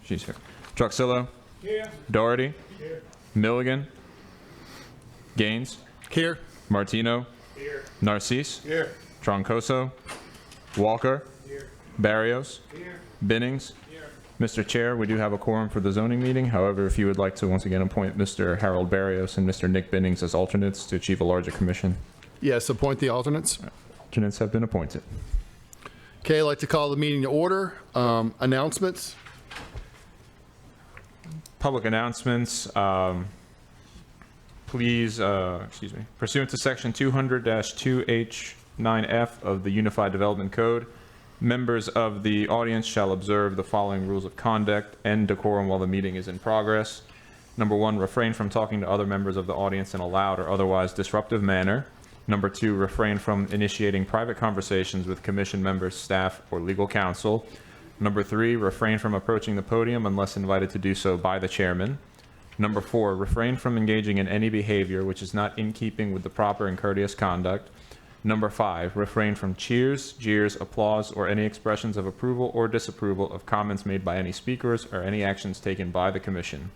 She's here. Truxillo. Here. Doherty. Here. Milligan. Gaines. Here. Martino. Here. Narcisse. Here. Troncoso. Walker. Here. Barrios. Here. Binnings. Here. Mr. Chair, we do have a quorum for the zoning meeting. However, if you would like to once again appoint Mr. Harold Barrios and Mr. Nick Binnings as alternates to achieve a larger commission. Yes, appoint the alternates. Alternates have been appointed. Okay, I'd like to call the meeting to order. Announcements. Public announcements. Please, pursuant to section 200-2H9F of the Unified Development Code, members of the audience shall observe the following rules of conduct and decorum while the meeting is in progress. Number 1, refrain from talking to other members of the audience in a loud or otherwise disruptive manner. Number 2, refrain from initiating private conversations with commission members, staff, or legal counsel. Number 3, refrain from approaching the podium unless invited to do so by the chairman. Number 4, refrain from engaging in any behavior which is not in keeping with the proper and courteous conduct. Number 5, refrain from cheers, jeers, applause, or any expressions of approval or disapproval of comments made by any speakers or any actions taken by the commission.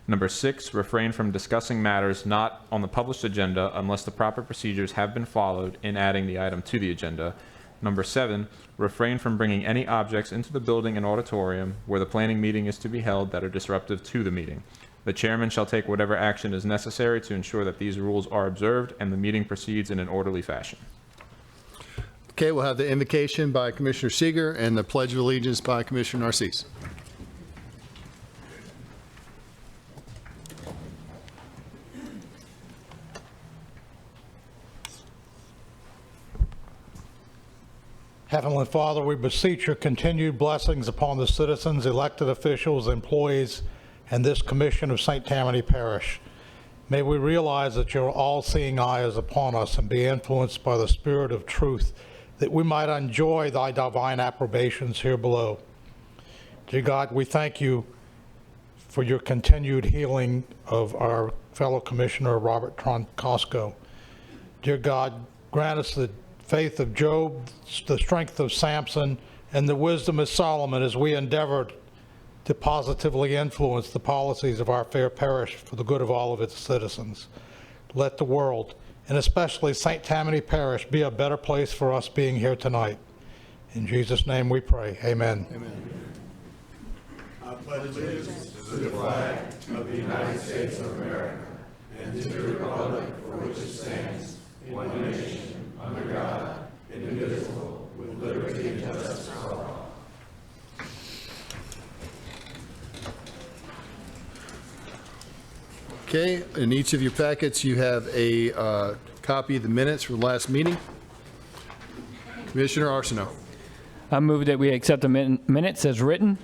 Number 6, refrain from discussing matters not on the published agenda unless the proper procedures have been followed in adding the item to the agenda. Number 7, refrain from bringing any objects into the building and auditorium where the planning meeting is to be held that are disruptive to the meeting. The chairman shall take whatever action is necessary to ensure that these rules are observed and the meeting proceeds in an orderly fashion. Okay, we'll have the invocation by Commissioner Seeger and the Pledge of Allegiance by Commissioner Narcisse. Heavenly Father, we beseech your continued blessings upon the citizens, elected officials, employees, and this commission of St. Tammany Parish. May we realize that your all-seeing eye is upon us and be influenced by the Spirit of truth, that we might enjoy thy divine approbations here below. Dear God, we thank you for your continued healing of our fellow commissioner, Robert Troncoso. Dear God, grant us the faith of Job, the strength of Samson, and the wisdom of Solomon as we endeavor to positively influence the policies of our fair parish for the good of all of its citizens. Let the world, and especially St. Tammany Parish, be a better place for us being here tonight. In Jesus' name we pray. Amen. Amen. I pledge allegiance to the flag of the United States of America and to the republic for which it stands, one nation, under God, indivisible, with liberty and justice for all. Okay, in each of your packets, you have a copy of the minutes from the last meeting. Commissioner Arsenault. I move that we accept the minutes as written.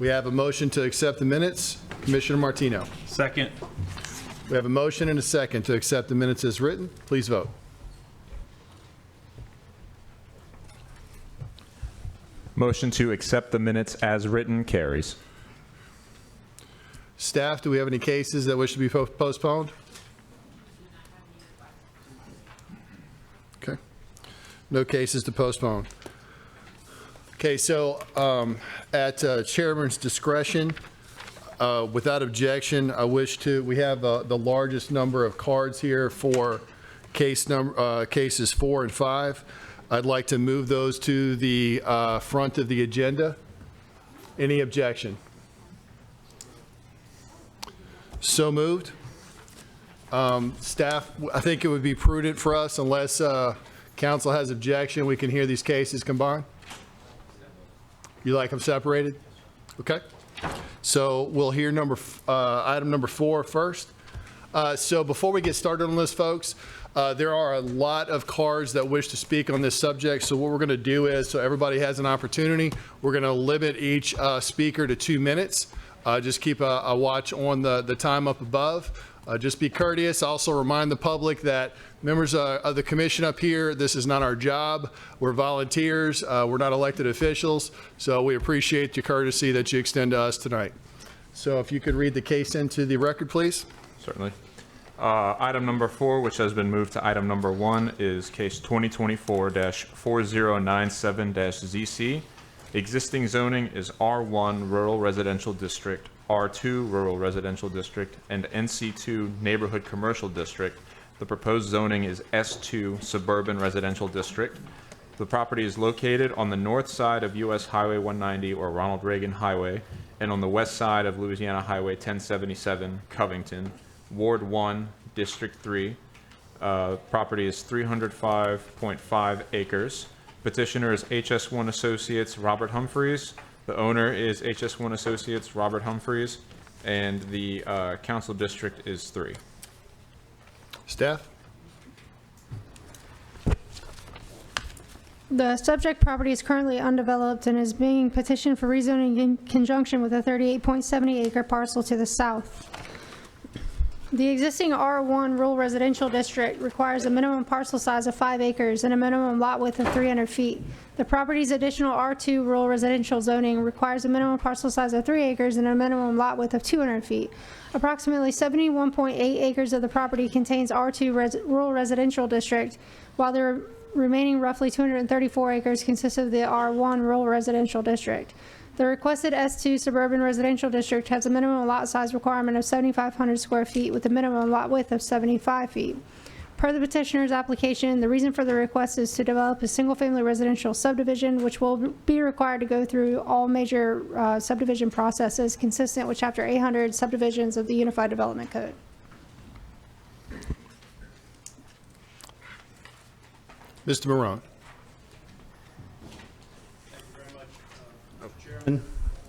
We have a motion to accept the minutes. Commissioner Martino. Second. We have a motion and a second to accept the minutes as written. Please vote. Motion to accept the minutes as written carries. Staff, do we have any cases that wish to be postponed? Okay. No cases to postpone. Okay, so at chairman's discretion, without objection, we have the largest number of cards here for cases 4 and 5. I'd like to move those to the front of the agenda. Any objection? So moved. Staff, I think it would be prudent for us, unless council has objection, we can hear these cases combined. You like them separated? Okay. So we'll hear item number 4 first. So before we get started on this, folks, there are a lot of cards that wish to speak on this subject. So what we're going to do is, so everybody has an opportunity, we're going to limit each speaker to 2 minutes. Just keep a watch on the time up above. Just be courteous. Also remind the public that members of the commission up here, this is not our job. We're volunteers. We're not elected officials. So we appreciate your courtesy that you extend to us tonight. So if you could read the case into the record, please. Certainly. Item number 4, which has been moved to item number 1, is case 2024-4097-ZC. Existing zoning is R1 Rural Residential District, R2 Rural Residential District, and NC2 Neighborhood Commercial District. The proposed zoning is S2 Suburban Residential District. The property is located on the north side of US Highway 190 or Ronald Reagan Highway and on the west side of Louisiana Highway 1077, Covington, Ward 1, District 3. Property is 305.5 acres. Petitioner is HS1 Associates Robert Humphreys. The owner is HS1 Associates Robert Humphreys, and the council district is 3. Staff? The subject property is currently undeveloped and is being petitioned for rezoning in conjunction with a 38.70 acre parcel to the south. The existing R1 Rural Residential District requires a minimum parcel size of 5 acres and a minimum lot width of 300 feet. The property's additional R2 Rural Residential zoning requires a minimum parcel size of 3 acres and a minimum lot width of 200 feet. Approximately 71.8 acres of the property contains R2 Rural Residential District, while the remaining roughly 234 acres consist of the R1 Rural Residential District. The requested S2 Suburban Residential District has a minimum lot size requirement of 7,500 square feet with a minimum lot width of 75 feet. Per the petitioner's application, the reason for the request is to develop a single-family residential subdivision, which will be required to go through all major subdivision processes consistent with Chapter 800 subdivisions of the Unified Development Code. Mr. Marone.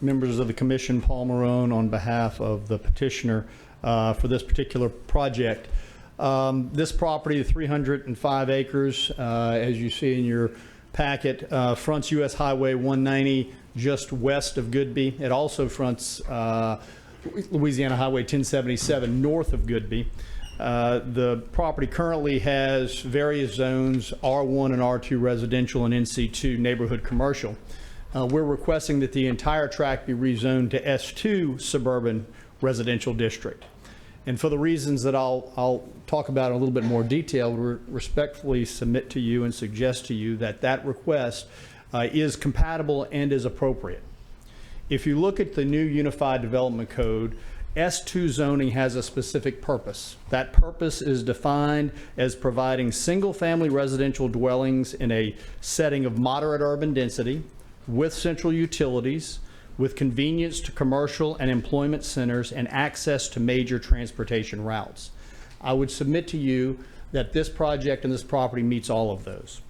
Members of the commission, Paul Marone on behalf of the petitioner for this particular project. This property, 305 acres, as you see in your packet, fronts US Highway 190 just west of Goodby. It also fronts Louisiana Highway 1077 north of Goodby. The property currently has various zones, R1 and R2 residential and NC2 neighborhood commercial. We're requesting that the entire tract be rezoned to S2 Suburban Residential District. And for the reasons that I'll talk about in a little bit more detail, we respectfully submit to you and suggest to you that that request is compatible and is appropriate. If you look at the new Unified Development Code, S2 zoning has a specific purpose. That purpose is defined as providing single-family residential dwellings in a setting of moderate urban density, with central utilities, with convenience to commercial and employment centers, and access to major transportation routes. I would submit to you that this project and this property meets all of those.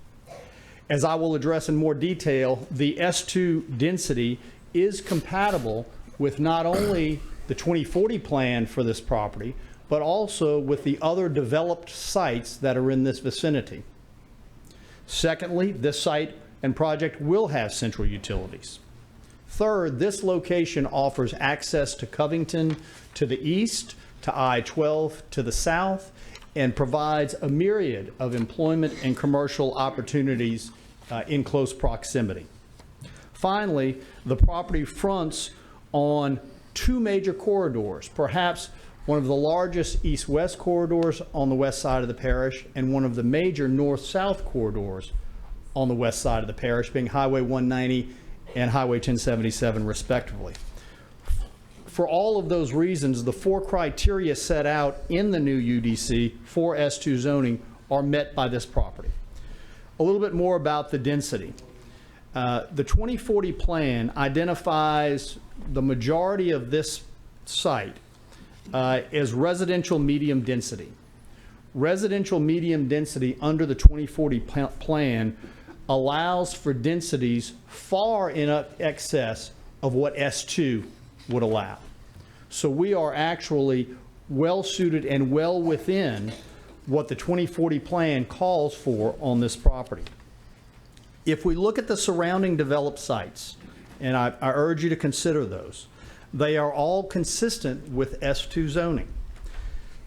As I will address in more detail, the S2 density is compatible with not only the 2040 plan for this property, but also with the other developed sites that are in this vicinity. Secondly, this site and project will have central utilities. Third, this location offers access to Covington to the east, to I-12 to the south, and provides a myriad of employment and commercial opportunities in close proximity. Finally, the property fronts on 2 major corridors, perhaps one of the largest east-west corridors on the west side of the parish and one of the major north-south corridors on the west side of the parish, being Highway 190 and Highway 1077 respectively. For all of those reasons, the 4 criteria set out in the new UDC for S2 zoning are met by this property. A little bit more about the density. The 2040 plan identifies the majority of this site as residential medium density. Residential medium density under the 2040 plan allows for densities far in excess of what S2 would allow. So we are actually well suited and well within what the 2040 plan calls for on this property. If we look at the surrounding developed sites, and I urge you to consider those, they are all consistent with S2 zoning.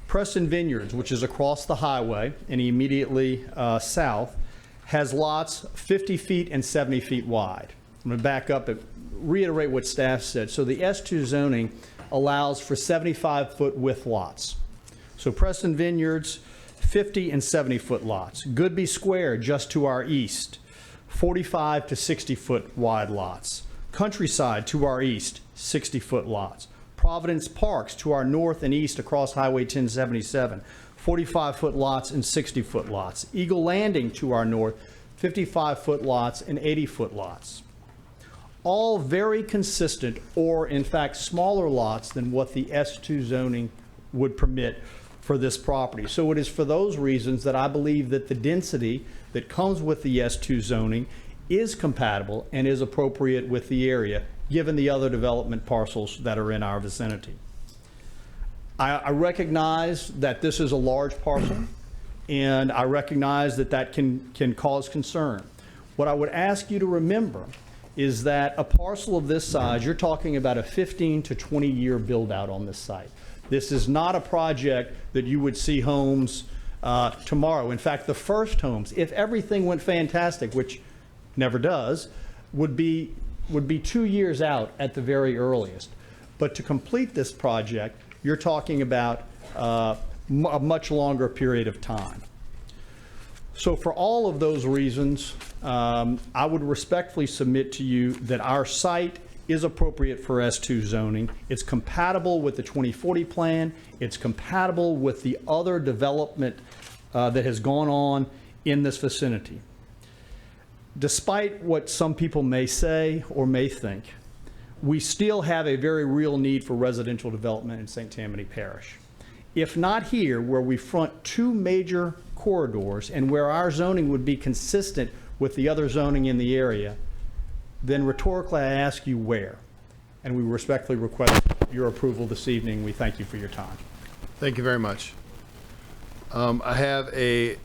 Preston Vineyards, which is across the highway and immediately south, has lots 50 feet and 70 feet wide. I'm going to back up and reiterate what staff said. So the S2 zoning allows for 75-foot width lots. So Preston Vineyards, 50 and 70-foot lots. Goodby Square, just to our east, 45 to 60-foot wide lots. Countryside to our east, 60-foot lots. Providence Parks to our north and east across Highway 1077, 45-foot lots and 60-foot lots. Eagle Landing to our north, 55-foot lots and 80-foot lots. All very consistent, or in fact smaller lots than what the S2 zoning would permit for this property. So it is for those reasons that I believe that the density that comes with the S2 zoning is compatible and is appropriate with the area, given the other development parcels that are in our vicinity. I recognize that this is a large parcel, and I recognize that that can cause concern. What I would ask you to remember is that a parcel of this size, you're talking about a 15 to 20-year build-out on this site. This is not a project that you would see homes tomorrow. In fact, the first homes, if everything went fantastic, which never does, would be 2 years out at the very earliest. But to complete this project, you're talking about a much longer period of time. So for all of those reasons, I would respectfully submit to you that our site is appropriate for S2 zoning. It's compatible with the 2040 plan. It's compatible with the other development that has gone on in this vicinity. Despite what some people may say or may think, we still have a very real need for residential development in St. Tammany Parish. If not here, where we front two major corridors and where our zoning would be consistent with the other zoning in the area, then rhetorically I ask you where. And we respectfully request your approval this evening. We thank you for your time. Thank you very much. I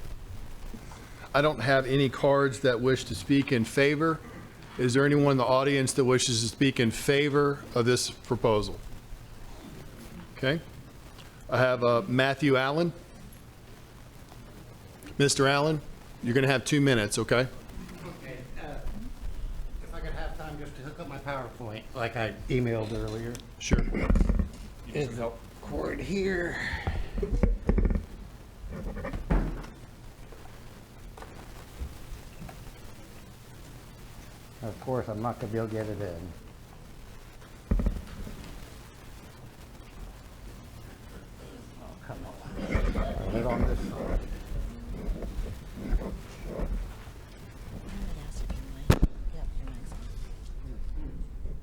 don't have any cards that wish to speak in favor. Is there anyone in the audience that wishes to speak in favor of this proposal? Okay. I have Matthew Allen. Mr. Allen, you're going to have 2 minutes, okay? Okay. If I could have time just to hook up my PowerPoint like I emailed earlier. Sure. Is the cord here? Of course, I'm not going to be able to get it in. Oh, come on. Put it on this side.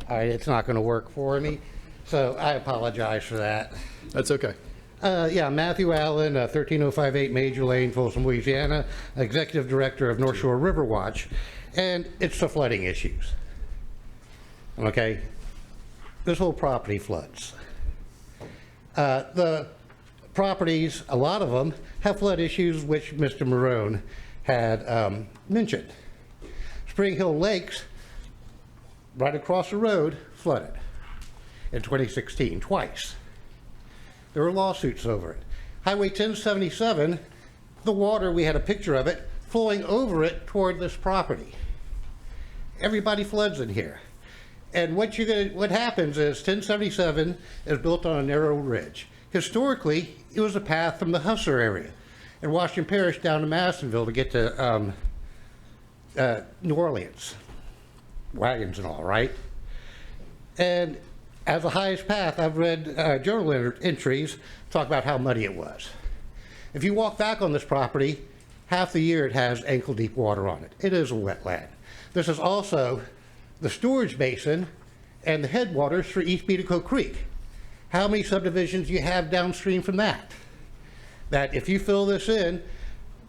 All right, it's not going to work for me, so I apologize for that. That's okay. Yeah, Matthew Allen, 13058 Major Lane, Folsom, Louisiana, Executive Director of North Shore River Watch, and it's the flooding issues. Okay? This whole property floods. The properties, a lot of them, have flood issues, which Mr. Marone had mentioned. Spring Hill Lakes, right across the road, flooded in 2016, twice. There were lawsuits over it. Highway 1077, the water, we had a picture of it, flowing over it toward this property. Everybody floods in here. And what happens is 1077 is built on a narrow ridge. Historically, it was a path from the Hustler area in Washington Parish down to Madisonville to get to New Orleans. Wagons and all, right? And as the highest path, I've read journal entries talk about how muddy it was. If you walk back on this property, half the year it has ankle-deep water on it. It is a wetland. This is also the storage basin and the headwaters for East Beatico Creek. How many subdivisions do you have downstream from that? That if you fill this in,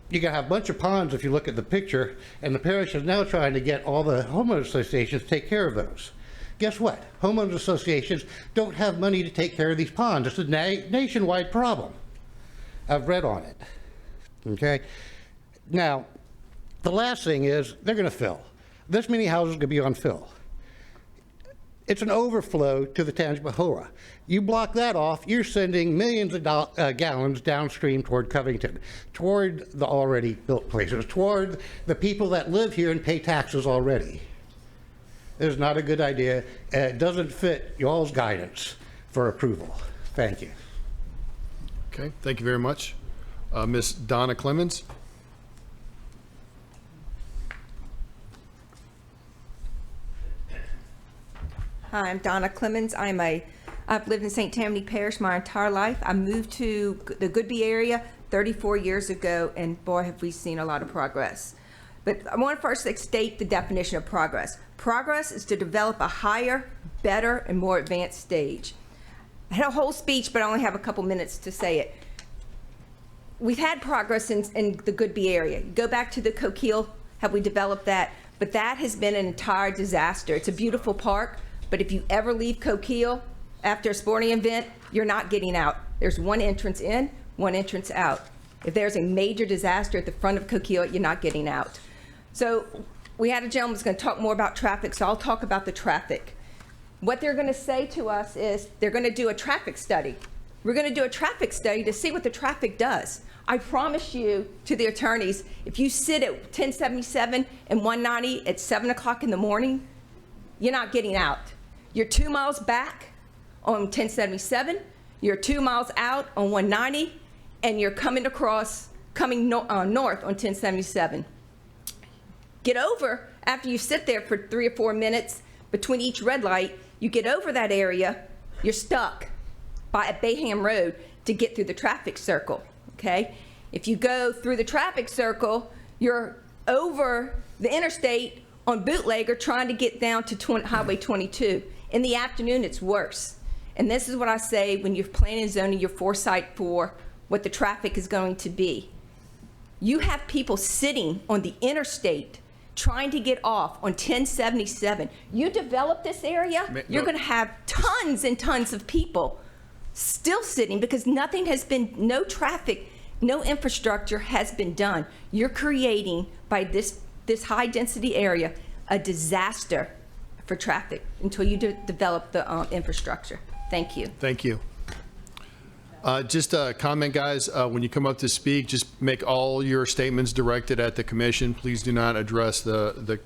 you're going to have a bunch of ponds if you look at the picture, and the parish is now trying to get all the homeowners associations to take care of those. Guess what? Homeowners associations don't have money to take care of these ponds. It's a nationwide problem. I've read on it. Okay? Now, the last thing is they're going to fill. This many houses are going to be on fill. It's an overflow to the Tangipahoa. You block that off, you're sending millions of gallons downstream toward Covington, toward the already built places, toward the people that live here and pay taxes already. It is not a good idea. It doesn't fit y'all's guidance for approval. Thank you. Okay, thank you very much. Ms. Donna Clemens. Hi, I'm Donna Clemens. I've lived in St. Tammany Parish my entire life. I moved to the Goodby area 34 years ago, and boy, have we seen a lot of progress. But I want to first state the definition of progress. Progress is to develop a higher, better, and more advanced stage. I had a whole speech, but I only have a couple minutes to say it. We've had progress in the Goodby area. Go back to the Coquille, have we developed that? But that has been an entire disaster. It's a beautiful park, but if you ever leave Coquille after a sporting event, you're not getting out. There's one entrance in, one entrance out. If there's a major disaster at the front of Coquille, you're not getting out. So we had a gentleman who's going to talk more about traffic, so I'll talk about the traffic. What they're going to say to us is they're going to do a traffic study. We're going to do a traffic study to see what the traffic does. I promise you to the attorneys, if you sit at 1077 and 190 at 7 o'clock in the morning, you're not getting out. You're 2 miles back on 1077, you're 2 miles out on 190, and you're coming north on 1077. Get over, after you sit there for 3 or 4 minutes between each red light, you get over that area, you're stuck at Bayham Road to get through the traffic circle, okay? If you go through the traffic circle, you're over the interstate on Bootlegger trying to get down to Highway 22. In the afternoon, it's worse. And this is what I say when you're planning and zoning your foresight for what the traffic is going to be. You have people sitting on the interstate trying to get off on 1077. You develop this area, you're going to have tons and tons of people still sitting because nothing has been, no traffic, no infrastructure has been done. You're creating, by this high density area, a disaster for traffic until you develop the infrastructure. Thank you. Thank you. Just a comment, guys, when you come up to speak, just make all your statements directed at the commission. Please do not address the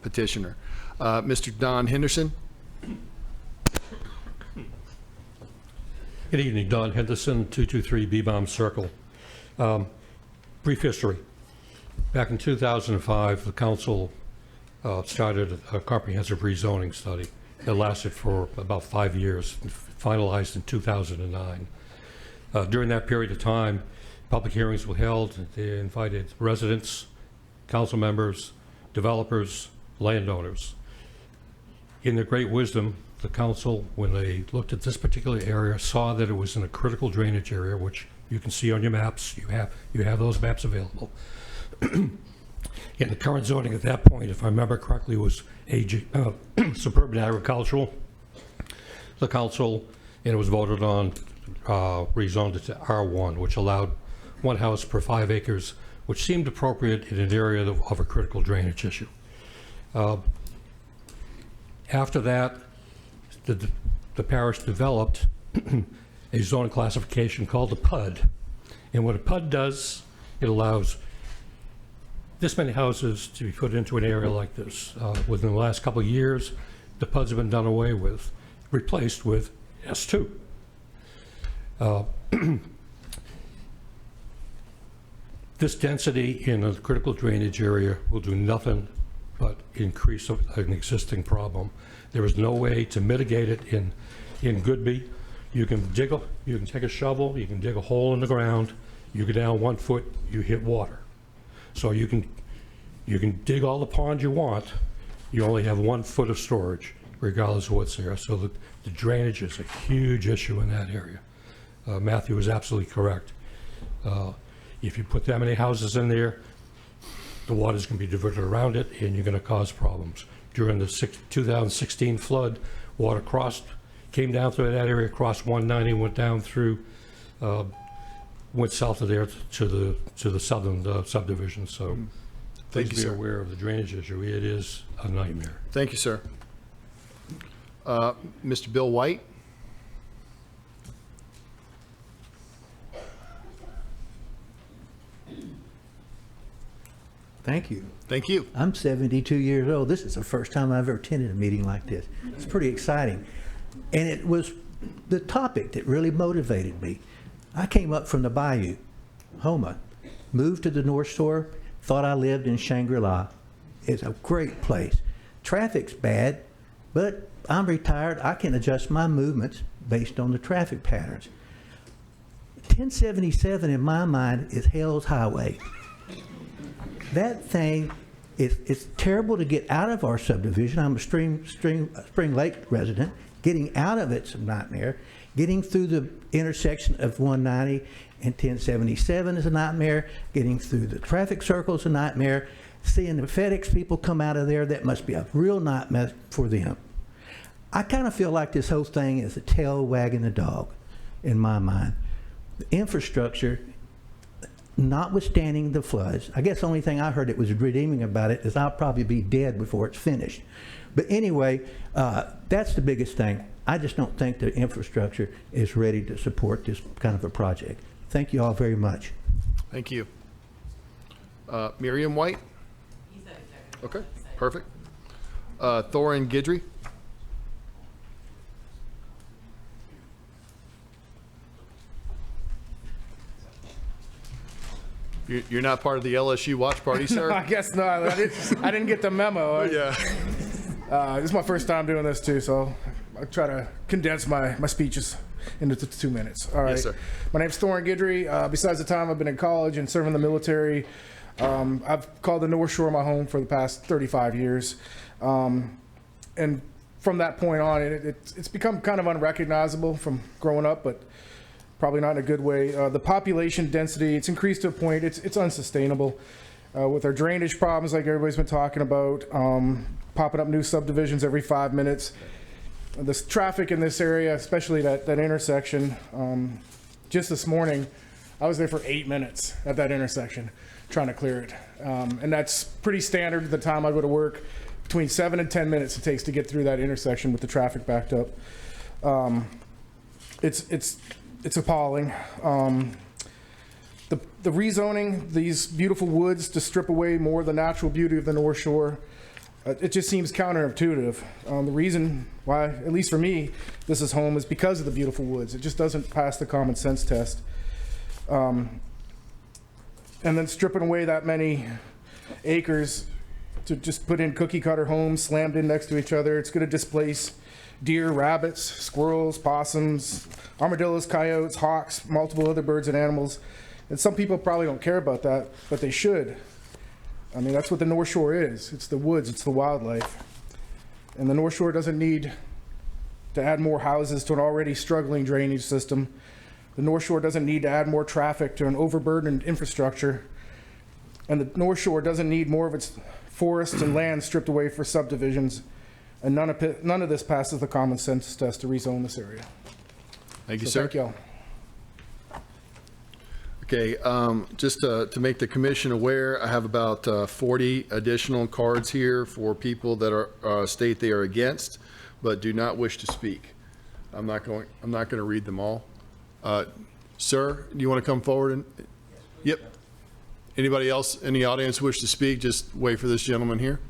petitioner. Mr. Don Henderson. Good evening, Don Henderson, 223 B-Bomb Circle. Brief history. Back in 2005, the council started a comprehensive rezoning study. It lasted for about 5 years, finalized in 2009. During that period of time, public hearings were held. They invited residents, council members, developers, landowners. In their great wisdom, the council, when they looked at this particular area, saw that it was in a critical drainage area, which you can see on your maps. You have those maps available. And the current zoning at that point, if I remember correctly, was suburban agricultural. The council, and it was voted on, rezoned it to R1, which allowed one house per 5 acres, which seemed appropriate in an area of a critical drainage issue. After that, the parish developed a zone classification called a PUD. And what a PUD does, it allows this many houses to be put into an area like this. Within the last couple of years, the PUDs have been done away with, replaced with S2. This density in a critical drainage area will do nothing but increase an existing problem. There is no way to mitigate it in Goodby. You can take a shovel, you can dig a hole in the ground, you go down 1 foot, you hit water. So you can dig all the ponds you want, you only have 1 foot of storage, regardless of what's there. So the drainage is a huge issue in that area. Matthew is absolutely correct. If you put that many houses in there, the water's going to be diverted around it, and you're going to cause problems. During the 2016 flood, water came down through that area, crossed 190, went down through, went south of there to the southern subdivision. So Thank you, please be sir. aware of the drainage issue. It is a nightmare. Thank you, sir. Mr. Bill White. Thank you. Thank you. I'm 72 years old. This is the first time I've ever attended a meeting like this. It's pretty exciting. And it was the topic that really motivated me. I came up from the Bayou, Houma, moved to the North Shore, thought I lived in Shangri-La. It's a great place. Traffic's bad, but I'm retired. I can adjust my movements based on the traffic patterns. 1077 in my mind is hell's highway. That thing, it's terrible to get out of our subdivision. I'm a Spring Lake resident. Getting out of it's a nightmare. Getting through the intersection of 190 and 1077 is a nightmare. Getting through the traffic circle is a nightmare. Seeing the FedEx people come out of there, that must be a real nightmare for them. I kind of feel like this whole thing is a tail wagging the dog in my mind. The infrastructure, notwithstanding the floods, I guess the only thing I heard that was redeeming about it is I'll probably be dead before it's finished. But anyway, that's the biggest thing. I just don't think the infrastructure is ready to support this kind of a project. Thank you all very much. Thank you. Miriam White? Okay, perfect. Thorin Guidry? You're not part of the LSU watch party, sir? I guess not. I didn't get the memo. Yeah. This is my first time doing this too, so I'll try to condense my speeches into 2 minutes. All right. Yes, sir. My name's Thorin Guidry. Besides the time I've been in college and serving the military, I've called the North Shore my home for the past 35 years. And from that point on, it's become kind of unrecognizable from growing up, but probably not in a good way. The population density, it's increased to a point, it's unsustainable. With our drainage problems like everybody's been talking about, popping up new subdivisions every 5 minutes. This traffic in this area, especially that intersection, just this morning, I was there for 8 minutes at that intersection trying to clear it. And that's pretty standard the time I go to work. Between 7 and 10 minutes it takes to get through that intersection with the traffic backed up. It's appalling. The rezoning these beautiful woods to strip away more of the natural beauty of the North Shore, it just seems counterintuitive. The reason why, at least for me, this is home is because of the beautiful woods. It just doesn't pass the common sense test. And then stripping away that many acres to just put in cookie cutter homes slammed in next to each other, it's going to displace deer, rabbits, squirrels, possums, armadillos, coyotes, hawks, multiple other birds and animals. And some people probably don't care about that, but they should. I mean, that's what the North Shore is. It's the woods, it's the wildlife. And the North Shore doesn't need to add more houses to an already struggling drainage system. The North Shore doesn't need to add more traffic to an overburdened infrastructure. And the North Shore doesn't need more of its forests and land stripped away for subdivisions. And none of this passes the common sense test to rezone this area. Thank you, sir. Thank y'all. Okay, just to make the commission aware, I have about 40 additional cards here for people that are state they are against, but do not wish to speak. I'm not going to read them all. Sir, do you want to come forward? And yep. Anybody else in the audience wish to speak? Just wait for this gentleman here.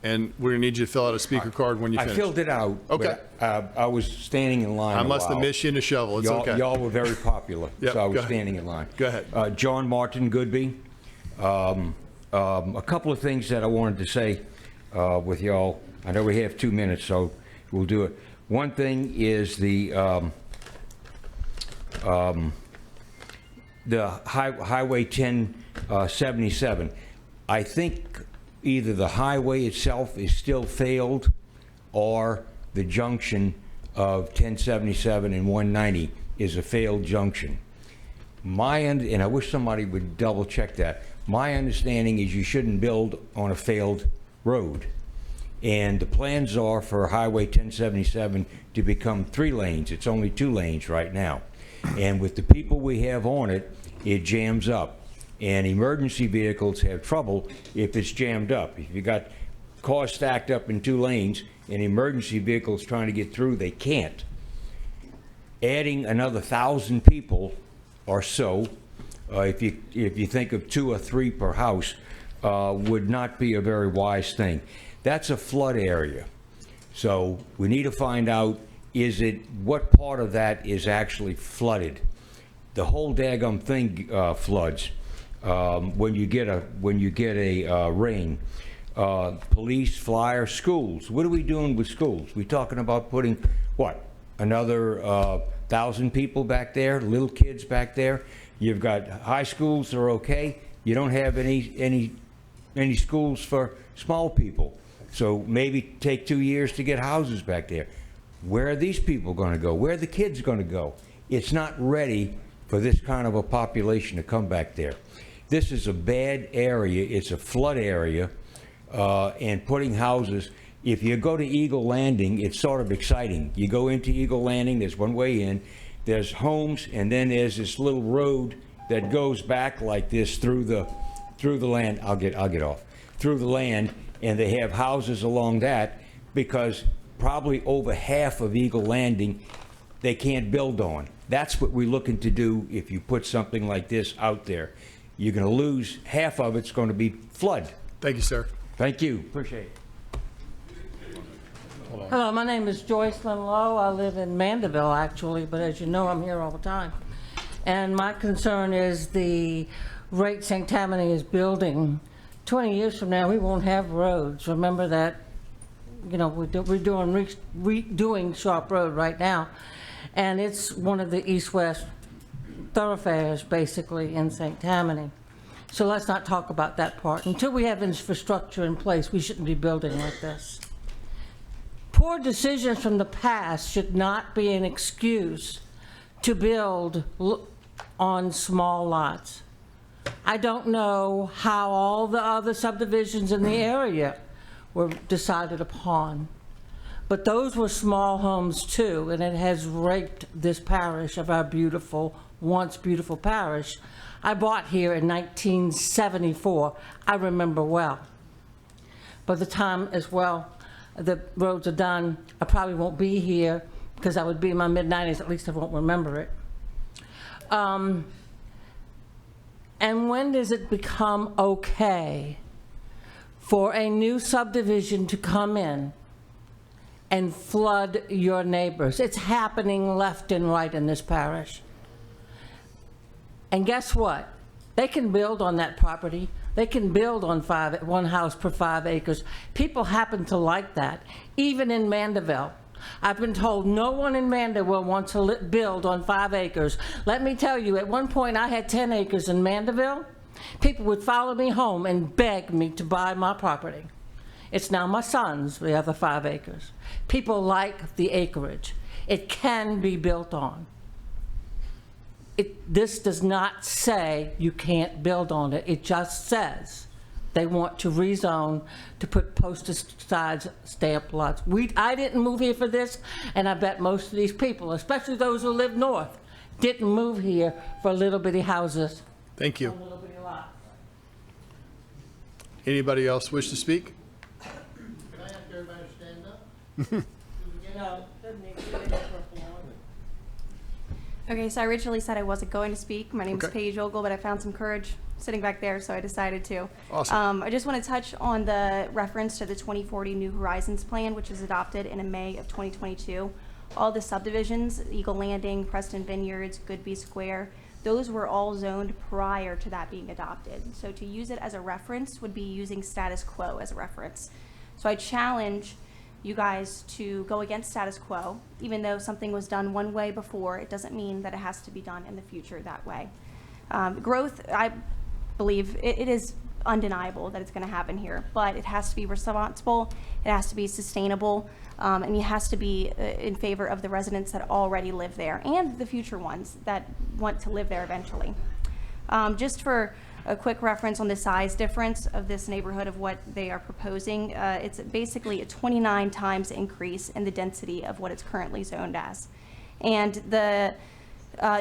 And we're going to need you to fill out a speaker card when you finish. I filled it out. Okay. But, I was standing in line. I must have missed you in the shovel. It's okay. Y'all were very popular, Yep, so I go was ahead. standing in line. Go ahead. John Martin Goodby. A couple of things that I wanted to say with y'all. I know we have 2 minutes, so we'll do it. One thing is the Highway 1077. I think either the highway itself is still failed or the junction of 1077 and 190 is a failed junction. And I wish somebody would double check that. My understanding is you shouldn't build on a failed road. And the plans are for Highway 1077 to become 3 lanes. It's only 2 lanes right now. And with the people we have on it, it jams up. And emergency vehicles have trouble if it's jammed up. If you got cars stacked up in 2 lanes and emergency vehicles trying to get through, they can't. Adding another 1,000 people or so, if you think of 2 or 3 per house, would not be a very wise thing. That's a flood area. So we need to find out, what part of that is actually flooded? The whole daggum thing floods when you get a rain. police, fire, schools. What are we doing with schools? We talking about putting, what, another 1,000 people back there, little kids back there? You've got high schools that are okay. You don't have any schools for small people. So maybe take 2 years to get houses back there. Where are these people going to go? Where are the kids going to go? It's not ready for this kind of a population to come back there. This is a bad area. It's a flood area, and putting houses, if you go to Eagle Landing, it's sort of exciting. You go into Eagle Landing, there's one way in, there's homes, and then there's this little road that goes back like this through the land. I'll get off. Through the land, and they have houses along that, because probably over half of Eagle Landing they can't build on. That's what we're looking to do if you put something like this out there. You're going to lose half of it's going to be flood. Thank you, sir. Thank you. Appreciate it. Hello, my name is Joyce Lowe. I live in Mandeville, actually, but as you know, I'm here all the time. And my concern is the rate St. Tammany is building. 20 years from now, we won't have roads. Remember that, you know, we're redoing Sharp Road right now. And it's one of the east-west thoroughfares, basically, in St. Tammany. So let's not talk about that part. Until we have infrastructure in place, we shouldn't be building like this. Poor decisions from the past should not be an excuse to build on small lots. I don't know how all the other subdivisions in the area were decided upon, but those were small homes too, and it has raped this parish of our beautiful, once beautiful parish. I bought here in 1974. I remember well. By the time as well the roads are done, I probably won't be here because I would be in my mid-90s. At least I won't remember it. And when does it become okay for a new subdivision to come in and flood your neighbors? It's happening left and right in this parish. And guess what? They can build on that property. They can build on one house per 5 acres. People happen to like that, even in Mandeville. I've been told no one in Mandeville wants to build on 5 acres. Let me tell you, at one point I had 10 acres in Mandeville. People would follow me home and beg me to buy my property. It's now my son's, the other 5 acres. People like the acreage. It can be built on. This does not say you can't build on it. It just says they want to rezone to put postage stamp lots. I didn't move here for this, and I bet most of these people, especially those who live north, didn't move here for little bitty houses. Thank you. Little bitty lots. Anybody else wish to speak? Can I ask everybody to stand up? You know, doesn't need to be there for long. Okay, so I originally said I wasn't going to speak. My name is Okay. Paige Ogle, but I found some courage sitting back there, so I decided to. Awesome. I just want to touch on the reference to the 2040 New Horizons Plan, which was adopted in May of 2022. All the subdivisions, Eagle Landing, Preston Vineyards, Goodby Square, those were all zoned prior to that being adopted. So to use it as a reference would be using status quo as a reference. So I challenge you guys to go against status quo. Even though something was done one way before, it doesn't mean that it has to be done in the future that way. Growth, I believe it is undeniable that it's going to happen here, but it has to be responsible, it has to be sustainable, and it has to be in favor of the residents that already live there and the future ones that want to live there eventually. Just for a quick reference on the size difference of this neighborhood of what they are proposing, it's basically a 29 times increase in the density of what it's currently zoned as. And the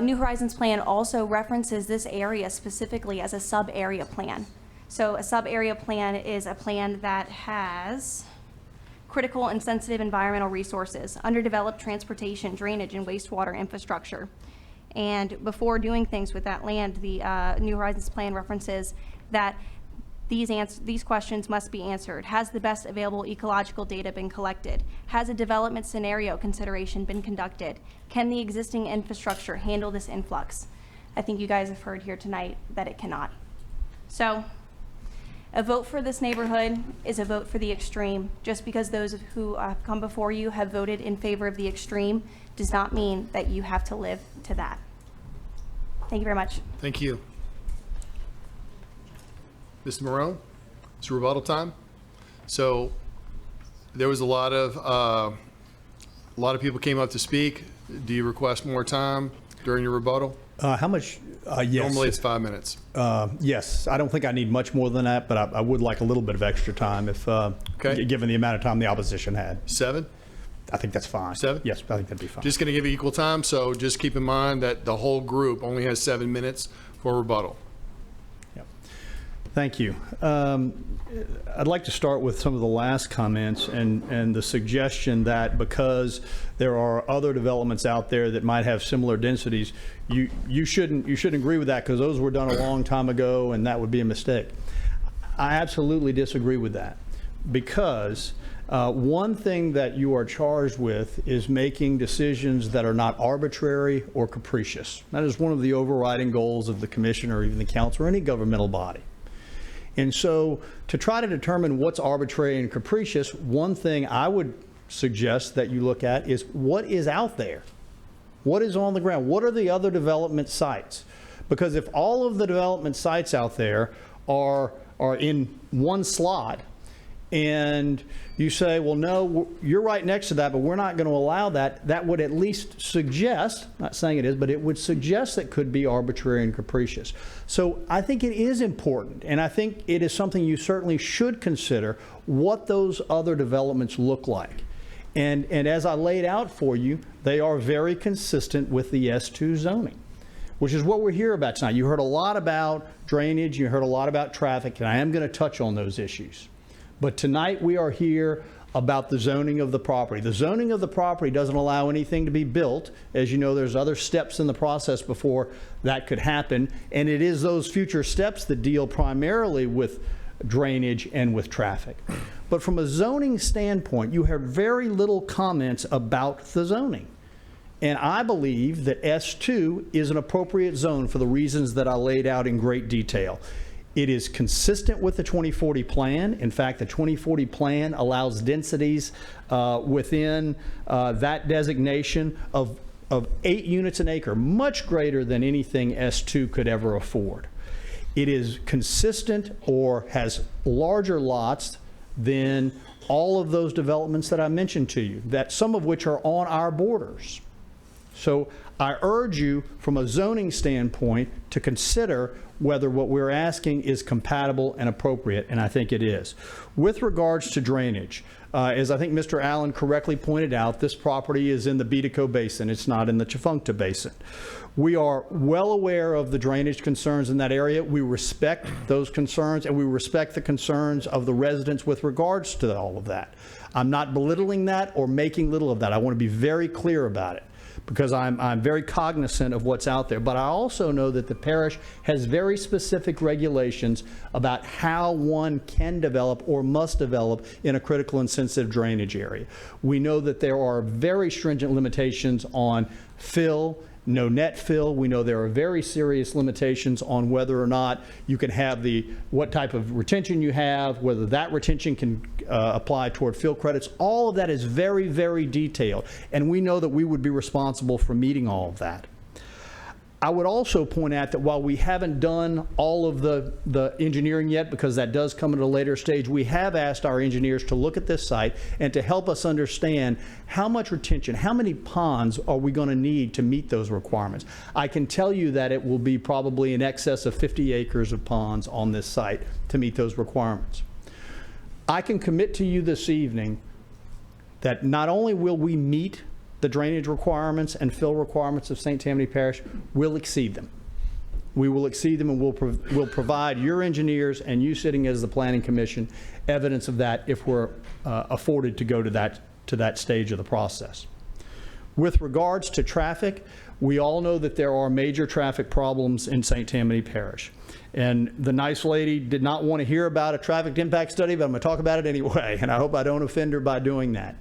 New Horizons plan also references this area specifically as a sub-area plan. So a sub-area plan is a plan that has critical and sensitive environmental resources, underdeveloped transportation, drainage, and wastewater infrastructure. And before doing things with that land, the New Horizons plan references that these questions must be answered. Has the best available ecological data been collected? Has a development scenario consideration been conducted? Can the existing infrastructure handle this influx? I think you guys have heard here tonight that it cannot. So A vote for this neighborhood is a vote for the extreme. Just because those who have come before you have voted in favor of the extreme does not mean that you have to live to that. Thank you very much. Thank you. Mr. Marone, it's rebuttal time. So there was a lot of people came up to speak. Do you request more time during your rebuttal? How much? Yes. Normally it's 5 minutes. Yes, I don't think I need much more than that, but I would like a little bit of extra time if, Okay. given the amount of time the opposition had. 7? I think that's fine. 7? Yes, I think that'd be fine. Just going to give you equal time, so just keep in mind that the whole group only has 7 minutes for rebuttal. Thank you. I'd like to start with some of the last comments and the suggestion that because there are other developments out there that might have similar densities, you shouldn't agree with that because those were done a long time ago and that would be a mistake. I absolutely disagree with that because one thing that you are charged with is making decisions that are not arbitrary or capricious. That is one of the overriding goals of the commission or even the council or any governmental body. And so to try to determine what's arbitrary and capricious, one thing I would suggest that you look at is what is out there. What is on the ground? What are the other development sites? Because if all of the development sites out there are in one slot and you say, well, no, you're right next to that, but we're not going to allow that, that would at least suggest, not saying it is, but it would suggest that could be arbitrary and capricious. So I think it is important, and I think it is something you certainly should consider what those other developments look like. And as I laid out for you, they are very consistent with the S2 zoning, which is what we're here about tonight. You heard a lot about drainage, you heard a lot about traffic, and I am going to touch on those issues. But tonight we are here about the zoning of the property. The zoning of the property doesn't allow anything to be built. As you know, there's other steps in the process before that could happen. And it is those future steps that deal primarily with drainage and with traffic. But from a zoning standpoint, you heard very little comments about the zoning. And I believe that S2 is an appropriate zone for the reasons that I laid out in great detail. It is consistent with the 2040 plan. In fact, the 2040 plan allows densities within that designation of 8 units an acre, much greater than anything S2 could ever afford. It is consistent or has larger lots than all of those developments that I mentioned to you, that some of which are on our borders. So I urge you from a zoning standpoint to consider whether what we're asking is compatible and appropriate, and I think it is. With regards to drainage, as I think Mr. Allen correctly pointed out, this property is in the Beatico Basin. It's not in the Tchefuncte Basin. We are well aware of the drainage concerns in that area. We respect those concerns, and we respect the concerns of the residents with regards to all of that. I'm not belittling that or making little of that. I want to be very clear about it, because I'm very cognizant of what's out there. But I also know that the parish has very specific regulations about how one can develop or must develop in a critical and sensitive drainage area. We know that there are very stringent limitations on fill, no net fill. We know there are very serious limitations on whether or not you can have what type of retention you have, whether that retention can apply toward fill credits. All of that is very, very detailed, and we know that we would be responsible for meeting all of that. I would also point out that while we haven't done all of the engineering yet, because that does come at a later stage, we have asked our engineers to look at this site and to help us understand how much retention, how many ponds are we going to need to meet those requirements. I can tell you that it will be probably in excess of 50 acres of ponds on this site to meet those requirements. I can commit to you this evening that not only will we meet the drainage requirements and fill requirements of St. Tammany Parish, we'll exceed them. We will exceed them, and we'll provide your engineers and you sitting as the Planning Commission evidence of that if we're afforded to go to that stage of the process. With regards to traffic, we all know that there are major traffic problems in St. Tammany Parish. And the nice lady did not want to hear about a traffic impact study, but I'm going to talk about it anyway, and I hope I don't offend her by doing that.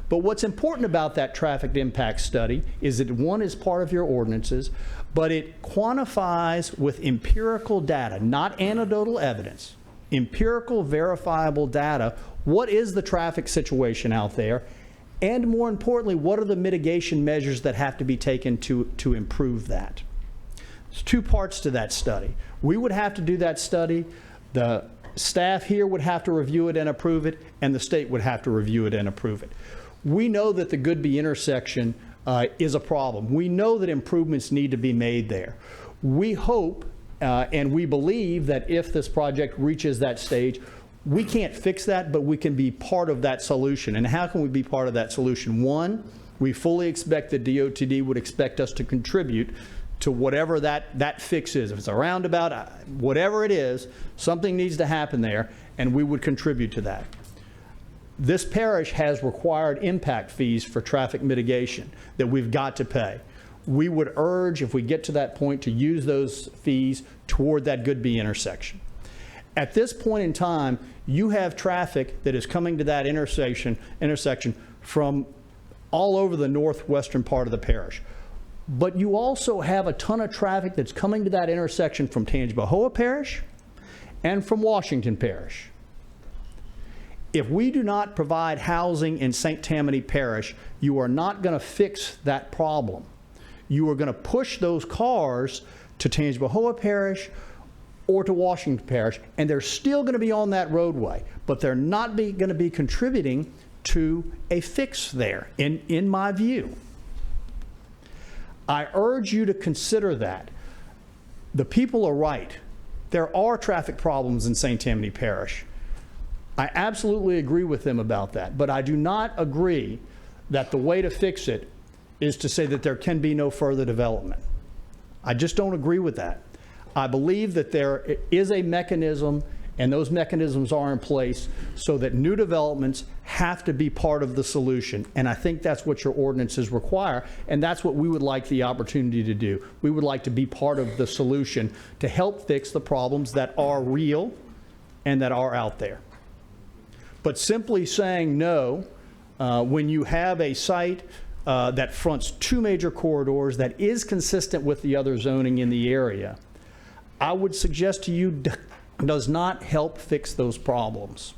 But what's important about that traffic impact study is that, one, is part of your ordinances, but it quantifies with empirical data, not anecdotal evidence, empirical, verifiable data. What is the traffic situation out there? And more importantly, what are the mitigation measures that have to be taken to improve that? There's two parts to that study. We would have to do that study. The staff here would have to review it and approve it, and the state would have to review it and approve it. We know that the Goodby intersection is a problem. We know that improvements need to be made there. We hope and we believe that if this project reaches that stage, we can't fix that, but we can be part of that solution. And how can we be part of that solution? One, we fully expect that DOTD would expect us to contribute to whatever that fix is. If it's a roundabout, whatever it is, something needs to happen there, and we would contribute to that. This parish has required impact fees for traffic mitigation that we've got to pay. We would urge, if we get to that point, to use those fees toward that Goodby intersection. At this point in time, you have traffic that is coming to that intersection from all over the northwestern part of the parish. But you also have a ton of traffic that's coming to that intersection from Tangipahoa Parish and from Washington Parish. If we do not provide housing in St. Tammany Parish, you are not going to fix that problem. You are going to push those cars to Tangipahoa Parish or to Washington Parish, and they're still going to be on that roadway, but they're not going to be contributing to a fix there, in my view. I urge you to consider that. The people are right. There are traffic problems in St. Tammany Parish. I absolutely agree with them about that, but I do not agree that the way to fix it is to say that there can be no further development. I just don't agree with that. I believe that there is a mechanism, and those mechanisms are in place so that new developments have to be part of the solution. And I think that's what your ordinances require, and that's what we would like the opportunity to do. We would like to be part of the solution to help fix the problems that are real and that are out there. But simply saying no when you have a site that fronts two major corridors that is consistent with the other zoning in the area, I would suggest to you does not help fix those problems.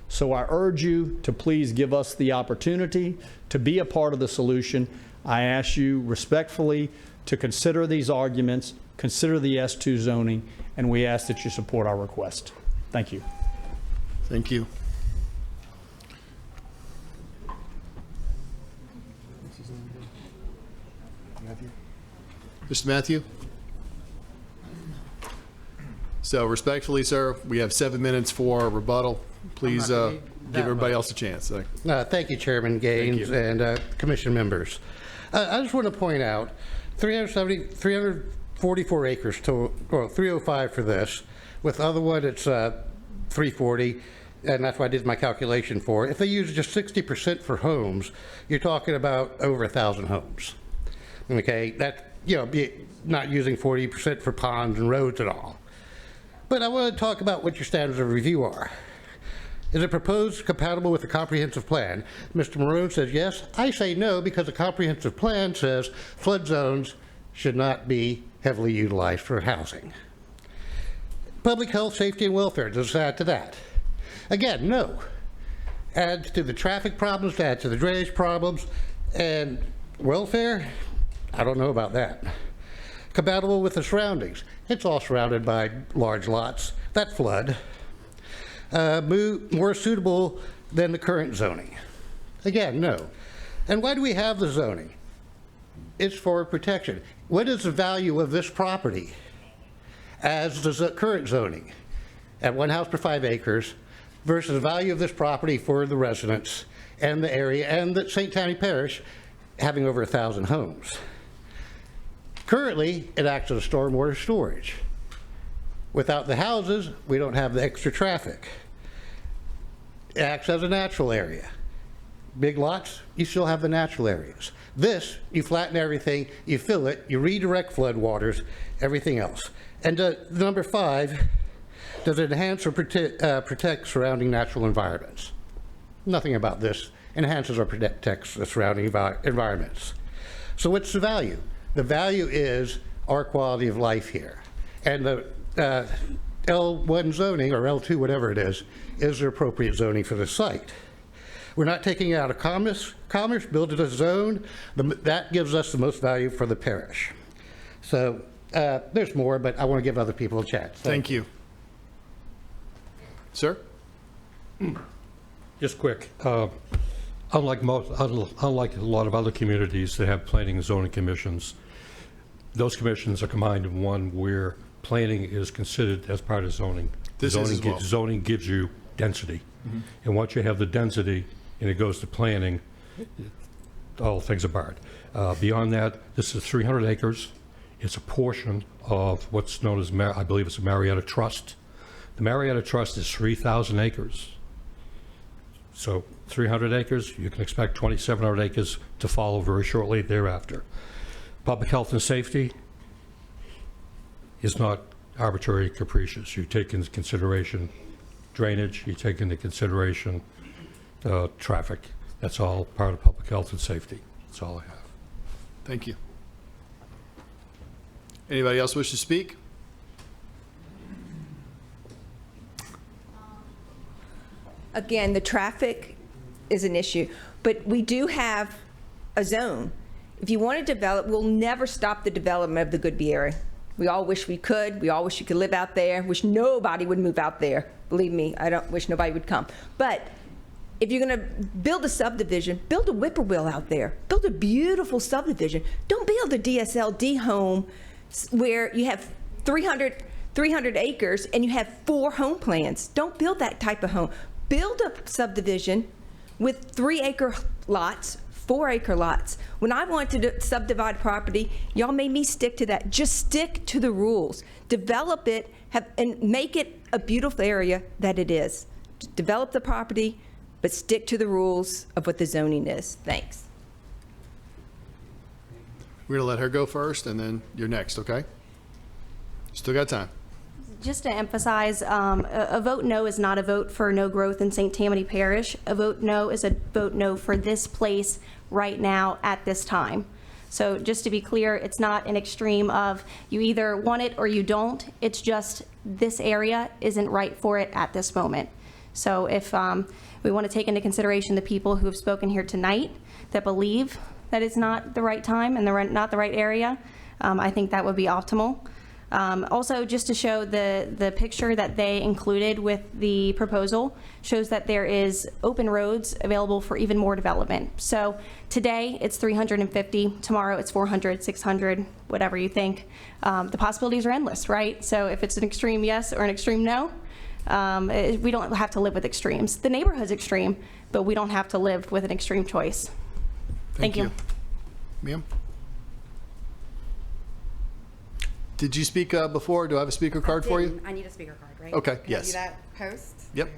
So I urge you to please give us the opportunity to be a part of the solution. I ask you respectfully to consider these arguments, consider the S2 zoning, and we ask that you support our request. Thank you. Thank you. Mr. Matthew? So respectfully, sir, we have 7 minutes for rebuttal. Please give everybody else a chance. Thank you, Chairman Gaines and commission members. I just want to point out 344 acres to, well, 305 for this. With the other one, it's 340, and that's what I did my calculation for. If they use just 60% for homes, you're talking about over 1,000 homes. Okay, that, you know, not using 40% for ponds and roads at all. But I want to talk about what your standards of review are. Is it proposed compatible with the comprehensive plan? Mr. Marone says yes. I say no, because the comprehensive plan says flood zones should not be heavily utilized for housing. Public health, safety, and welfare, does it add to that? Again, no. Adds to the traffic problems, adds to the drainage problems, and welfare? I don't know about that. Compatible with the surroundings. It's all surrounded by large lots that flood. More suitable than the current zoning. Again, no. And why do we have the zoning? It's for protection. What is the value of this property as the current zoning at 1 house per 5 acres versus the value of this property for the residents and the area and the St. Tammany Parish having over 1,000 homes? Currently, it acts as a stormwater storage. Without the houses, we don't have the extra traffic. It acts as a natural area. Big lots, you still have the natural areas. This, you flatten everything, you fill it, you redirect flood waters, everything else. And number 5, does it enhance or protect surrounding natural environments? Nothing about this enhances or protects the surrounding environments. So what's the value? The value is our quality of life here. And the L1 zoning, or L2, whatever it is the appropriate zoning for the site. We're not taking it out of commerce, build it a zone. That gives us the most value for the parish. So there's more, but I want to give other people a chance. Thank you. Sir? Just quick. Unlike a lot of other communities that have planning and zoning commissions, those commissions are combined in one where planning is considered as part of zoning. Zoning gives you density. And once you have the density and it goes to planning, all things are barred. Beyond that, this is 300 acres. It's a portion of what's known as, I believe it's a Marietta Trust. The Marietta Trust is 3,000 acres. So 300 acres, you can expect 2,700 acres to follow very shortly thereafter. Public health and safety is not arbitrary capricious. You take into consideration drainage, you take into consideration traffic. That's all part of public health and safety. That's all I have. Thank you. Anybody else wish to speak? Again, the traffic is an issue, but we do have a zone. If you want to develop, we'll never stop the development of the Goodby area. We all wish we could. We all wish you could live out there. Wish nobody would move out there. Believe me, I don't wish nobody would come. But if you're going to build a subdivision, build a whippoorwill out there. Build a beautiful subdivision. Don't build a DSLD home where you have 300 acres and you have 4 home plans. Don't build that type of home. Build a subdivision with 3-acre lots, 4-acre lots. When I wanted to subdivide property, y'all made me stick to that. Just stick to the rules. Develop it and make it a beautiful area that it is. Develop the property, but stick to the rules of what the zoning is. Thanks. We're going to let her go first, and then you're next, okay? Still got time. Just to emphasize, a vote no is not a vote for no growth in St. Tammany Parish. A vote no is a vote no for this place right now at this time. So just to be clear, it's not an extreme of you either want it or you don't. It's just this area isn't right for it at this moment. So if we want to take into consideration the people who have spoken here tonight that believe that it's not the right time and not the right area, I think that would be optimal. Also, just to show the picture that they included with the proposal shows that there is open roads available for even more development. So today it's 350, tomorrow it's 400, 600, whatever you think. The possibilities are endless, right? So if it's an extreme yes or an extreme no, we don't have to live with extremes. The neighborhood's extreme, but we don't have to live with an extreme choice. Thank you. Ma'am? Did you speak before? Do I have a speaker card for you? I need a speaker card, right? Okay, Can yes. I do that post? Yep.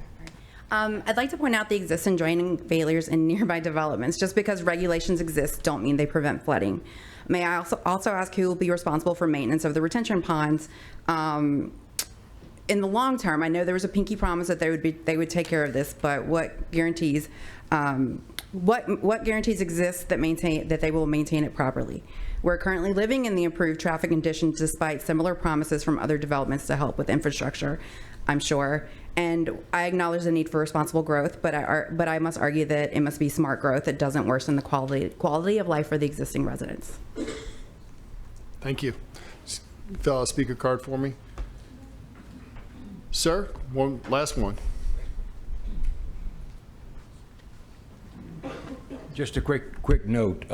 I'd like to point out the existing draining failures in nearby developments. Just because regulations exist don't mean they prevent flooding. May I also ask who will be responsible for maintenance of the retention ponds? In the long term, I know there was a pinky promise that they would take care of this, but what guarantees what guarantees exist that they will maintain it properly? We're currently living in the improved traffic conditions despite similar promises from other developments to help with infrastructure, I'm sure. And I acknowledge the need for responsible growth, but I must argue that it must be smart growth that doesn't worsen the quality of life for the existing residents. Thank you. Fill out a speaker card for me. Sir, one last one. Just a quick note.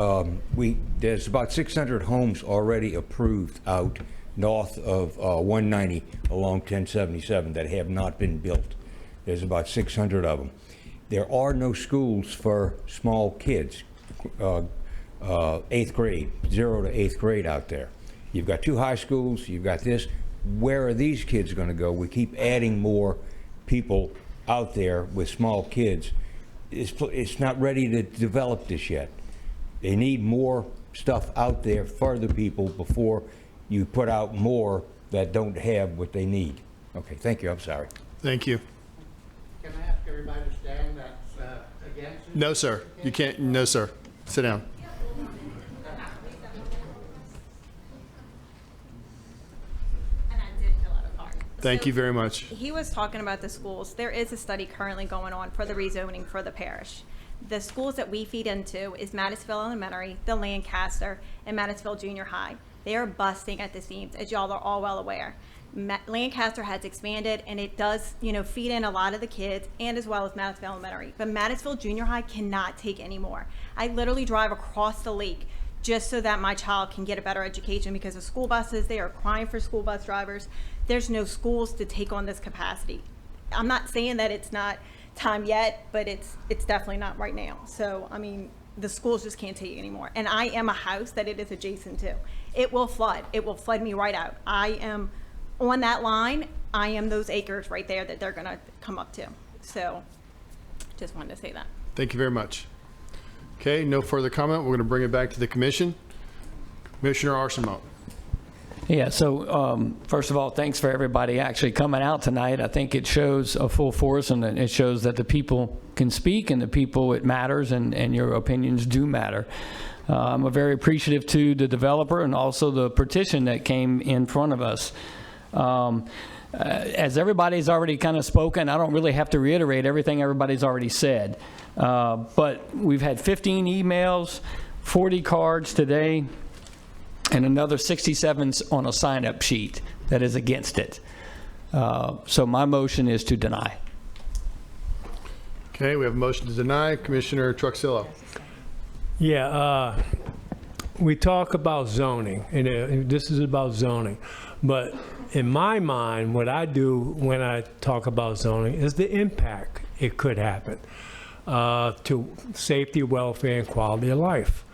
There's about 600 homes already approved out north of 190 along 1077 that have not been built. There's about 600 of them. There are no schools for small kids, 8th grade, 0 to 8th grade out there. You've got 2 high schools, you've got this. Where are these kids going to go? We keep adding more people out there with small kids. It's not ready to develop this yet. They need more stuff out there for the people before you put out more that don't have what they need. Okay, thank you. I'm sorry. Thank you. Can I ask everybody to stand that's against? No, sir. You can't. No, sir. Sit down. And I did fill out a card. Thank you very much. He was talking about the schools. There is a study currently going on for the rezoning for the parish. The schools that we feed into is Mattisville Elementary, the Lancaster, and Mattisville Junior High. They are busting at the seams, as y'all are all well aware. Lancaster has expanded, and it does, feed in a lot of the kids, and as well as Mattisville Elementary. But Mattisville Junior High cannot take any more. I literally drive across the lake just so that my child can get a better education because of school buses. They are crying for school bus drivers. There's no schools to take on this capacity. I'm not saying that it's not time yet, but it's definitely not right now. So, I mean, the schools just can't take it anymore. And I am a house that it is adjacent to. It will flood. It will flood me right out. I am on that line. I am those acres right there that they're going to come up to. So, just wanted to say that. Thank you very much. Okay, no further comment. We're going to bring it back to the commission. Commissioner Archambault. Yeah, so first of all, thanks for everybody actually coming out tonight. I think it shows a full force, and it shows that the people can speak, and the people, it matters, and your opinions do matter. I'm very appreciative to the developer and also the petition that came in front of us. As everybody's already kind of spoken, I don't really have to reiterate everything everybody's already said. But we've had 15 emails, 40 cards today, and another 67 on a sign-up sheet that is against it. So my motion is to deny. Okay, we have a motion to deny. Commissioner Truxillo. Yeah, we talk about zoning, and this is about zoning. But in my mind, what I do when I talk about zoning is the impact it could happen to safety, welfare, and quality of life.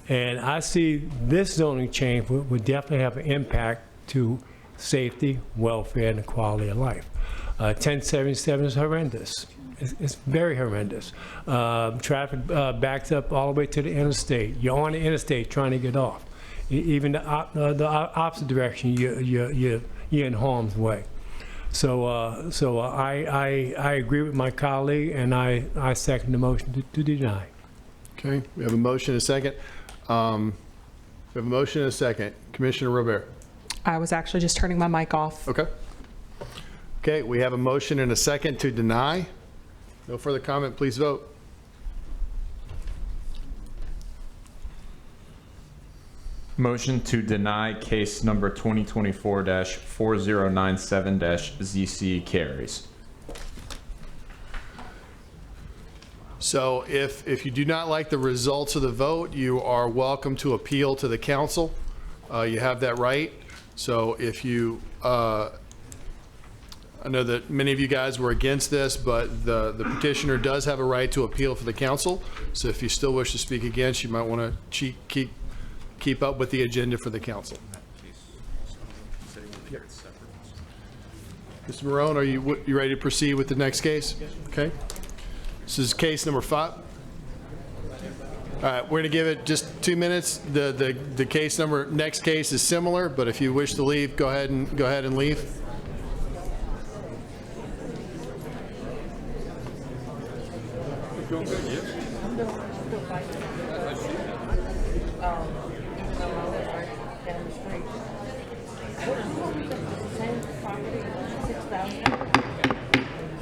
And I see this zoning change would definitely have an impact to safety, welfare, and the quality of life. 1077 is horrendous. It's very horrendous. Traffic backs up all the way to the interstate. You're on the interstate trying to get off. Even the opposite direction, you're in harm's way. So I agree with my colleague, and I second the motion to deny. Okay, we have a motion and a second. We have a motion and a second. Commissioner Robert. I was actually just turning my mic off. Okay. Okay, we have a motion and a second to deny. No further comment, please vote. Motion to deny case number 2024-4097-ZC carries. So if you do not like the results of the vote, you are welcome to appeal to the council. You have that right. So if you, I know that many of you guys were against this, but the petitioner does have a right to appeal for the council. So if you still wish to speak against, you might want to keep up with the agenda for the council. Yep. Mr. Marone, are you ready to proceed with the next case? Okay. This is case number 5. All right, we're going to give it just 2 minutes. The case number, next case is similar, but if you wish to leave, go ahead and leave.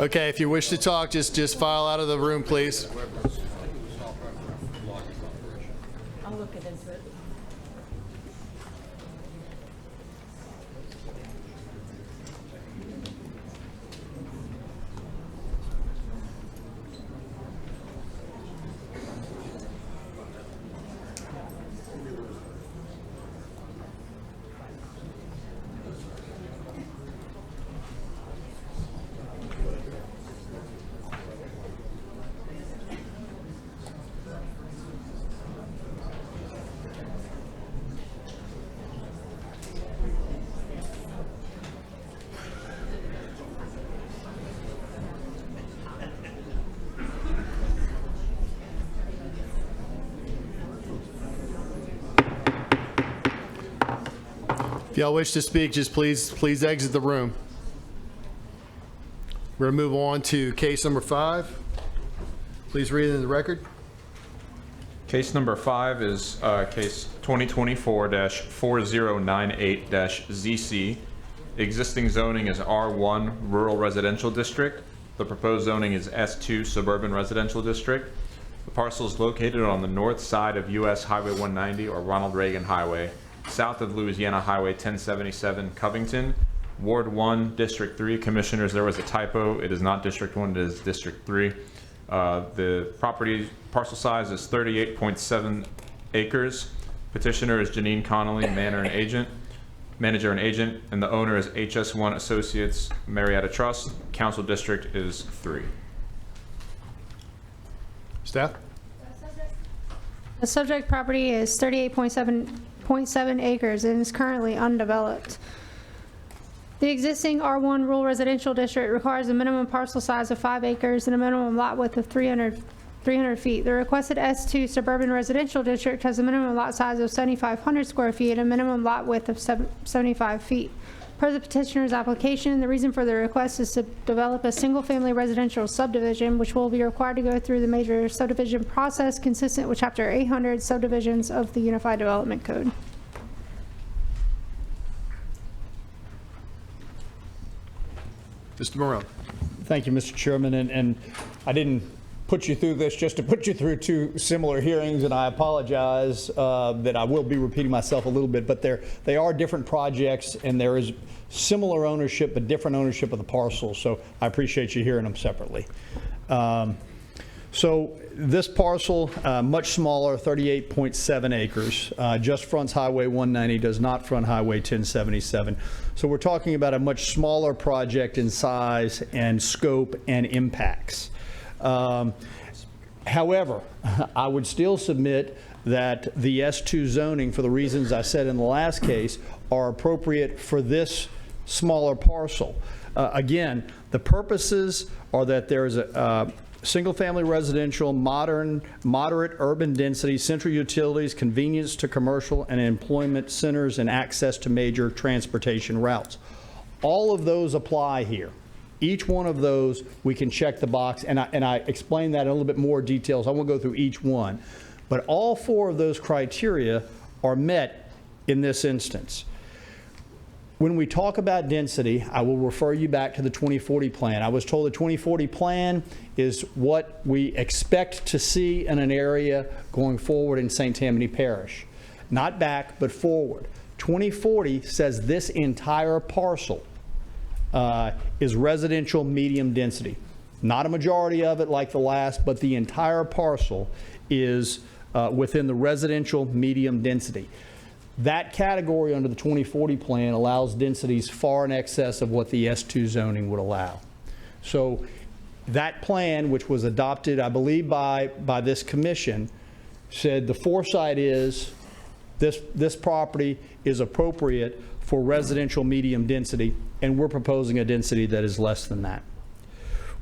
Okay, if you wish to talk, just file out of the room, please. I'll look into it. If y'all wish to speak, just please exit the room. We're going to move on to case number 5. Please read it in the record. Case number 5 is case 2024-4098-ZC. Existing zoning is R1 Rural Residential District. The proposed zoning is S2 Suburban Residential District. The parcel is located on the north side of US Highway 190 or Ronald Reagan Highway, south of Louisiana Highway 1077, Covington. Ward 1, District 3. Commissioners, there was a typo. It is not District 1, it is District 3. The property parcel size is 38.7 acres. Petitioner is Janine Connolly, manager and agent, and the owner is HS1 Associates Marietta Trust. Council district is 3. Staff? The subject property is 38.7 acres and is currently undeveloped. The existing R1 Rural Residential District requires a minimum parcel size of 5 acres and a minimum lot width of 300 feet. The requested S2 Suburban Residential District has a minimum lot size of 7,500 square feet and a minimum lot width of 75 feet. Per the petitioner's application, the reason for the request is to develop a single-family residential subdivision, which will be required to go through the major subdivision process consistent with Chapter 800 subdivisions of the Unified Development Code. Mr. Morone. Thank you, Mr. Chairman, and I didn't put you through this just to put you through 2 similar hearings, and I apologize that I will be repeating myself a little bit, but they are different projects, and there is similar ownership but different ownership of the parcels, so I appreciate you hearing them separately. So this parcel, much smaller, 38.7 acres, just fronts Highway 190, does not front Highway 1077. So we're talking about a much smaller project in size and scope and impacts. However, I would still submit that the S2 zoning, for the reasons I said in the last case, are appropriate for this smaller parcel. Again, the purposes are that there is a single-family residential, moderate urban density, central utilities, convenience to commercial and employment centers, and access to major transportation routes. All of those apply here. Each one of those, we can check the box, and I explained that in a little bit more details. I won't go through each one. But all 4 of those criteria are met in this instance. When we talk about density, I will refer you back to the 2040 plan. I was told the 2040 plan is what we expect to see in an area going forward in St. Tammany Parish. Not back, but forward. 2040 says this entire parcel is residential medium density. Not a majority of it like the last, but the entire parcel is within the residential medium density. That category under the 2040 plan allows densities far in excess of what the S2 zoning would allow. So that plan, which was adopted, I believe, by this commission, said the foresight is this property is appropriate for residential medium density, and we're proposing a density that is less than that.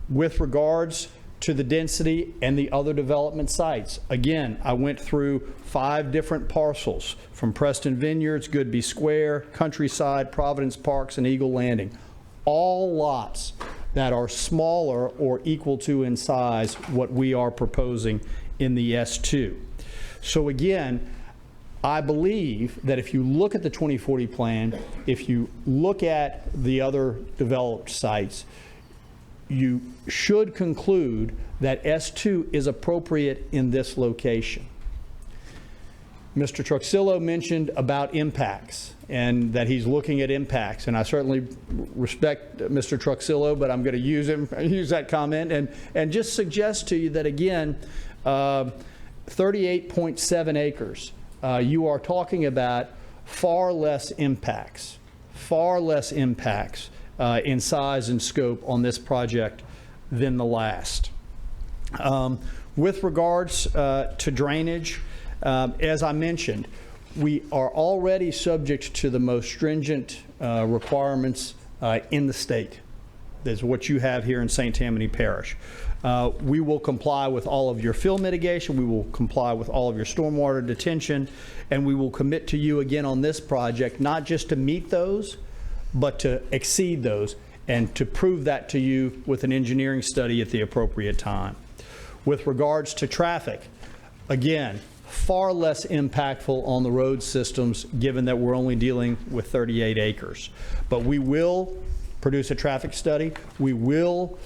With regards to the density and the other development sites, again, I went through 5 different parcels from Preston Vineyards, Goodby Square, Countryside, Providence Parks, and Eagle Landing. All lots that are smaller or equal to in size what we are proposing in the S2. So again, I believe that if you look at the 2040 plan, if you look at the other developed sites, you should conclude that S2 is appropriate in this location. Mr. Truxillo mentioned about impacts and that he's looking at impacts, and I certainly respect Mr. Truxillo, but I'm going to use that comment and just suggest to you that, again, 38.7 acres, you are talking about far less impacts in size and scope on this project than the last. With regards to drainage, as I mentioned, we are already subject to the most stringent requirements in the state. That's what you have here in St. Tammany Parish. We will comply with all of your fill mitigation, we will comply with all of your stormwater detention, and we will commit to you again on this project, not just to meet those, but to exceed those and to prove that to you with an engineering study at the appropriate time. With regards to traffic, again, far less impactful on the road systems, given that we're only dealing with 38 acres. But we will produce a traffic study. We will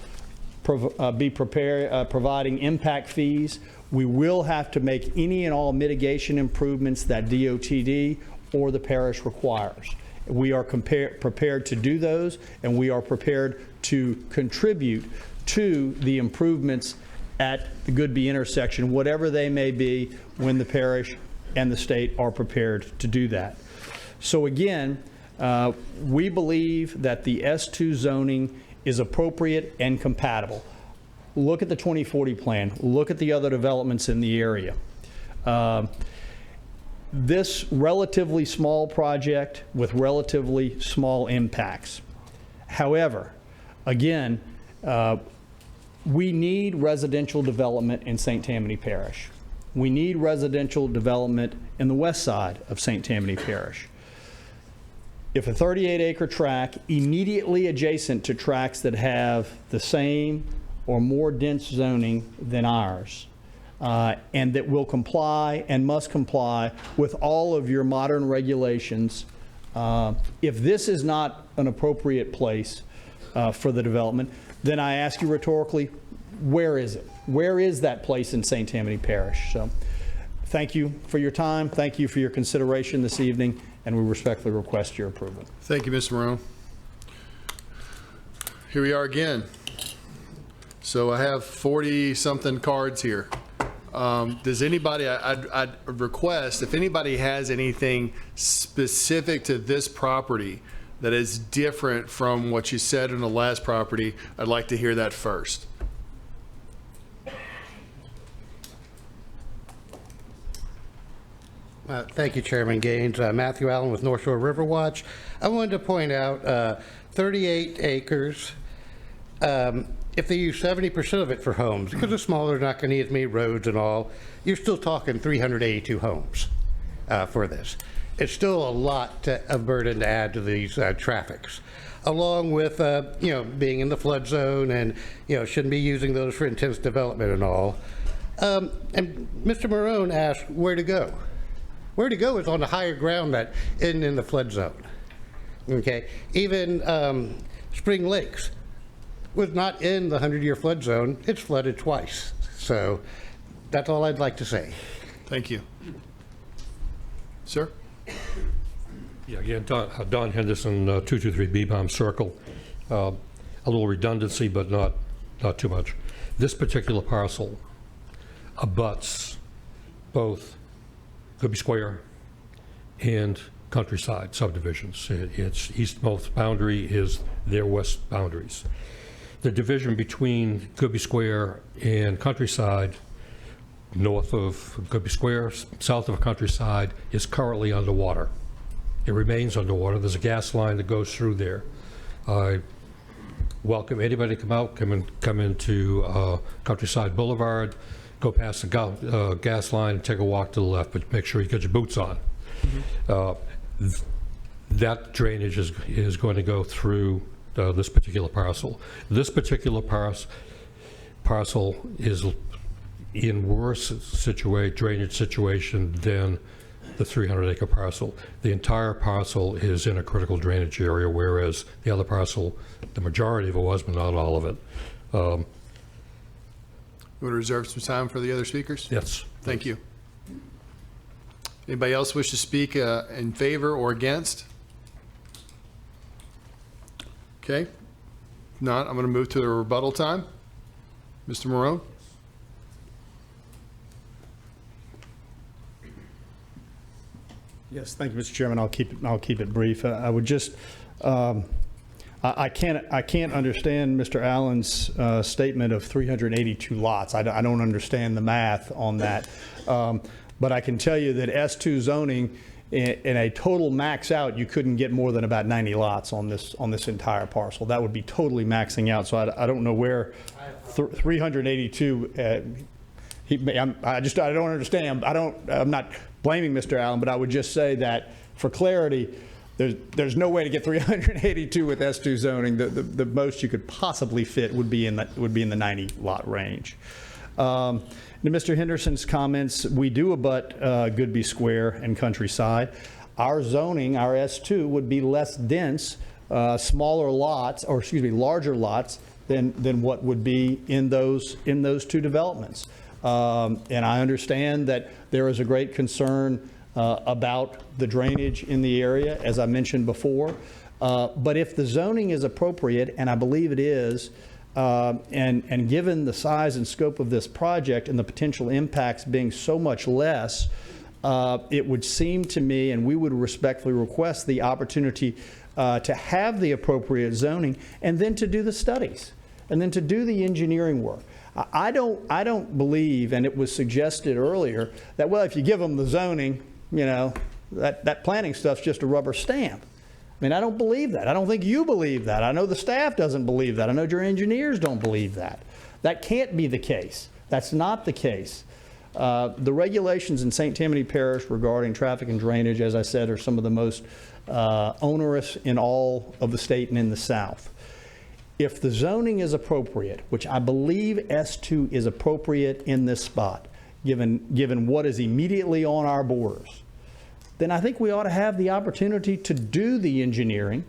be providing impact fees. We will have to make any and all mitigation improvements that DOTD or the parish requires. We are prepared to do those, and we are prepared to contribute to the improvements at the Goodby intersection, whatever they may be, when the parish and the state are prepared to do that. So again, we believe that the S2 zoning is appropriate and compatible. Look at the 2040 plan. Look at the other developments in the area. This relatively small project with relatively small impacts. However, again, we need residential development in St. Tammany Parish. We need residential development in the west side of St. Tammany Parish. If a 38-acre tract immediately adjacent to tracts that have the same or more dense zoning than ours, and that will comply and must comply with all of your modern regulations, if this is not an appropriate place for the development, then I ask you rhetorically, where is it? Where is that place in St. Tammany Parish? So thank you for your time. Thank you for your consideration this evening, and we respectfully request your approval. Thank you, Mr. Morone. Here we are again. So I have 40-something cards here. Does anybody, I'd request, if anybody has anything specific to this property that is different from what you said in the last property, I'd like to hear that first. Thank you, Chairman Gaines. Matthew Allen with North Shore River Watch. I wanted to point out 38 acres. If they use 70% of it for homes, because they're smaller, they're not going to need as many roads and all, you're still talking 382 homes for this. It's still a lot of burden to add to these traffics, along with being in the flood zone and shouldn't be using those for intense development and all. And Mr. Morone asked where to go. Where to go is on the higher ground that isn't in the flood zone. Okay, even Spring Lakes was not in the 100-year flood zone. It's flooded twice. So that's all I'd like to say. Thank you. Sir? Yeah, again, Don Henderson, 223 B-Bomb Circle. A little redundancy, but not too much. This particular parcel abuts both Goodby Square and Countryside subdivisions. Its eastmost boundary is their west boundaries. The division between Goodby Square and Countryside, north of Goodby Square, south of Countryside, is currently underwater. It remains underwater. There's a gas line that goes through there. I welcome anybody to come out, come into Countryside Boulevard, go past the gas line and take a walk to the left, but make sure you get your boots on. Mm-hmm. That drainage is going to go through this particular parcel. This particular parcel is in worse drainage situation than the 300-acre parcel. The entire parcel is in a critical drainage area, whereas the other parcel, the majority of it was, but not all of it. You want to reserve some time for the other speakers? Yes. Thank you. Anybody else wish to speak in favor or against? Okay. If not, I'm going to move to the rebuttal time. Mr. Morone? Yes, thank you, Mr. Chairman. I'll keep it brief. I would just I can't understand Mr. Allen's statement of 382 lots. I don't understand the math on that. But I can tell you that S2 zoning, in a total max out, you couldn't get more than about 90 lots on this entire parcel. That would be totally maxing out. So I don't know where 382. I don't understand. I'm not blaming Mr. Allen, but I would just say that for clarity, there's no way to get 382 with S2 zoning. The most you could possibly fit would be in the 90 lot range. To Mr. Henderson's comments, we do abut Goodby Square and Countryside. Our zoning, our S2, would be less dense, smaller lots, or excuse me, larger lots than what would be in those two developments. And I understand that there is a great concern about the drainage in the area, as I mentioned before. But if the zoning is appropriate, and I believe it is, and given the size and scope of this project and the potential impacts being so much less, it would seem to me, and we would respectfully request the opportunity to have the appropriate zoning and then to do the studies and then to do the engineering work. I don't believe, and it was suggested earlier, that, well, if you give them the zoning, you know, that planning stuff's just a rubber stamp. I mean, I don't believe that. I don't think you believe that. I know the staff doesn't believe that. I know your engineers don't believe that. That can't be the case. That's not the case. The regulations in St. Tammany Parish regarding traffic and drainage, as I said, are some of the most onerous in all of the state and in the South. If the zoning is appropriate, which I believe S2 is appropriate in this spot, given what is immediately on our borders, then I think we ought to have the opportunity to do the engineering,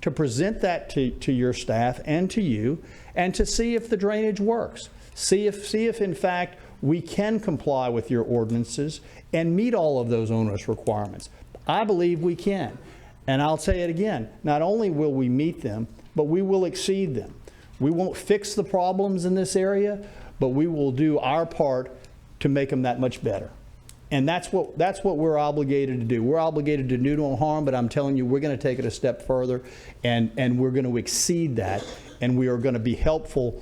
to present that to your staff and to you, and to see if the drainage works. See if in fact we can comply with your ordinances and meet all of those onerous requirements. I believe we can. And I'll say it again, not only will we meet them, but we will exceed them. We won't fix the problems in this area, but we will do our part to make them that much better. And that's what we're obligated to do. We're obligated to do no harm, but I'm telling you, we're going to take it a step further, and we're going to exceed that, and we are going to be helpful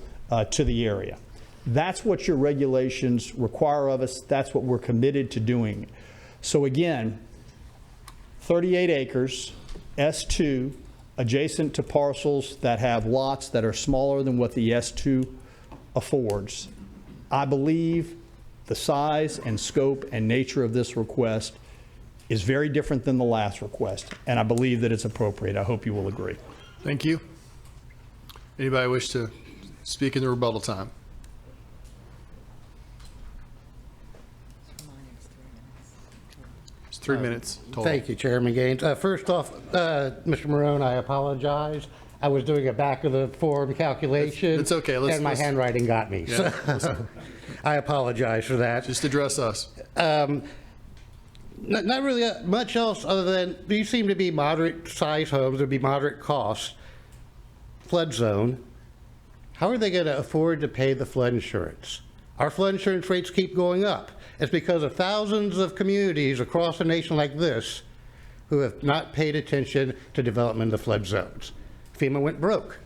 to the area. That's what your regulations require of us. That's what we're committed to doing. So again, 38 acres, S2, adjacent to parcels that have lots that are smaller than what the S2 affords. I believe the size and scope and nature of this request is very different than the last request, and I believe that it's appropriate. I hope you will agree. Thank you. Anybody wish to speak in the rebuttal time? It's 3 minutes total. Thank you, Chairman Gaines. First off, Mr. Marone, I apologize. I was doing a back of the form calculation. It's okay. And my handwriting got me. Yeah, So I apologize for that. Just address us. Not really much else other than these seem to be moderate size homes. There'd be moderate costs. Flood zone. How are they going to afford to pay the flood insurance? Our flood insurance rates keep going up. It's because of thousands of communities across the nation like this who have not paid attention to development of flood zones. FEMA went broke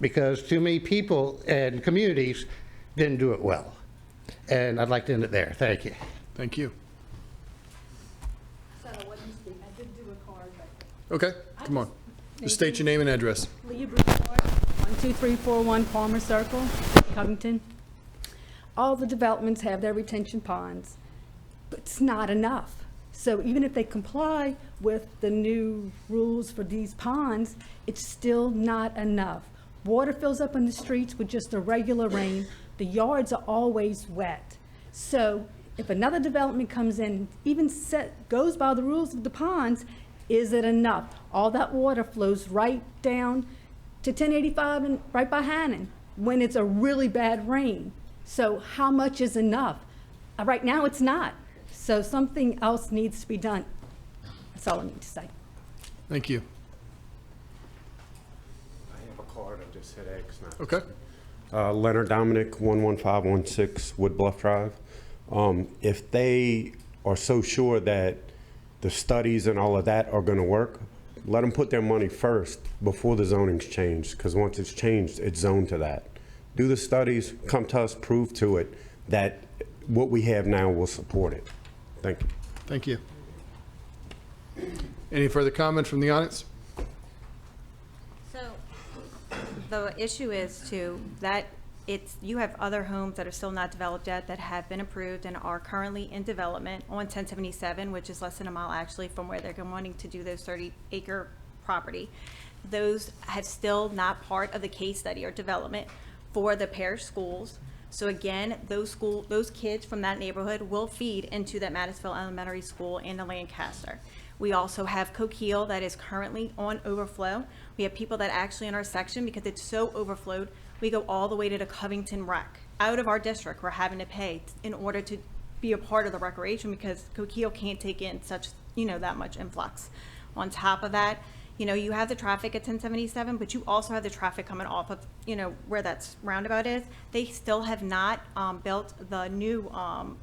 because too many people and communities didn't do it well. And I'd like to end it there. Thank you. Thank you. Okay, come on. Just state your name and address. Leah Broussard, 12341 Palmer Circle, Covington. All the developments have their retention ponds, but it's not enough. So even if they comply with the new rules for these ponds, it's still not enough. Water fills up in the streets with just a regular rain. The yards are always wet. So if another development comes in, even goes by the rules of the ponds, is it enough? All that water flows right down to 1085 and right by Hannon when it's a really bad rain. So how much is enough? Right now it's not. So something else needs to be done. That's all I need to say. Thank you. I have a card. I just hit X now. Okay. Leonard Dominic, 11516 Wood Bluff Drive. If they are so sure that the studies and all of that are going to work, let them put their money first before the zoning's changed, because once it's changed, it's zoned to that. Do the studies, come to us, prove to it that what we have now will support it. Thank you. Thank you. Any further comment from the audience? So the issue is too that you have other homes that are still not developed yet that have been approved and are currently in development on 1077, which is less than a mile actually from where they're wanting to do those 30-acre property. Those have still not part of the case study or development for the parish schools. So again, those kids from that neighborhood will feed into that Mattisville Elementary School and the Lancaster. We also have Coquille that is currently on overflow. We have people that actually in our section, because it's so overflowed, we go all the way to the Covington Rec. Out of our district, we're having to pay in order to be a part of the recreation because Coquille can't take in such, that much influx. On top of that, you have the traffic at 1077, but you also have the traffic coming off of, where that roundabout is. They still have not built the new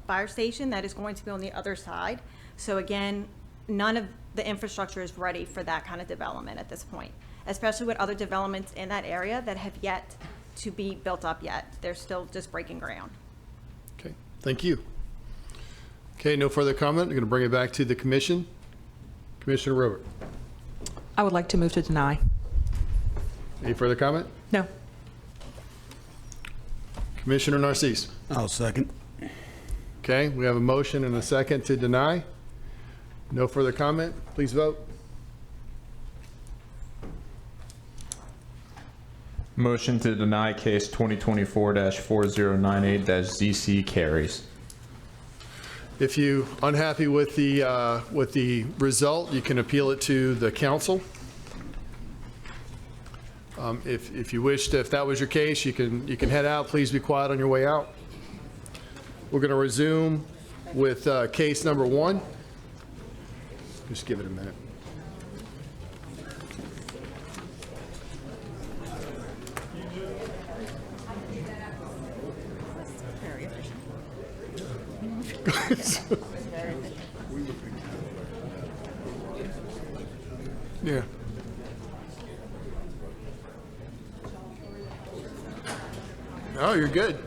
fire station that is going to be on the other side. So again, none of the infrastructure is ready for that kind of development at this point, especially with other developments in that area that have yet to be built up yet. They're still just breaking ground. Okay, thank you. Okay, no further comment. I'm going to bring it back to the commission. Commissioner Robert. I would like to move to deny. Any further comment? No. Commissioner Narcisse. I'll second. Okay, we have a motion and a second to deny. No further comment. Please vote. Motion to deny case 2024-4098-ZC carries. If you unhappy with the result, you can appeal it to the council. If you wish to, if that was your case, you can head out. Please be quiet on your way out. We're going to resume with case number 1. Just give it a minute. Yeah. Oh, you're good.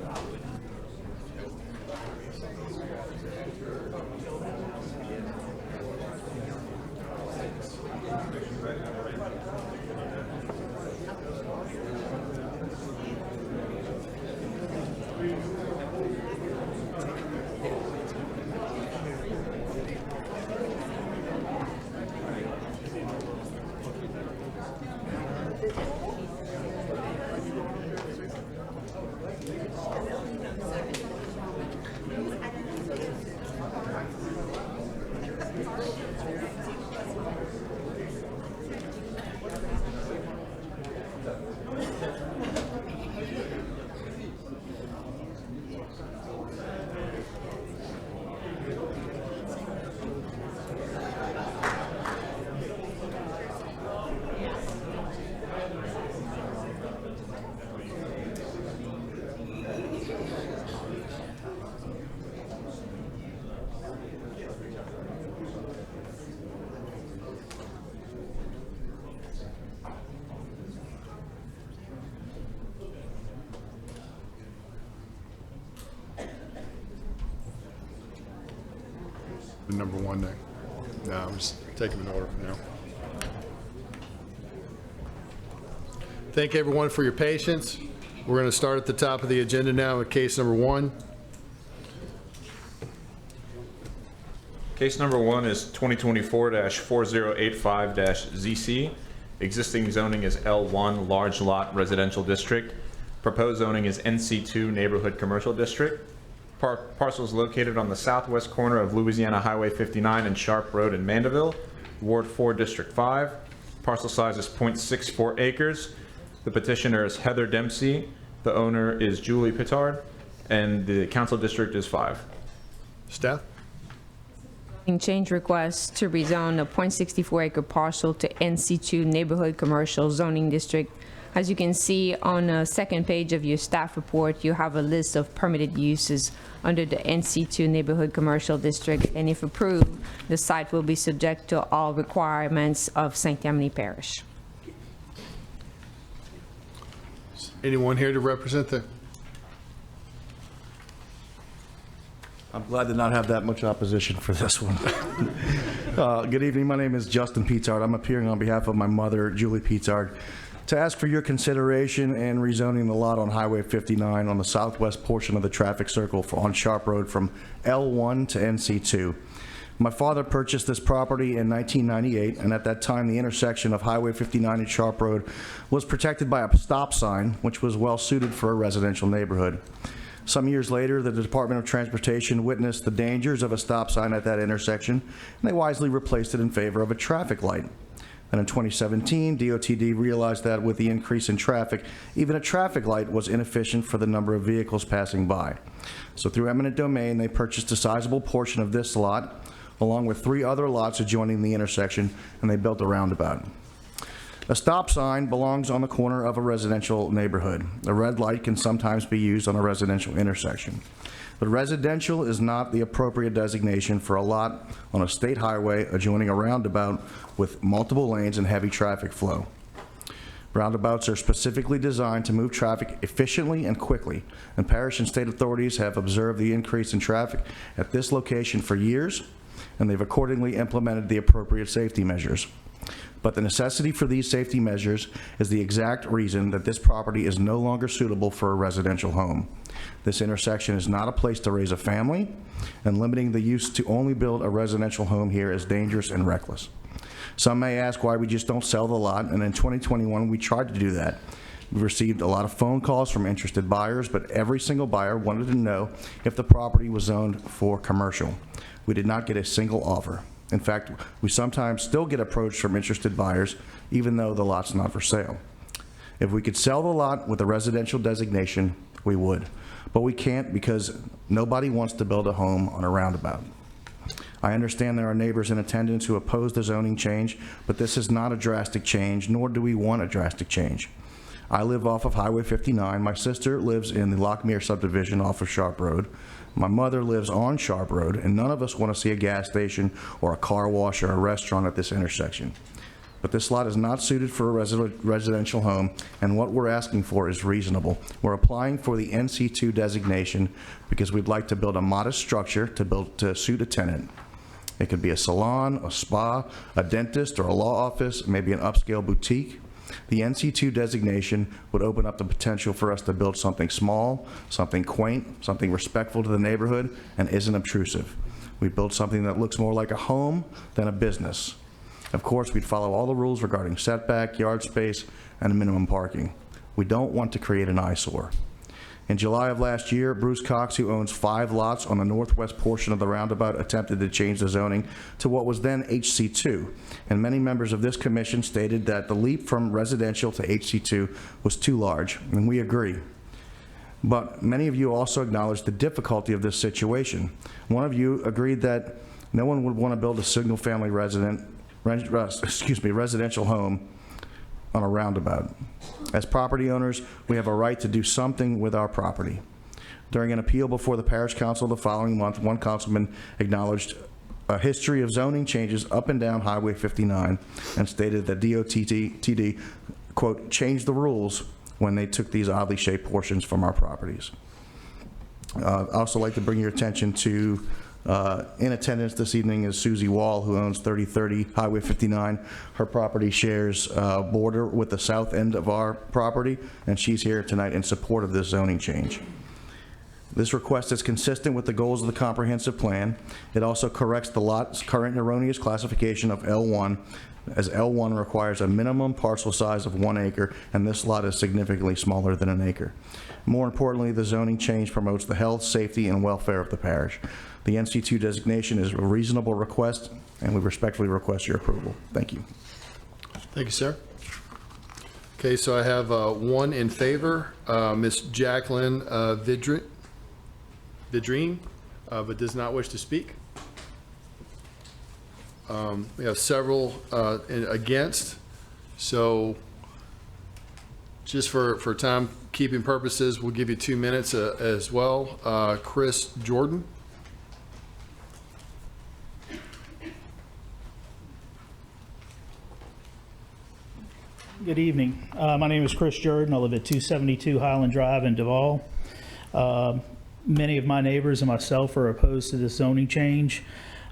Number 1 there. No, I'm just taking an order for now. Thank everyone for your patience. We're going to start at the top of the agenda now with case number 1. Case number 1 is 2024-4085-ZC. Existing zoning is L1 Large Lot Residential District. Proposed zoning is NC2 Neighborhood Commercial District. Parcels located on the southwest corner of Louisiana Highway 59 and Sharp Road in Mandeville, Ward 4, District 5. Parcel size is 0.64 acres. The petitioner is Heather Dempsey. The owner is Julie Pittard, and the council district is 5. Staff? Change request to rezone a 0.64 acre parcel to NC2 Neighborhood Commercial Zoning District. As you can see on the second page of your staff report, you have a list of permitted uses under the NC2 Neighborhood Commercial District, and if approved, the site will be subject to all requirements of St. Tammany Parish. Anyone here to represent the? I'm glad to not have that much opposition for this one. Good evening. My name is Justin Pizzard. I'm appearing on behalf of my mother, Julie Pizzard, to ask for your consideration and rezoning the lot on Highway 59 on the southwest portion of the traffic circle on Sharp Road from L1 to NC2. My father purchased this property in 1998, and at that time the intersection of Highway 59 and Sharp Road was protected by a stop sign, which was well suited for a residential neighborhood. Some years later, the Department of Transportation witnessed the dangers of a stop sign at that intersection, and they wisely replaced it in favor of a traffic light. And in 2017, DOTD realized that with the increase in traffic, even a traffic light was inefficient for the number of vehicles passing by. So through eminent domain, they purchased a sizable portion of this lot, along with 3 other lots adjoining the intersection, and they built a roundabout. A stop sign belongs on the corner of a residential neighborhood. A red light can sometimes be used on a residential intersection. But residential is not the appropriate designation for a lot on a state highway adjoining a roundabout with multiple lanes and heavy traffic flow. Roundabouts are specifically designed to move traffic efficiently and quickly, and parish and state authorities have observed the increase in traffic at this location for years, and they've accordingly implemented the appropriate safety measures. But the necessity for these safety measures is the exact reason that this property is no longer suitable for a residential home. This intersection is not a place to raise a family, and limiting the use to only build a residential home here is dangerous and reckless. Some may ask why we just don't sell the lot, and in 2021 we tried to do that. We received a lot of phone calls from interested buyers, but every single buyer wanted to know if the property was zoned for commercial. We did not get a single offer. In fact, we sometimes still get approached from interested buyers, even though the lot's not for sale. If we could sell the lot with a residential designation, we would. But we can't because nobody wants to build a home on a roundabout. I understand there are neighbors in attendance who oppose the zoning change, but this is not a drastic change, nor do we want a drastic change. I live off of Highway 59. My sister lives in the Lockmere subdivision off of Sharp Road. My mother lives on Sharp Road, and none of us want to see a gas station or a car wash or a restaurant at this intersection. But this lot is not suited for a residential home, and what we're asking for is reasonable. We're applying for the NC2 designation because we'd like to build a modest structure to suit a tenant. It could be a salon, a spa, a dentist, or a law office, maybe an upscale boutique. The NC2 designation would open up the potential for us to build something small, something quaint, something respectful to the neighborhood, and isn't obtrusive. We build something that looks more like a home than a business. Of course, we'd follow all the rules regarding setback, yard space, and minimum parking. We don't want to create an eyesore. In July of last year, Bruce Cox, who owns 5 lots on the northwest portion of the roundabout, attempted to change the zoning to what was then HC2, and many members of this commission stated that the leap from residential to HC2 was too large, and we agree. But many of you also acknowledged the difficulty of this situation. One of you agreed that no one would want to build a single-family residential home on a roundabout. As property owners, we have a right to do something with our property. During an appeal before the Parish Council the following month, one councilman acknowledged a history of zoning changes up and down Highway 59 and stated that DOTD, quote, changed the rules when they took these oddly shaped portions from our properties. I'd also like to bring your attention to in attendance this evening is Susie Wall, who owns 3030 Highway 59. Her property shares border with the south end of our property, and she's here tonight in support of this zoning change. This request is consistent with the goals of the comprehensive plan. It also corrects the lot's current erroneous classification of L1, as L1 requires a minimum parcel size of 1 acre, and this lot is significantly smaller than an acre. More importantly, the zoning change promotes the health, safety, and welfare of the parish. The NC2 designation is a reasonable request, and we respectfully request your approval. Thank you. Thank you, sir. Okay, so I have one in favor, Ms. Jacqueline Vidrine, but does not wish to speak. We have several against, so just for time-keeping purposes, we'll give you 2 minutes as well. Chris Jordan. Good evening. My name is Chris Jordan. I live at 272 Highland Drive in Duval. Many of my neighbors and myself are opposed to this zoning change.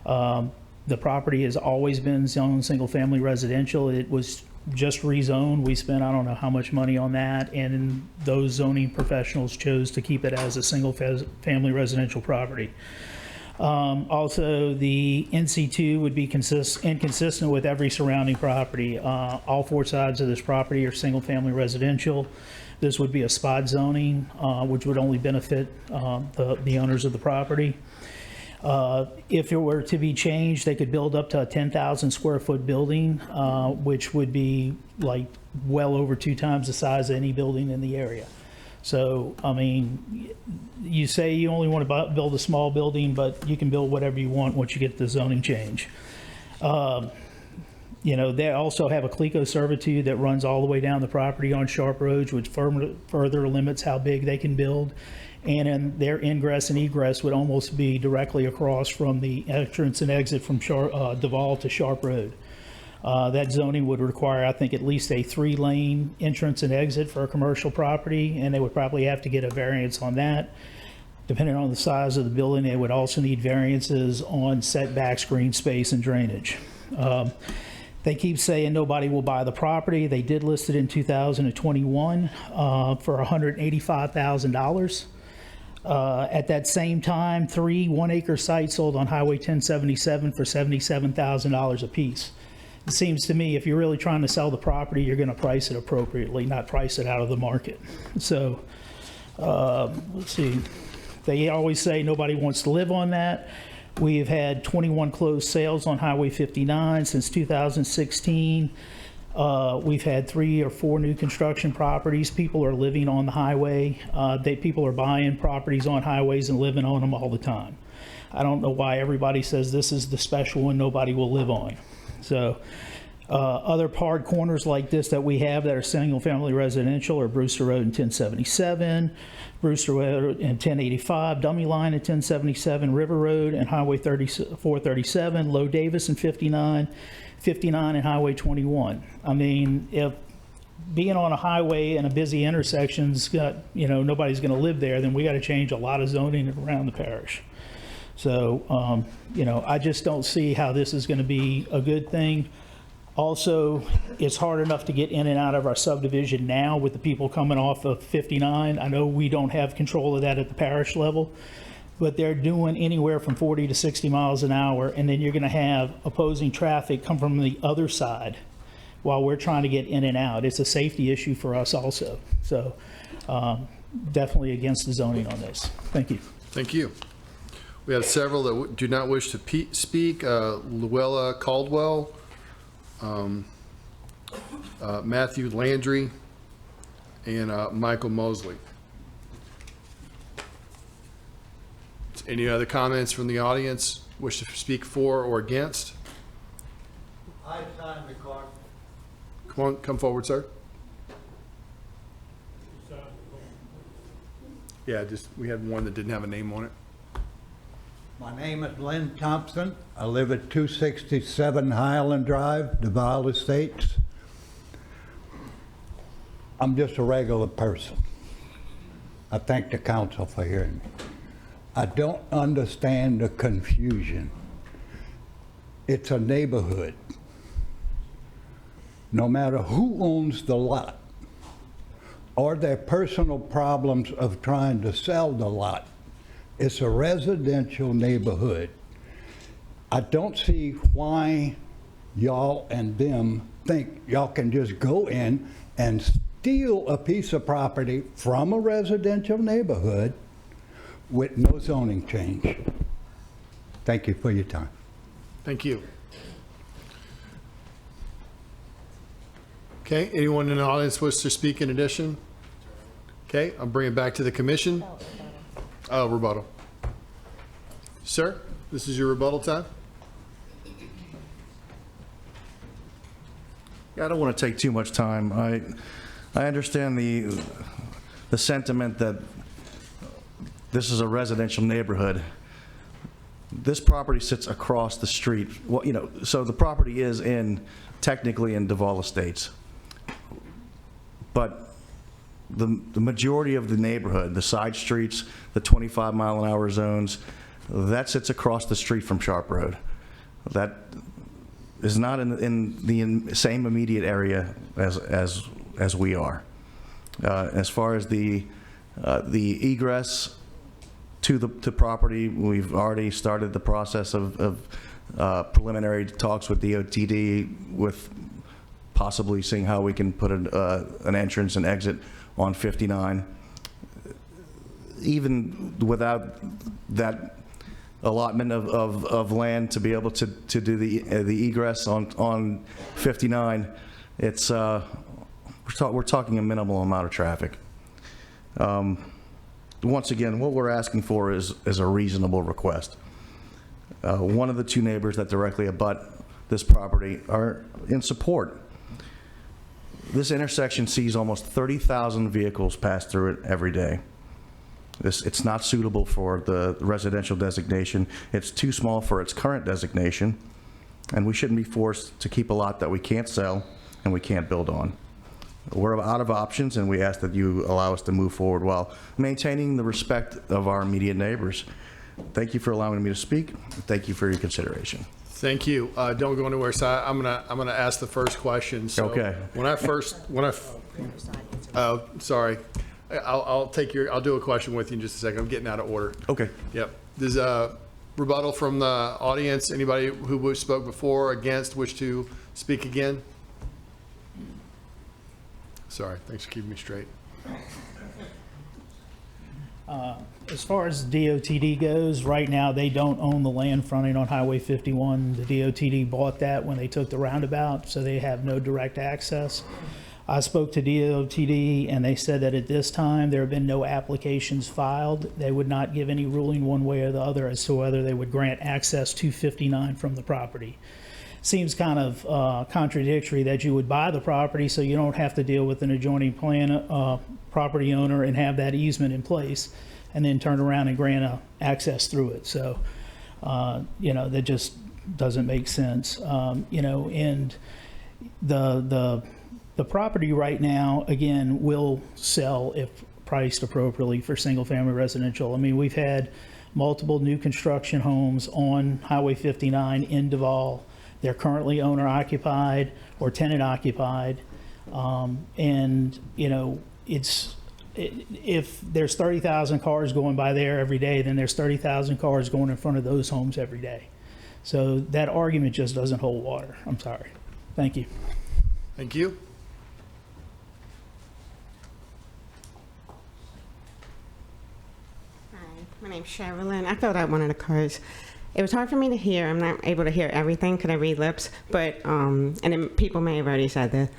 The property has always been zoned single-family residential. It was just rezoned. We spent I don't know how much money on that, and those zoning professionals chose to keep it as a single-family residential property. Also, the NC2 would be inconsistent with every surrounding property. All 4 sides of this property are single-family residential. This would be a spot zoning, which would only benefit the owners of the property. If it were to be changed, they could build up to a 10,000 square foot building, which would be like well over 2 times the size of any building in the area. So, I mean, you say you only want to build a small building, but you can build whatever you want once you get the zoning change. You know, they also have a CLECO servitude that runs all the way down the property on Sharp Road, which further limits how big they can build. And then their ingress and egress would almost be directly across from the entrance and exit from Duval to Sharp Road. That zoning would require, I think, at least a 3-lane entrance and exit for a commercial property, and they would probably have to get a variance on that. Depending on the size of the building, they would also need variances on setbacks, green space, and drainage. They keep saying nobody will buy the property. They did list it in 2021 for $185,000. At that same time, 3 one-acre sites sold on Highway 1077 for $77,000 apiece. It seems to me if you're really trying to sell the property, you're going to price it appropriately, not price it out of the market. So, let's see. They always say nobody wants to live on that. We've had 21 closed sales on Highway 59 since 2016. We've had 3 or 4 new construction properties. People are living on the highway. People are buying properties on highways and living on them all the time. I don't know why everybody says this is the special one nobody will live on. So other hard corners like this that we have that are single-family residential are Brewster Road and 1077, Brewster Road and 1085, Dummy Line at 1077, River Road and Highway 437, Low Davis and 59, 59 and Highway 21. I mean, if being on a highway and a busy intersection's got, you know, nobody's going to live there, then we got to change a lot of zoning around the parish. So, you know, I just don't see how this is going to be a good thing. Also, it's hard enough to get in and out of our subdivision now with the people coming off of 59. I know we don't have control of that at the parish level, but they're doing anywhere from 40 to 60 miles an hour, and then you're going to have opposing traffic come from the other side while we're trying to get in and out. It's a safety issue for us also. So definitely against the zoning on this. Thank you. Thank you. We have several that do not wish to speak. Luella Caldwell, Matthew Landry, and Michael Mosley. Any other comments from the audience? Wish to speak for or against? I signed the card. Come forward, sir. Yeah, just we had one that didn't have a name on it. My name is Lynn Thompson. I live at 267 Highland Drive, Duval Estates. I'm just a regular person. I thank the council for hearing me. I don't understand the confusion. It's a neighborhood. No matter who owns the lot or their personal problems of trying to sell the lot, it's a residential neighborhood. I don't see why y'all and them think y'all can just go in and steal a piece of property from a residential neighborhood with no zoning change. Thank you for your time. Thank you. Okay, anyone in the audience wish to speak in addition? Okay, I'll bring it back to the commission. Oh, rebuttal. Sir, this is your rebuttal time. Yeah, I don't want to take too much time. I understand the sentiment that this is a residential neighborhood. This property sits across the street. Well, you know, so the property is technically in Duval Estates. But the majority of the neighborhood, the side streets, the 25-mile-an-hour zones, that sits across the street from Sharp Road. That is not in the same immediate area as we are. As far as the egress to the property, we've already started the process of preliminary talks with DOTD with possibly seeing how we can put an entrance and exit on 59. Even without that allotment of land to be able to do the egress on 59, it's we're talking a minimal amount of traffic. Once again, what we're asking for is a reasonable request. One of the two neighbors that directly abut this property are in support. This intersection sees almost 30,000 vehicles pass through it every day. It's not suitable for the residential designation. It's too small for its current designation, and we shouldn't be forced to keep a lot that we can't sell and we can't build on. We're out of options, and we ask that you allow us to move forward while maintaining the respect of our immediate neighbors. Thank you for allowing me to speak. Thank you for your consideration. Thank you. Don't go anywhere. So I'm gonna ask the first question. So Okay. Sorry. I'll do a question with you in just a second. I'm getting out of order. Okay. Yep. There's a rebuttal from the audience. Anybody who spoke before or against wish to speak again? Sorry. Thanks for keeping me straight. As far as DOTD goes, right now, they don't own the land fronting on Highway 51. The DOTD bought that when they took the roundabout, so they have no direct access. I spoke to DOTD, and they said that at this time, there have been no applications filed. They would not give any ruling one way or the other as to whether they would grant access to 59 from the property. Seems kind of contradictory that you would buy the property so you don't have to deal with an adjoining property owner and have that easement in place, and then turn around and grant access through it. So, that just doesn't make sense. And the property right now, again, will sell if priced appropriately for single-family residential. I mean, we've had multiple new construction homes on Highway 59 in Duval. They're currently owner-occupied or tenant-occupied. If there's 30,000 cars going by there every day, then there's 30,000 cars going in front of those homes every day. So that argument just doesn't hold water. I'm sorry. Thank you. Thank you. Hi, my name's Sherilyn. I filled out one of the cards. It was hard for me to hear. I'm not able to hear everything because I read lips, but, and then people may have already said this.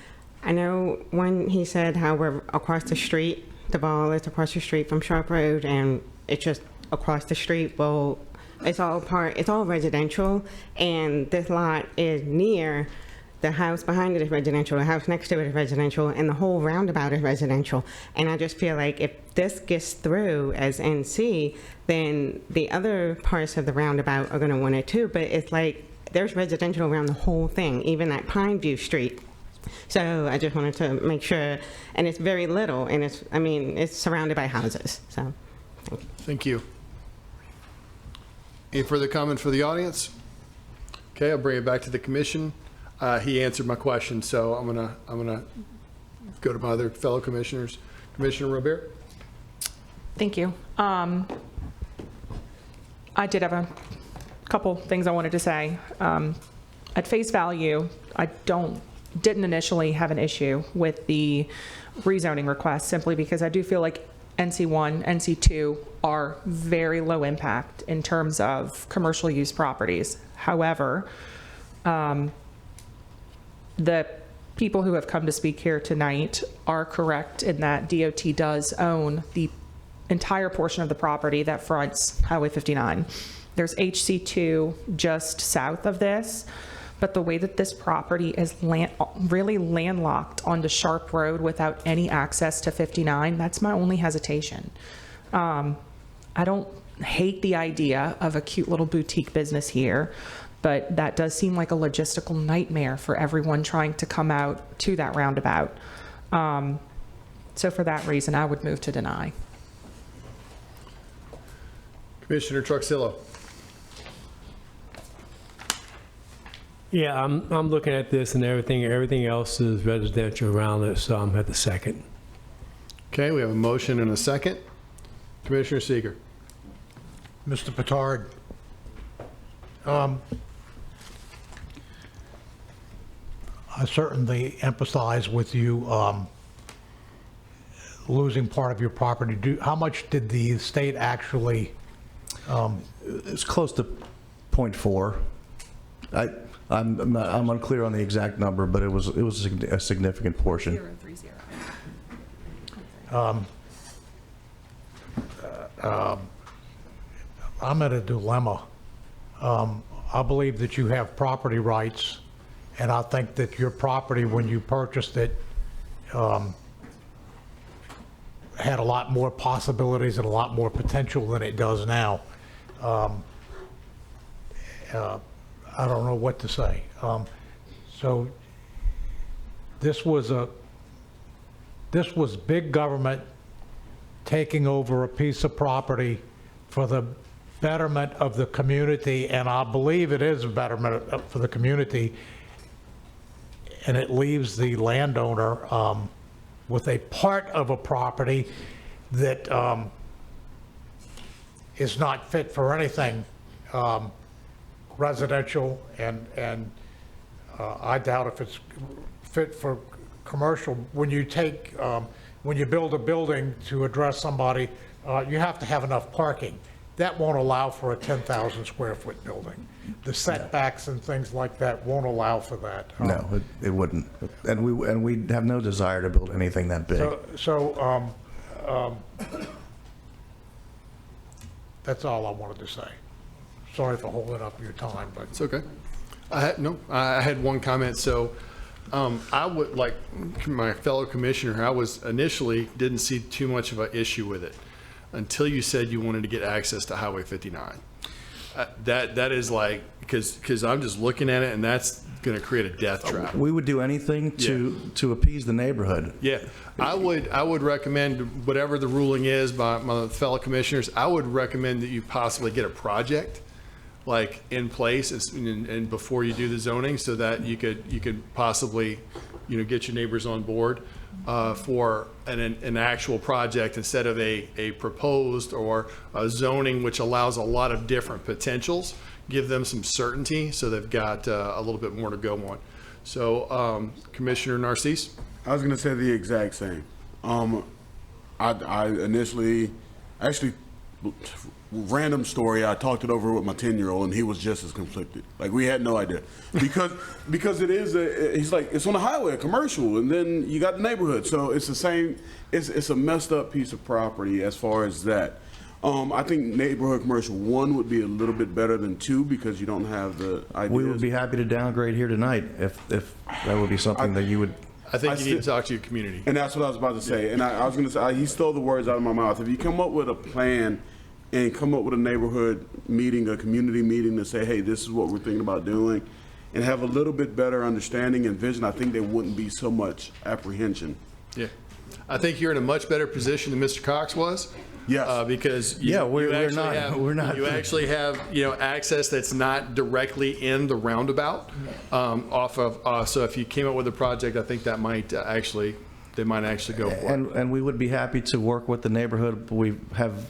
I know when he said how we're across the street, the ball is across the street from Sharp Road, and it's just across the street. Well, it's all residential, and this lot is near the house behind it is residential, the house next to it is residential, and the whole roundabout is residential. And I just feel like if this gets through as NC, then the other parts of the roundabout are going to want it too. But it's like there's residential around the whole thing, even at Pineview Street. So I just wanted to make sure, and it's very little, and it's surrounded by houses. So, Thank you. Any further comment for the audience? Okay, I'll bring it back to the commission. He answered my question, so I'm gonna go to my other fellow commissioners. Commissioner Robert. Thank you. I did have a couple things I wanted to say. At face value, I didn't initially have an issue with the rezoning request, simply because I do feel like NC1, NC2 are very low impact in terms of commercial use properties. However, the people who have come to speak here tonight are correct in that DOT does own the entire portion of the property that fronts Highway 59. There's HC2 just south of this, but the way that this property is really landlocked onto Sharp Road without any access to 59, that's my only hesitation. I don't hate the idea of a cute little boutique business here, but that does seem like a logistical nightmare for everyone trying to come out to that roundabout. So for that reason, I would move to deny. Commissioner Truxillo. Yeah, I'm looking at this and everything else is residential around it, so I'm at the second. Okay, we have a motion and a second. Commissioner Seeger. Mr. Petard, I certainly empathize with you losing part of your property, how much did the state actually? It's close to 0.4. I'm unclear on the exact number, but it was a significant portion. 030. I'm at a dilemma. I believe that you have property rights, and I think that your property, when you purchased it, had a lot more possibilities and a lot more potential than it does now. I don't know what to say. So this was big government taking over a piece of property for the betterment of the community, and I believe it is a betterment for the community, and it leaves the landowner with a part of a property that is not fit for anything residential, and I doubt if it's fit for commercial. When you build a building to address somebody, you have to have enough parking. That won't allow for a 10,000 square foot building. The setbacks and things like that won't allow for that. No, it wouldn't. And we have no desire to build anything that big. That's all I wanted to say. Sorry for holding up your time, but. It's okay. I had one comment. So I would, like my fellow commissioner, I was initially didn't see too much of an issue with it until you said you wanted to get access to Highway 59. That is like, because I'm just looking at it, and that's going to create a death trap. We would do anything to appease the neighborhood. Yeah, I would recommend, whatever the ruling is by my fellow commissioners, I would recommend that you possibly get a project like in place and before you do the zoning, so that you could possibly, get your neighbors on board for an actual project instead of a proposed or a zoning, which allows a lot of different potentials. Give them some certainty so they've got a little bit more to go on. So Commissioner Narcisse? I was going to say the exact same. I initially, actually, random story, I talked it over with my 10-year-old, and he was just as conflicted. Like, we had no idea. Because it is, he's like, it's on the highway, a commercial, and then you got the neighborhood. So it's the same, it's a messed up piece of property as far as that. I think neighborhood commercial 1 would be a little bit better than 2 because you don't have the ideas. We would be happy to downgrade here tonight if that would be something that you would. I think you need to talk to your community. And that's what I was about to say. And I was going to say, he stole the words out of my mouth. If you come up with a plan and come up with a neighborhood meeting, a community meeting to say, hey, this is what we're thinking about doing, and have a little bit better understanding and vision, I think there wouldn't be so much apprehension. Yeah. I think you're in a much better position than Mr. Cox was. Yes. Because we're not. You actually have access that's not directly in the roundabout off of. So if you came up with a project, I think that might they might actually go for it. And we would be happy to work with the neighborhood. We have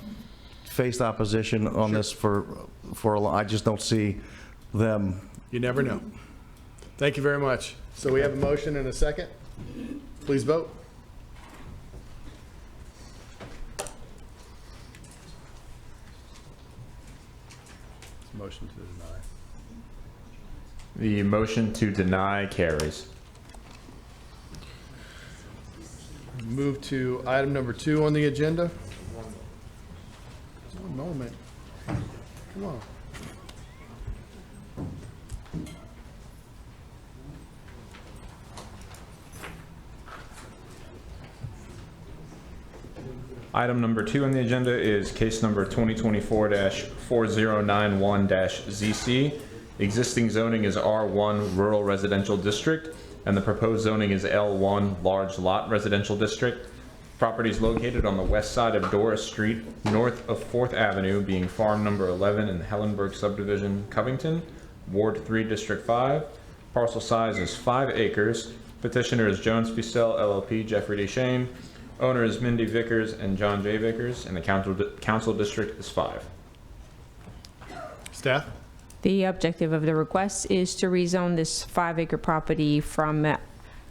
faced opposition on this for a long. I just don't see them. You never know. Thank you very much. So we have a motion and a second. Please vote. Motion to deny. The motion to deny carries. Move to item number 2 on the agenda. One moment. Come on. Item number 2 on the agenda is case number 2024-4091-ZC. Existing zoning is R1 Rural Residential District, and the proposed zoning is L1 Large Lot Residential District. Property is located on the west side of Doris Street, north of 4th Avenue, being farm number 11 in the Hellenberg Subdivision, Covington, Ward 3, District 5. Parcel size is 5 acres. Petitioner is Jones Fussell LLP, Jeffrey D. Shane. Owner is Mindy Vickers and John J. Vickers, and the council district is 5. Staff? The objective of the request is to rezone this 5-acre property from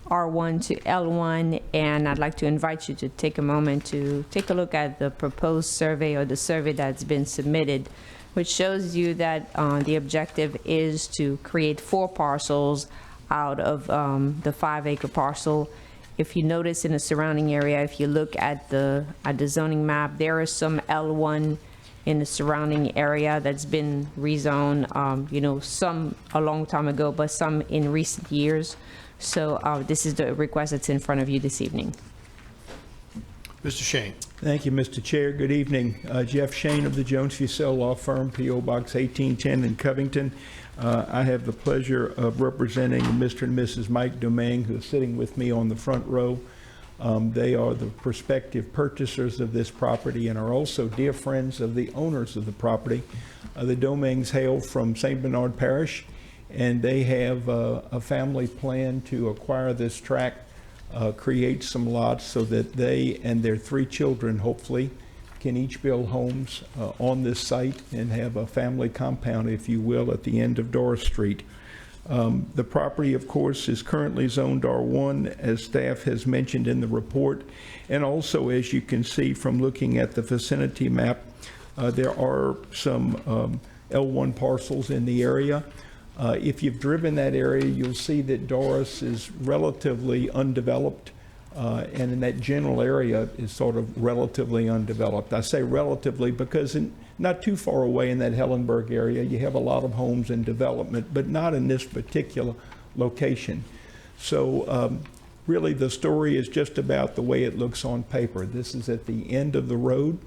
R1 to L1, and I'd like to invite you to take a moment to take a look at the proposed survey, or the survey that's been submitted, which shows you that the objective is to create 4 parcels out of the 5-acre parcel. If you notice in the surrounding area, if you look at the zoning map, there is some L1 in the surrounding area that's been rezoned, you know, some a long time ago, but some in recent years. So this is the request that's in front of you this evening. Mr. Shane. Thank you, Mr. Chair. Good evening. Jeff Shane of the Jones Fussell Law Firm, P.O. Box 1810 in Covington. I have the pleasure of representing Mr. and Mrs. Mike Domingue, who are sitting with me on the front row. They are the prospective purchasers of this property and are also dear friends of the owners of the property. The Domingues hail from St. Bernard Parish, and they have a family plan to acquire this tract, create some lots so that they and their 3 children, hopefully, can each build homes on this site and have a family compound, if you will, at the end of Doris Street. The property, of course, is currently zoned R1, as staff has mentioned in the report, and also, as you can see from looking at the vicinity map, there are some L1 parcels in the area. If you've driven that area, you'll see that Doris is relatively undeveloped, and in that general area is sort of relatively undeveloped. I say relatively because not too far away in that Hellenberg area, you have a lot of homes and development, but not in this particular location. So really the story is just about the way it looks on paper. This is at the end of the road.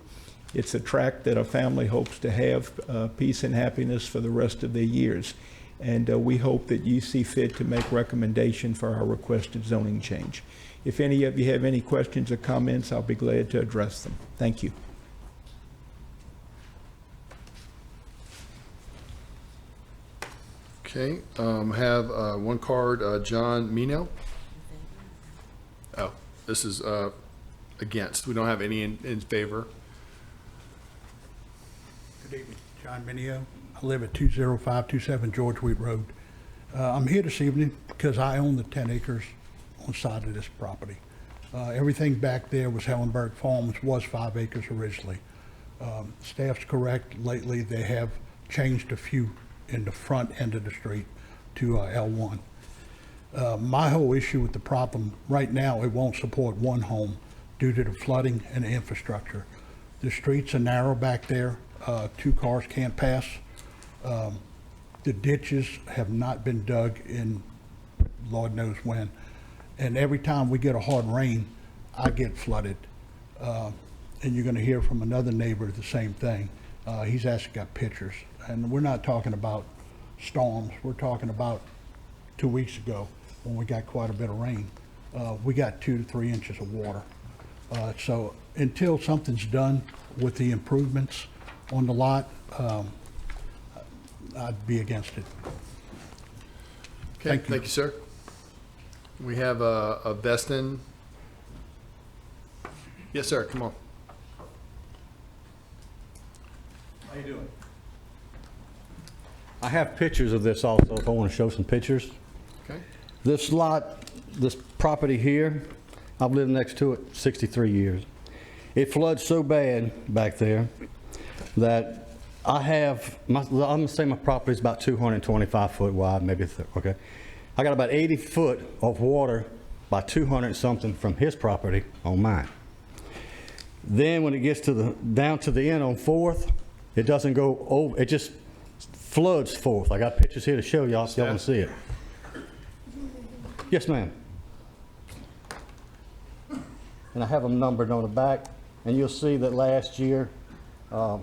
It's a tract that a family hopes to have peace and happiness for the rest of their years. And we hope that you see fit to make recommendation for our requested zoning change. If any of you have any questions or comments, I'll be glad to address them. Thank you. Okay, have one card, John Mino. Oh, this is against. We don't have any in favor. Good evening, John Minio. I live at 20527 George Wheat Road. I'm here this evening because I own the 10 acres on the side of this property. Everything back there was Hellenberg Farms, was 5 acres originally. Staff's correct. Lately, they have changed a few in the front end of the street to L1. My whole issue with the problem right now, it won't support one home due to the flooding and the infrastructure. The streets are narrow back there. 2 cars can't pass. The ditches have not been dug in Lord knows when. And every time we get a hard rain, I get flooded. And you're gonna hear from another neighbor the same thing. He's actually got pictures. And we're not talking about storms. We're talking about 2 weeks ago when we got quite a bit of rain. We got 2 to 3 inches of water. So until something's done with the improvements on the lot, I'd be against it. Okay, thank you, sir. We have a Veston. Yes, sir, come on. How you doing? I have pictures of this also, if I want to show some pictures. Okay. This lot, this property here, I've lived next to it 63 years. It floods so bad back there that I have, I'm gonna say my property is about 225 foot wide, maybe, okay. I got about 80 foot of water by 200 something from his property on mine. Then when it gets to down to the end on 4th, it doesn't go over, it just floods 4th. I got pictures here to show y'all so y'all can see it. Yes, ma'am. And I have them numbered on the back, and you'll see that last year, well,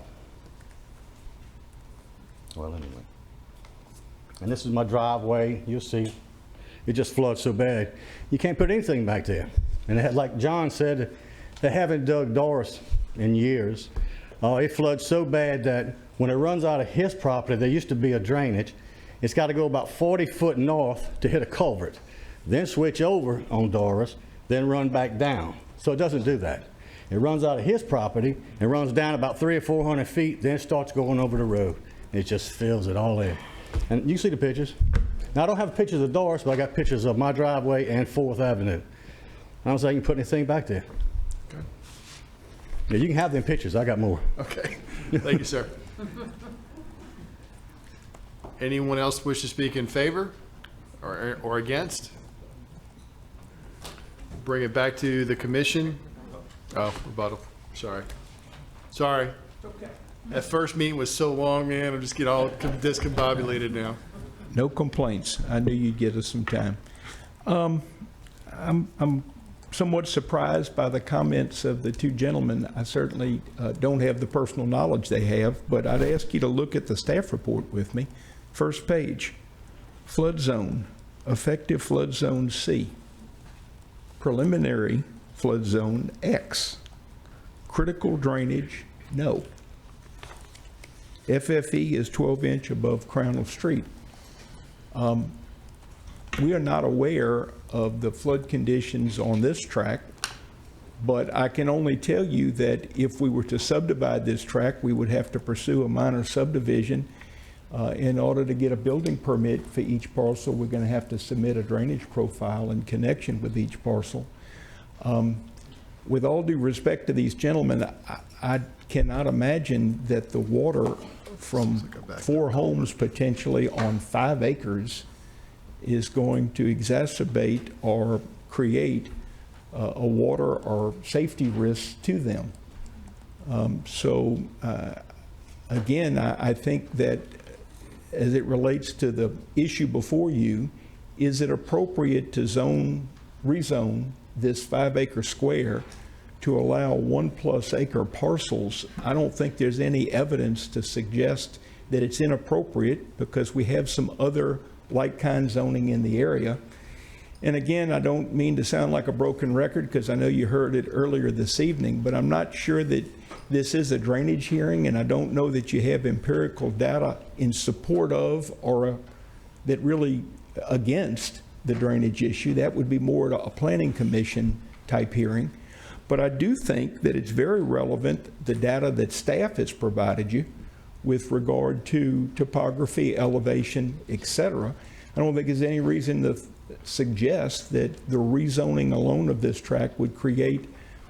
anyway. And this is my driveway. You'll see it just floods so bad. You can't put anything back there. And it had, like John said, they haven't dug Doris in years. It floods so bad that when it runs out of his property, there used to be a drainage. It's got to go about 40 foot north to hit a culvert, then switch over on Doris, then run back down. So it doesn't do that. It runs out of his property and runs down about 300 or 400 feet, then starts going over the road. It just fills it all in. And you see the pictures. Now, I don't have pictures of Doris, but I got pictures of my driveway and 4th Avenue. I don't say you can put anything back there. Okay. Yeah, you can have them pictures. I got more. Okay. Thank you, sir. Anyone else wish to speak in favor or against? Bring it back to the commission. Oh, rebuttal. Sorry. Sorry. Okay. That first meeting was so long, man. I'm just getting all discombobulated now. No complaints. I knew you'd get us some time. I'm somewhat surprised by the comments of the two gentlemen. I certainly don't have the personal knowledge they have, but I'd ask you to look at the staff report with me. First page, flood zone, effective flood zone C, preliminary flood zone X, critical drainage, no. FFE is 12-inch above crown of street. We are not aware of the flood conditions on this tract, but I can only tell you that if we were to subdivide this tract, we would have to pursue a minor subdivision. In order to get a building permit for each parcel, we're going to have to submit a drainage profile in connection with each parcel. With all due respect to these gentlemen, I cannot imagine that the water from 4 homes potentially on 5 acres is going to exacerbate or create a water or safety risk to them. Again, I think that as it relates to the issue before you, is it appropriate to rezone this 5-acre square to allow 1+ acre parcels? I don't think there's any evidence to suggest that it's inappropriate, because we have some other like-kind zoning in the area. And again, I don't mean to sound like a broken record, because I know you heard it earlier this evening, but I'm not sure that this is a drainage hearing, and I don't know that you have empirical data in support of or that really against the drainage issue. That would be more a planning commission type hearing. But I do think that it's very relevant, the data that staff has provided you with regard to topography, elevation, etc. I don't think there's any reason to suggest that the rezoning alone of this tract would create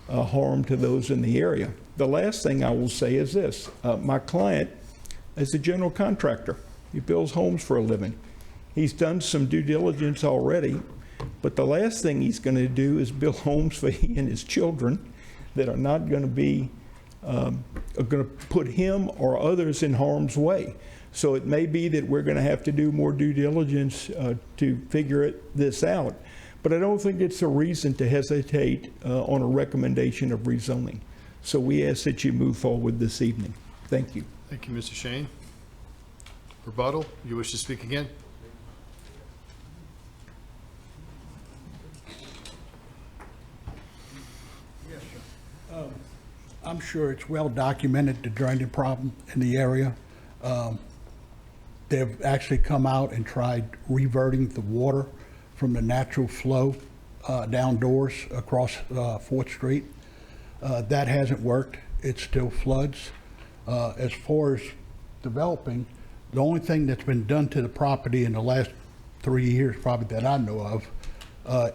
harm to those in the area. The last thing I will say is this. My client is a general contractor. He builds homes for a living. He's done some due diligence already, but the last thing he's going to do is build homes for he and his children that are not going to be, are going to put him or others in harm's way. So it may be that we're going to have to do more due diligence to figure this out. But I don't think it's a reason to hesitate on a recommendation of rezoning. So we ask that you move forward this evening. Thank you. Thank you, Mr. Shane. Rebuttal, you wish to speak again? Yes, sir. I'm sure it's well documented, the drainage problem in the area. They've actually come out and tried reverting the water from the natural flow down Doors across 4th Street. That hasn't worked. It still floods. As far as developing, the only thing that's been done to the property in the last 3 years, probably that I know of,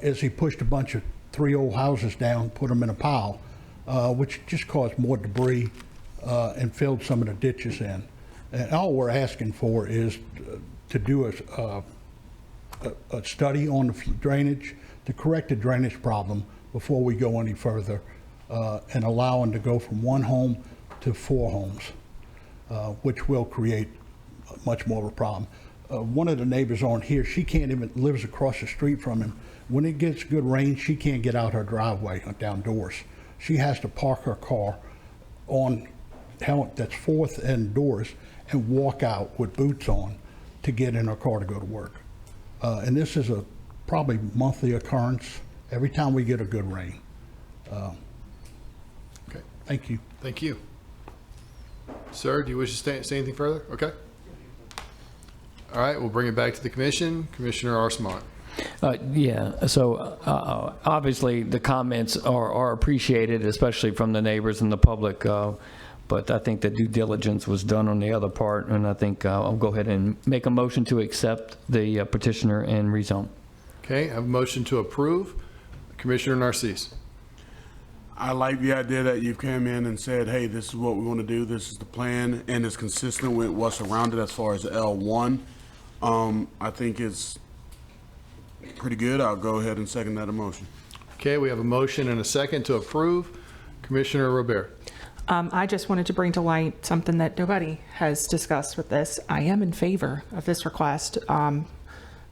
is he pushed a bunch of 3 old houses down, put them in a pile, which just caused more debris and filled some of the ditches in. And all we're asking for is to do a study on the drainage, to correct the drainage problem before we go any further, and allow them to go from 1 home to 4 homes, which will create much more of a problem. One of the neighbors on here, she can't even, lives across the street from him. When it gets good rain, she can't get out her driveway down Doors. She has to park her car on that's 4th and Doors and walk out with boots on to get in her car to go to work. And this is a probably monthly occurrence every time we get a good rain. Okay. Thank you. Thank you. Sir, do you wish to say anything further? Okay. All right, we'll bring it back to the commission. Commissioner Arsemont. Yeah, so obviously the comments are appreciated, especially from the neighbors and the public. but I think the due diligence was done on the other part, and I think I'll go ahead and make a motion to accept the petitioner and rezone. Okay, I have a motion to approve. Commissioner Narcisse. I like the idea that you've come in and said, hey, this is what we want to do, this is the plan, and it's consistent with what's around it as far as L1. I think it's pretty good. I'll go ahead and second that motion. Okay, we have a motion and a second to approve. Commissioner Robert. I just wanted to bring to light something that nobody has discussed with this. I am in favor of this request.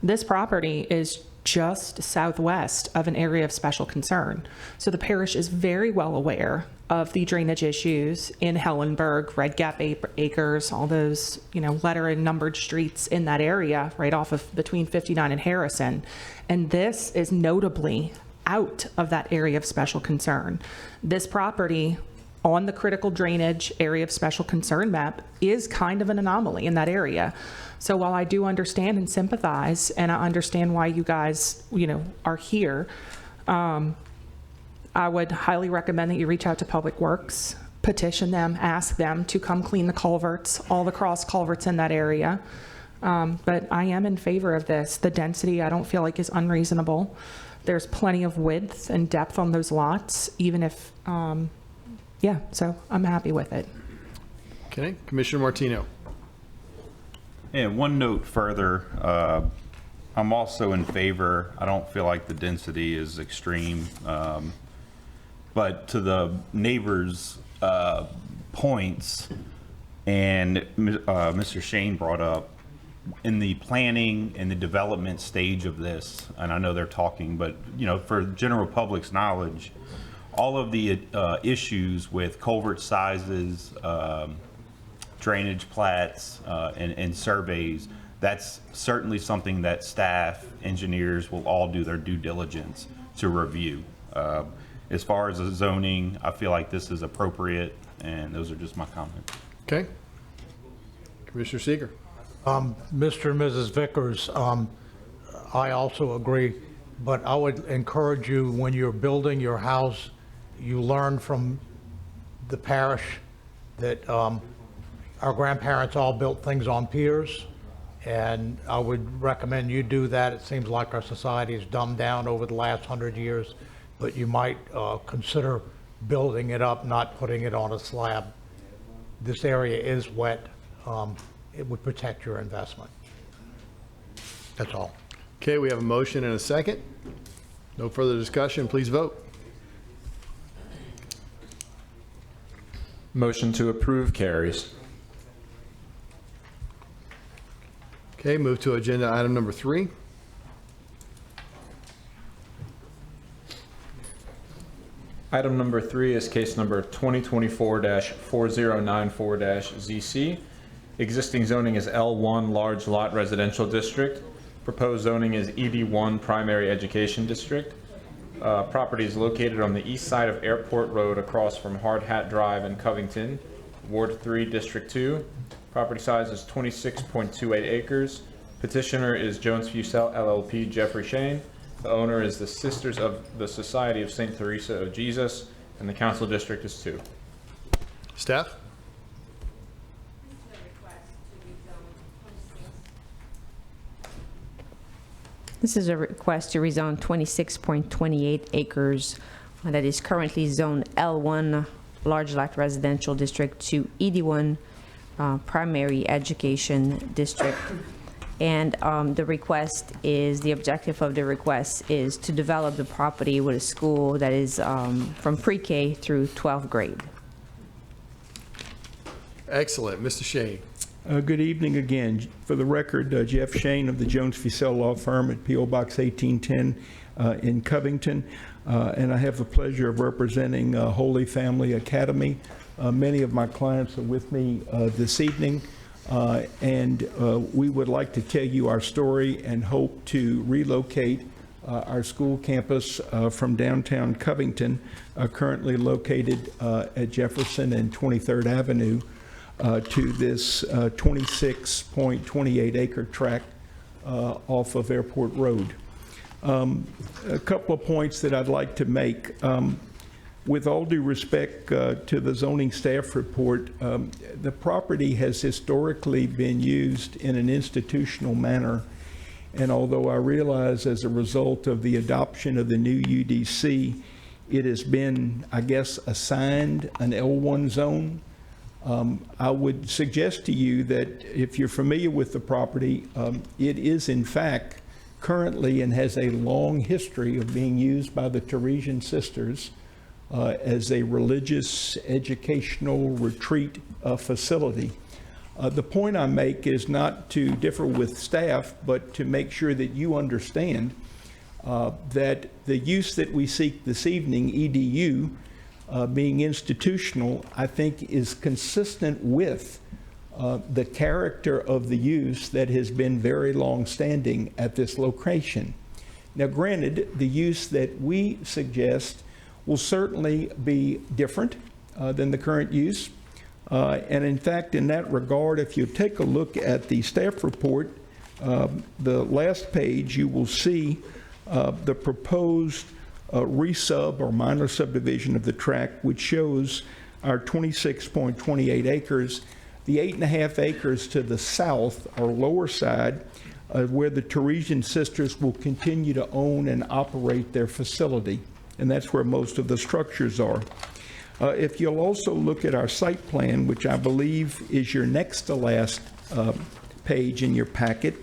This property is just southwest of an area of special concern. So the parish is very well aware of the drainage issues in Hellenberg, Red Gap Acres, all those, letter and numbered streets in that area right off of between 59 and Harrison. And this is notably out of that area of special concern. This property on the critical drainage area of special concern map is kind of an anomaly in that area. So while I do understand and sympathize, and I understand why you guys, are here, I would highly recommend that you reach out to Public Works, petition them, ask them to come clean the culverts, all the cross culverts in that area. But I am in favor of this. The density I don't feel like is unreasonable. There's plenty of width and depth on those lots, even if, so I'm happy with it. Okay, Commissioner Martino. Yeah, one note further, I'm also in favor. I don't feel like the density is extreme, but to the neighbors' points, and Mr. Shane brought up, in the planning and the development stage of this, and I know they're talking, but for general public's knowledge, all of the issues with culvert sizes, drainage plats, and surveys, that's certainly something that staff, engineers will all do their due diligence to review. As far as the zoning, I feel like this is appropriate, and those are just my comments. Okay. Commissioner Seeger. Mr. and Mrs. Vickers, I also agree, but I would encourage you, when you're building your house, you learn from the parish that our grandparents all built things on piers, and I would recommend you do that. It seems like our society has dumbed down over the last 100 years, but you might consider building it up, not putting it on a slab. This area is wet. It would protect your investment. That's all. Okay, we have a motion and a second. No further discussion. Please vote. Motion to approve carries. Okay, move to agenda item number 3. Item number 3 is case number 2024-4094-ZC. Existing zoning is L1 Large Lot Residential District. Proposed zoning is ED1 Primary Education District. Property is located on the east side of Airport Road across from Hard Hat Drive in Covington, Ward 3, District 2. Property size is 26.28 acres. Petitioner is Jones Fussell LLP, Jeffrey Shane. The owner is the Sisters of the Society of St. Teresa of Jesus, and the council district is 2. Staff? This is a request to rezone 26.28 acres that is currently zoned L1 Large Lot Residential District to ED1 Primary Education District. And the objective of the request is to develop the property with a school that is from pre-K through 12th grade. Excellent. Mr. Shane. Good evening again. For the record, Jeff Shane of the Jones Fussell Law Firm at P.O. Box 1810 in Covington. And I have the pleasure of representing Holy Family Academy. Many of my clients are with me this evening. And we would like to tell you our story and hope to relocate our school campus from downtown Covington, currently located at Jefferson and 23rd Avenue, to this 26.28 acre tract off of Airport Road. A couple of points that I'd like to make. With all due respect to the zoning staff report, the property has historically been used in an institutional manner. And although I realize as a result of the adoption of the new UDC, it has been, I guess, assigned an L1 zone, I would suggest to you that if you're familiar with the property, it is in fact currently and has a long history of being used by the Teresian Sisters as a religious educational retreat facility. The point I make is not to differ with staff, but to make sure that you understand that the use that we seek this evening, EDU, being institutional, I think is consistent with the character of the use that has been very long-standing at this location. Now, granted, the use that we suggest will certainly be different than the current use. And in fact, in that regard, if you take a look at the staff report, the last page, you will see the proposed resub or minor subdivision of the tract, which shows our 26.28 acres. The 8.5 acres to the south or lower side where the Teresian Sisters will continue to own and operate their facility. And that's where most of the structures are. If you'll also look at our site plan, which I believe is your next to last page in your packet,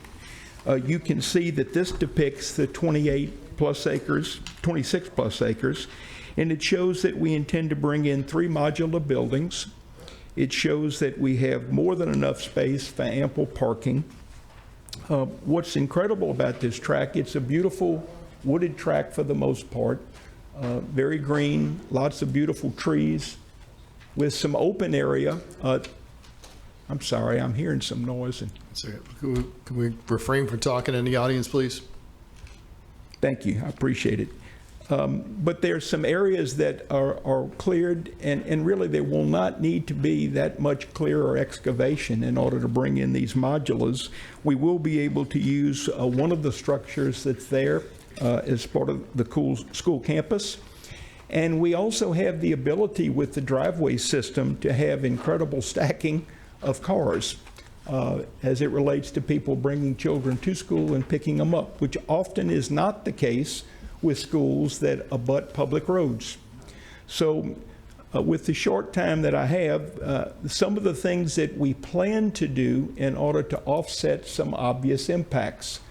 you can see that this depicts the 28 plus acres, 26 plus acres, and it shows that we intend to bring in 3 modular buildings. It shows that we have more than enough space for ample parking. What's incredible about this tract, it's a beautiful wooded tract for the most part. Very green, lots of beautiful trees with some open area. I'm sorry, I'm hearing some noise. Can we refrain from talking in the audience, please? Thank you, I appreciate it. But there's some areas that are cleared, and really there will not need to be that much clear or excavation in order to bring in these modulars. We will be able to use one of the structures that's there as part of the school campus. And we also have the ability with the driveway system to have incredible stacking of cars as it relates to people bringing children to school and picking them up, which often is not the case with schools that abut public roads. So with the short time that I have, some of the things that we plan to do in order to offset some obvious impacts.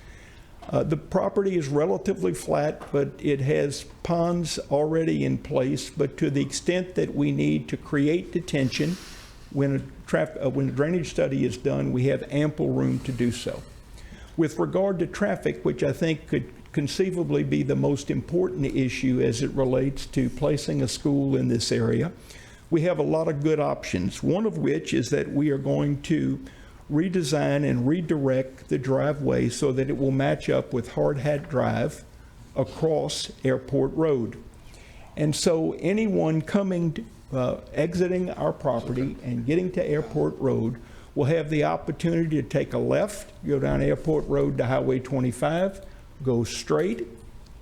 The property is relatively flat, but it has ponds already in place, but to the extent that we need to create detention, when a drainage study is done, we have ample room to do so. With regard to traffic, which I think could conceivably be the most important issue as it relates to placing a school in this area, we have a lot of good options, one of which is that we are going to redesign and redirect the driveway so that it will match up with Hard Hat Drive across Airport Road. And so anyone coming, exiting our property and getting to Airport Road will have the opportunity to take a left, go down Airport Road to Highway 25, go straight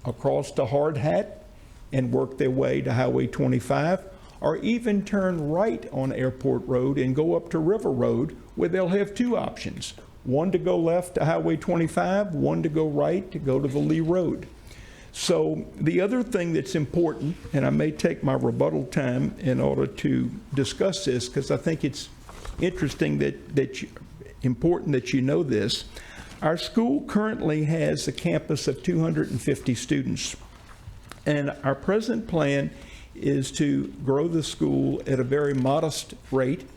across to Hard Hat and work their way to Highway 25, or even turn right on Airport Road and go up to River Road, where they'll have 2 options. One to go left to Highway 25, one to go right to go to the Lee Road. So the other thing that's important, and I may take my rebuttal time in order to discuss this, because I think it's interesting important that you know this. Our school currently has a campus of 250 students, and our present plan is to grow the school at a very modest rate,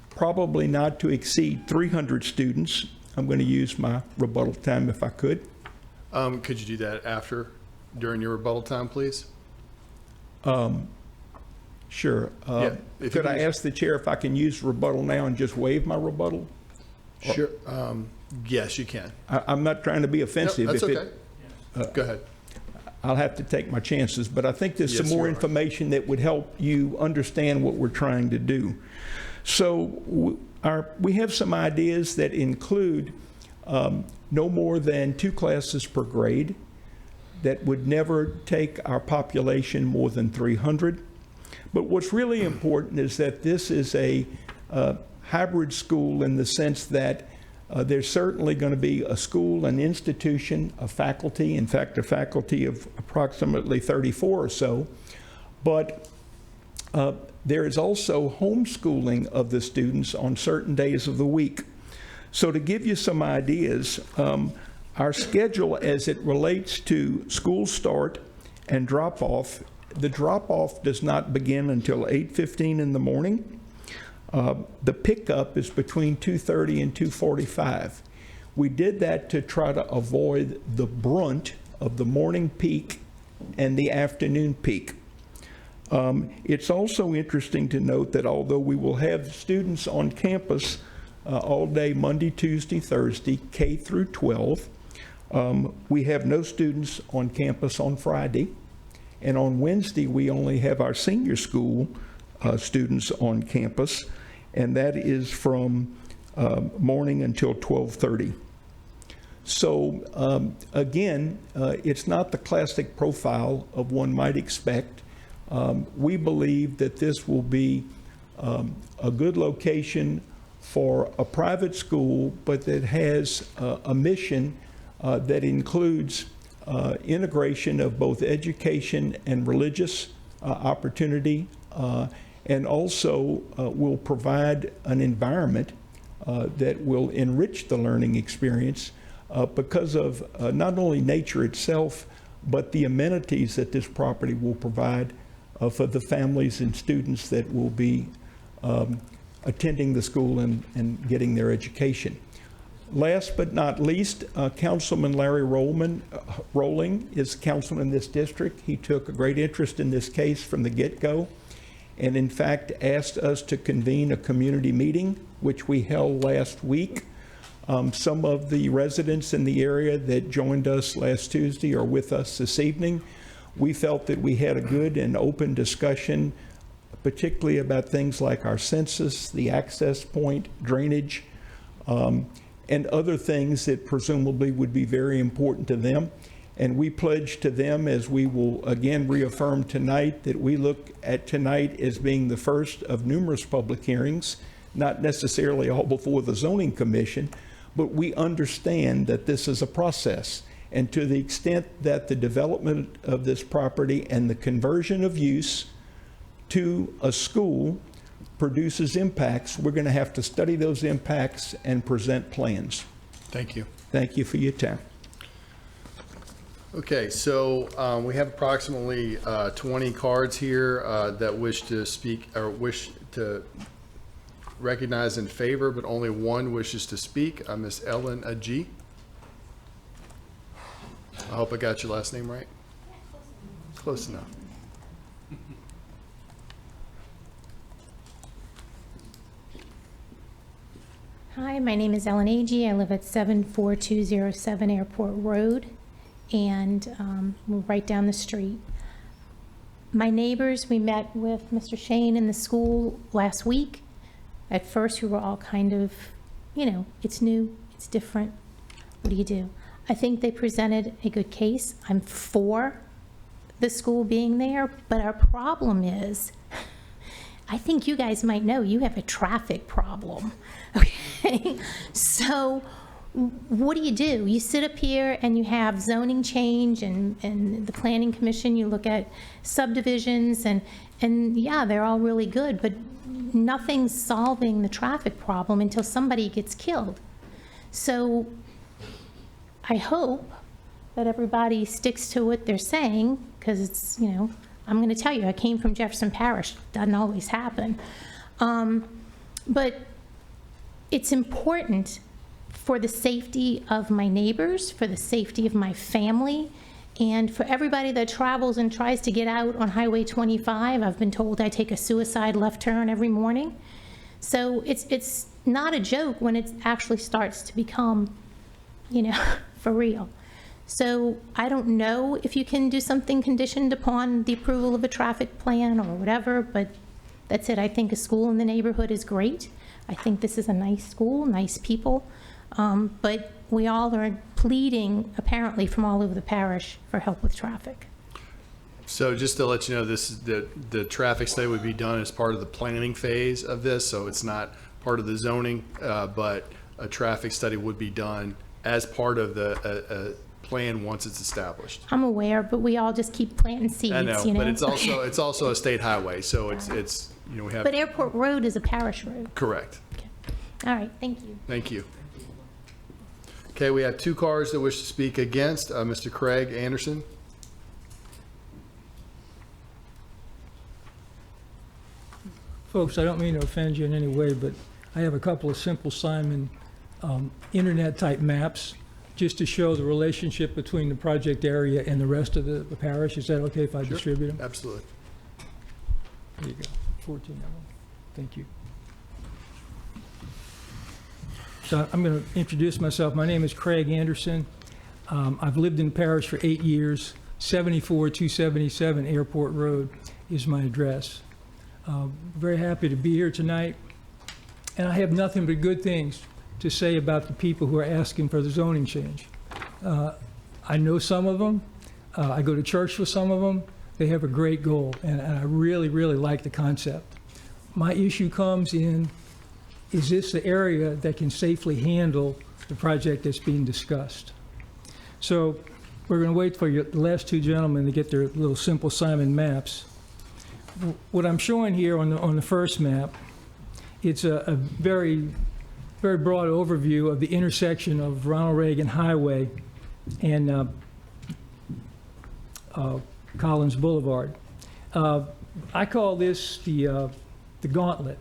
probably not to exceed 300 students. I'm going to use my rebuttal time if I could. Could you do that during your rebuttal time, please? Sure. Yeah, could I ask the chair if I can use rebuttal now and just waive my rebuttal? Sure. Yes, you can. I'm not trying to be offensive. No, that's okay. Go ahead. I'll have to take my chances, but I think there's some more information that would help you understand what we're trying to do. So we have some ideas that include no more than 2 classes per grade, that would never take our population more than 300. But what's really important is that this is a hybrid school in the sense that there's certainly going to be a school, an institution, a faculty, in fact, a faculty of approximately 34 or so, but there is also homeschooling of the students on certain days of the week. So to give you some ideas, our schedule as it relates to school start and drop-off, the drop-off does not begin until 8:15 in the morning. The pickup is between 2:30 and 2:45. We did that to try to avoid the brunt of the morning peak and the afternoon peak. It's also interesting to note that although we will have students on campus all day, Monday, Tuesday, Thursday, K through 12, we have no students on campus on Friday. And on Wednesday, we only have our senior school students on campus, and that is from morning until 12:30. So again, it's not the classic profile of one might expect. We believe that this will be a good location for a private school, but that has a mission that includes integration of both education and religious opportunity, and also will provide an environment that will enrich the learning experience because of not only nature itself, but the amenities that this property will provide for the families and students that will be attending the school and getting their education. Last but not least, Councilman Larry Rolling is councilman in this district. He took a great interest in this case from the get-go, and in fact asked us to convene a community meeting, which we held last week. Some of the residents in the area that joined us last Tuesday are with us this evening. We felt that we had a good and open discussion, particularly about things like our census, the access point, drainage, and other things that presumably would be very important to them. And we pledge to them, as we will again reaffirm tonight, that we look at tonight as being the first of numerous public hearings, not necessarily all before the Zoning Commission, but we understand that this is a process. And to the extent that the development of this property and the conversion of use to a school produces impacts, we're going to have to study those impacts and present plans. Thank you. Thank you for your time. Okay, so we have approximately 20 cards here that wish to speak or wish to recognize in favor, but only one wishes to speak. Miss Ellen Ajee. I hope I got your last name right. Close enough. Hi, my name is Ellen Agee. I live at 74207 Airport Road, and we're right down the street. My neighbors, we met with Mr. Shane in the school last week. At first, we were all kind of, you know, it's new, it's different. What do you do? I think they presented a good case. I'm for the school being there, but our problem is, I think you guys might know, you have a traffic problem, okay? So what do? You sit up here and you have zoning change and the Planning Commission, you look at subdivisions and yeah, they're all really good, but nothing's solving the traffic problem until somebody gets killed. So I hope that everybody sticks to what they're saying, because it's, you know, I'm going to tell you, I came from Jefferson Parish. Doesn't always happen. But it's important for the safety of my neighbors, for the safety of my family, and for everybody that travels and tries to get out on Highway 25. I've been told I take a suicide left turn every morning. So it's not a joke when it actually starts to become, you know, for real. So I don't know if you can do something conditioned upon the approval of a traffic plan or whatever, but that's it. I think a school in the neighborhood is great. I think this is a nice school, nice people, but we all are pleading, apparently from all over the parish, for help with traffic. So just to let you know, this is the traffic study would be done as part of the planning phase of this, so it's not part of the zoning, but a traffic study would be done as part of the plan once it's established. I'm aware, but we all just keep planting seeds, I know, you know? but it's also a state highway, so it's you know, we have. But Airport Road is a parish road. Correct. All right, thank you. Thank you. Okay, we have two cars that wish to speak against. Mr. Craig Anderson. Folks, I don't mean to offend you in any way, but I have a couple of simple Simon internet-type maps just to show the relationship between the project area and the rest of the parish. Is that okay if I distribute them? Absolutely. There you go, 14 of them. Thank you. So I'm going to introduce myself. My name is Craig Anderson. I've lived in the parish for 8 years. 74277 Airport Road is my address. Very happy to be here tonight. And I have nothing but good things to say about the people who are asking for the zoning change. I know some of them. I go to church with some of them. They have a great goal, and I really, really like the concept. My issue comes in, is this the area that can safely handle the project that's being discussed? So we're going to wait for the last two gentlemen to get their little simple Simon maps. What I'm showing here on the first map, it's a very, very broad overview of the intersection of Ronald Reagan Highway and Collins Boulevard. I call this the gauntlet.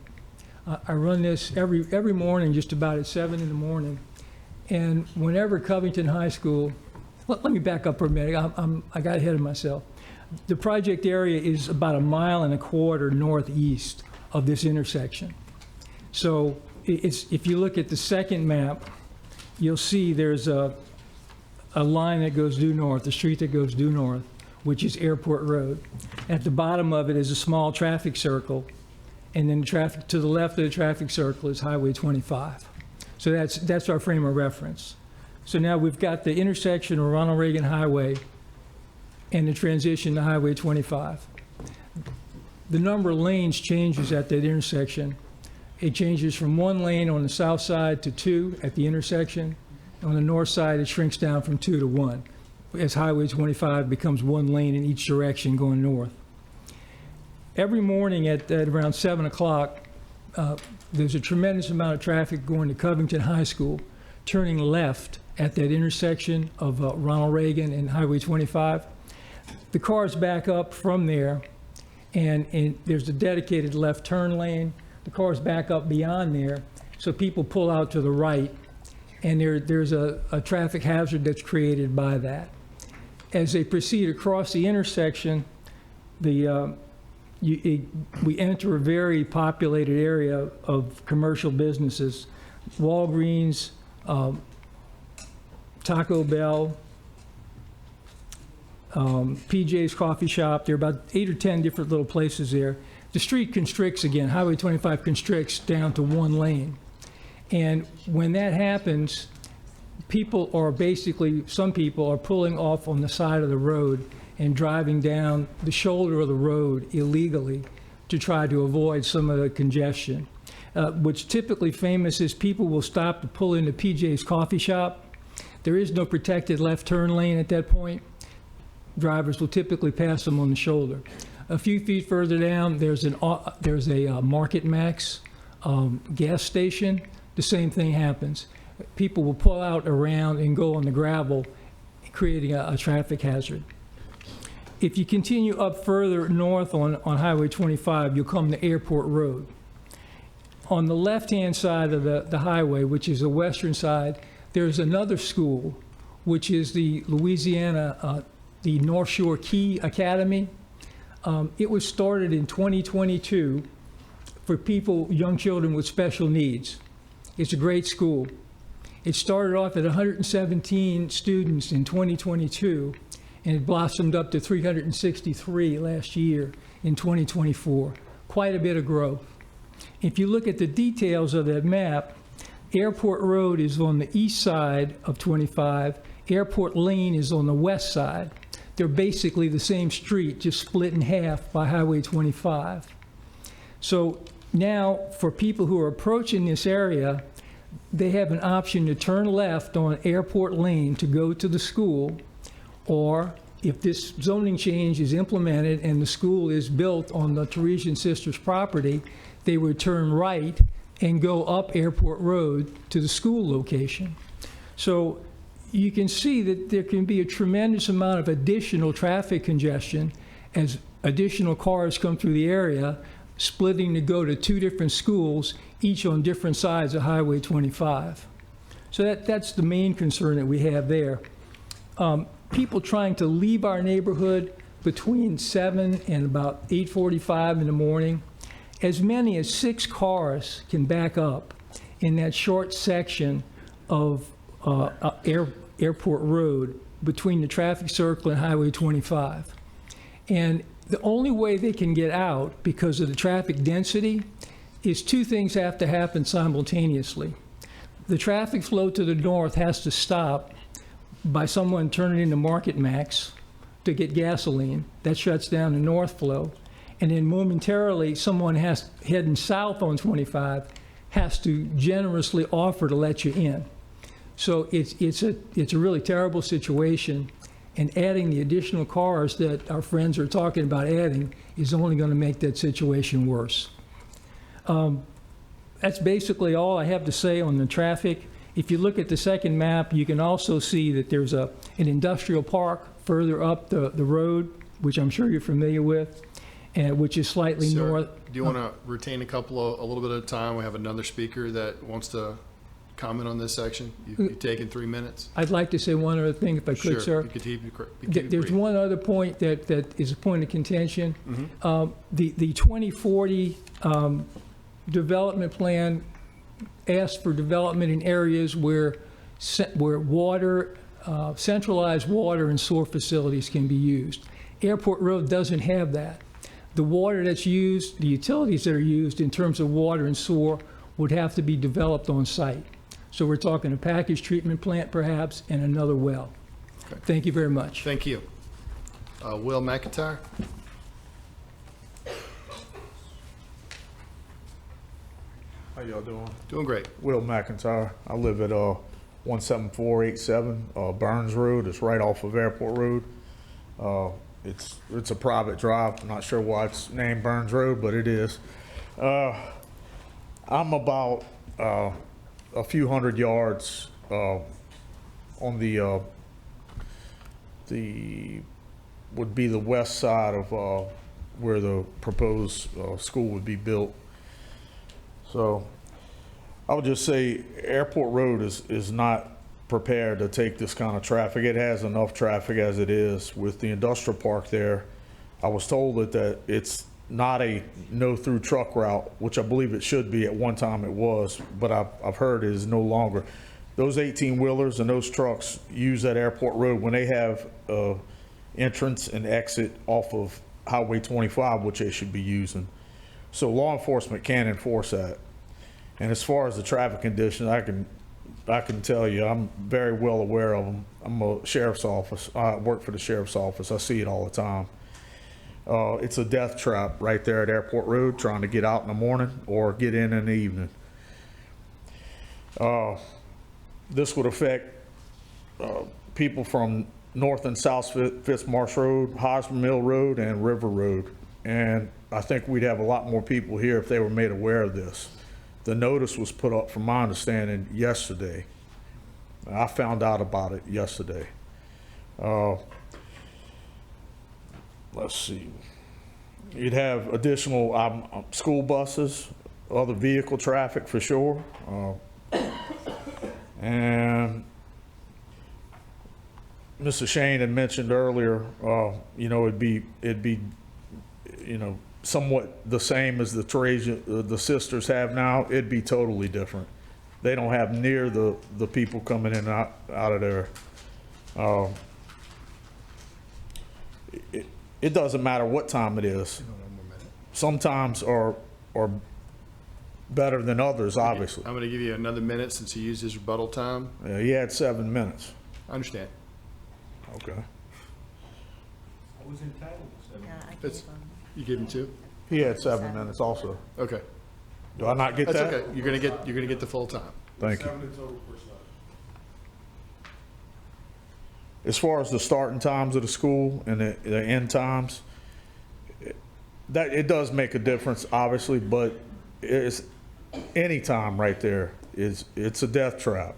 I run this every morning, just about at 7 in the morning. And whenever Covington High School, let me back up for a minute. I got ahead of myself. The project area is about 1.25 miles northeast of this intersection. So if you look at the second map, you'll see there's a line that goes due north, a street that goes due north, which is Airport Road. At the bottom of it is a small traffic circle, and then the traffic to the left of the traffic circle is Highway 25. So that's our frame of reference. So now we've got the intersection of Ronald Reagan Highway and the transition to Highway 25. The number of lanes changes at that intersection. It changes from 1 lane on the south side to 2 at the intersection. On the north side, it shrinks down from 2 to 1, as Highway 25 becomes 1 lane in each direction going north. Every morning at around 7 o'clock, there's a tremendous amount of traffic going to Covington High School, turning left at that intersection of Ronald Reagan and Highway 25. The cars back up from there, and there's a dedicated left turn lane. The cars back up beyond there, so people pull out to the right, and there's a traffic hazard that's created by that. As they proceed across the intersection, we enter a very populated area of commercial businesses. Walgreens, Taco Bell, PJ's Coffee Shop. There are about 8 or 10 different little places there. The street constricts again. Highway 25 constricts down to 1 lane. And when that happens, some people are pulling off on the side of the road and driving down the shoulder of the road illegally to try to avoid some of the congestion. What's typically famous is people will stop to pull into PJ's Coffee Shop. There is no protected left turn lane at that point. Drivers will typically pass them on the shoulder. A few feet further down, there's a Market Max gas station. The same thing happens. People will pull out around and go on the gravel, creating a traffic hazard. If you continue up further north on Highway 25, you'll come to Airport Road. On the left-hand side of the highway, which is the western side, there's another school, which is the Louisiana, the North Shore Key Academy. It was started in 2022 for young children with special needs. It's a great school. It started off at 117 students in 2022, and it blossomed up to 363 last year in 2024. Quite a bit of growth. If you look at the details of that map, Airport Road is on the east side of 25, Airport Lane is on the west side. They're basically the same street, just split in half by Highway 25. So now, for people who are approaching this area, they have an option to turn left on Airport Lane to go to the school, or if this zoning change is implemented and the school is built on the Teresian Sisters property, they would turn right and go up Airport Road to the school location. So you can see that there can be a tremendous amount of additional traffic congestion as additional cars come through the area, splitting to go to two different schools, each on different sides of Highway 25. So that's the main concern that we have there. People trying to leave our neighborhood between 7 and about 8:45 in the morning, as many as 6 cars can back up in that short section of Airport Road between the traffic circle and Highway 25. And the only way they can get out because of the traffic density is 2 things have to happen simultaneously. The traffic flow to the north has to stop by someone turning into Market Max to get gasoline. That shuts down the north flow. And then momentarily, someone heading south on 25 has to generously offer to let you in. So it's a really terrible situation, and adding the additional cars that our friends are talking about adding is only going to make that situation worse. That's basically all I have to say on the traffic. If you look at the second map, you can also see that there's an industrial park further up the road, which I'm sure you're familiar with, and which is slightly Sir, north. do you want to retain a little bit of time? We have another speaker that wants to comment on this section. You've taken 3 minutes. I'd like to say one other thing, if I could, sir. You could keep it There's brief. one other point that is a point of contention. Mhm. The 2040 development plan asks for development in areas where water, centralized water and sewer facilities can be used. Airport Road doesn't have that. The water that's used, the utilities that are used in terms of water and sewer would have to be developed on site. So we're talking a package treatment plant perhaps and another well. Okay. Thank you very much. Thank you. Will McIntyre? How y'all doing? Doing great. Will McIntyre. I live at 17487 Burns Road. It's right off of Airport Road. It's a private drive. I'm not sure why it's named Burns Road, but it is. I'm about a few hundred yards on the would be the west side of where the proposed school would be built. So I would just say Airport Road is not prepared to take this kind of traffic. It has enough traffic as it is. With the industrial park there, I was told that it's not a no-through truck route, which I believe it should be. At one time it was, but I've heard it is no longer. Those 18-wheelers and those trucks use that Airport Road when they have entrance and exit off of Highway 25, which they should be using. So law enforcement can enforce that. And as far as the traffic conditions, I can tell you, I'm very well aware of them. I'm a sheriff's office. I work for the sheriff's office. I see it all the time. It's a death trap right there at Airport Road, trying to get out in the morning or get in the evening. This would affect people from North and South Fitzmarsh Road, Hosmer Mill Road, and River Road. And I think we'd have a lot more people here if they were made aware of this. The notice was put up, from my understanding, yesterday. I found out about it yesterday. Let's see. You'd have additional school buses, other vehicle traffic for sure. And Mr. Shane had mentioned earlier, it'd be, somewhat the same as the sisters have now. It'd be totally different. They don't have near the people coming in and out of there. It doesn't matter what time it is. Some times are better than others, obviously. I'm going to give you another minute since you used his rebuttal time. He had 7 minutes. I understand. Okay. was entitled to 7. You gave him 2? He had 7 minutes also. Okay. Do I not get That's that? okay. You're gonna get the full time. Thank you. As far as the starting times of the school and the end times, that it does make a difference, obviously, but it's any time right there it's a death trap.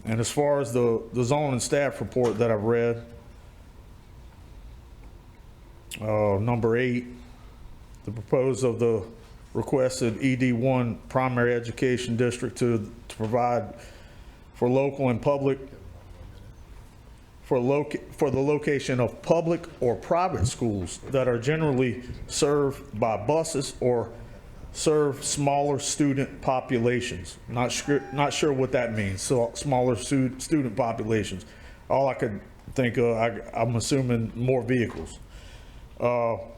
And as far as the zoning staff report that I've read, number 8, the proposal of the requested ED1 primary education district to provide for local and public, for the location of public or private schools that are generally served by buses or serve smaller student populations. Not sure what that means, so smaller student populations. All I could think of, I'm assuming more vehicles. And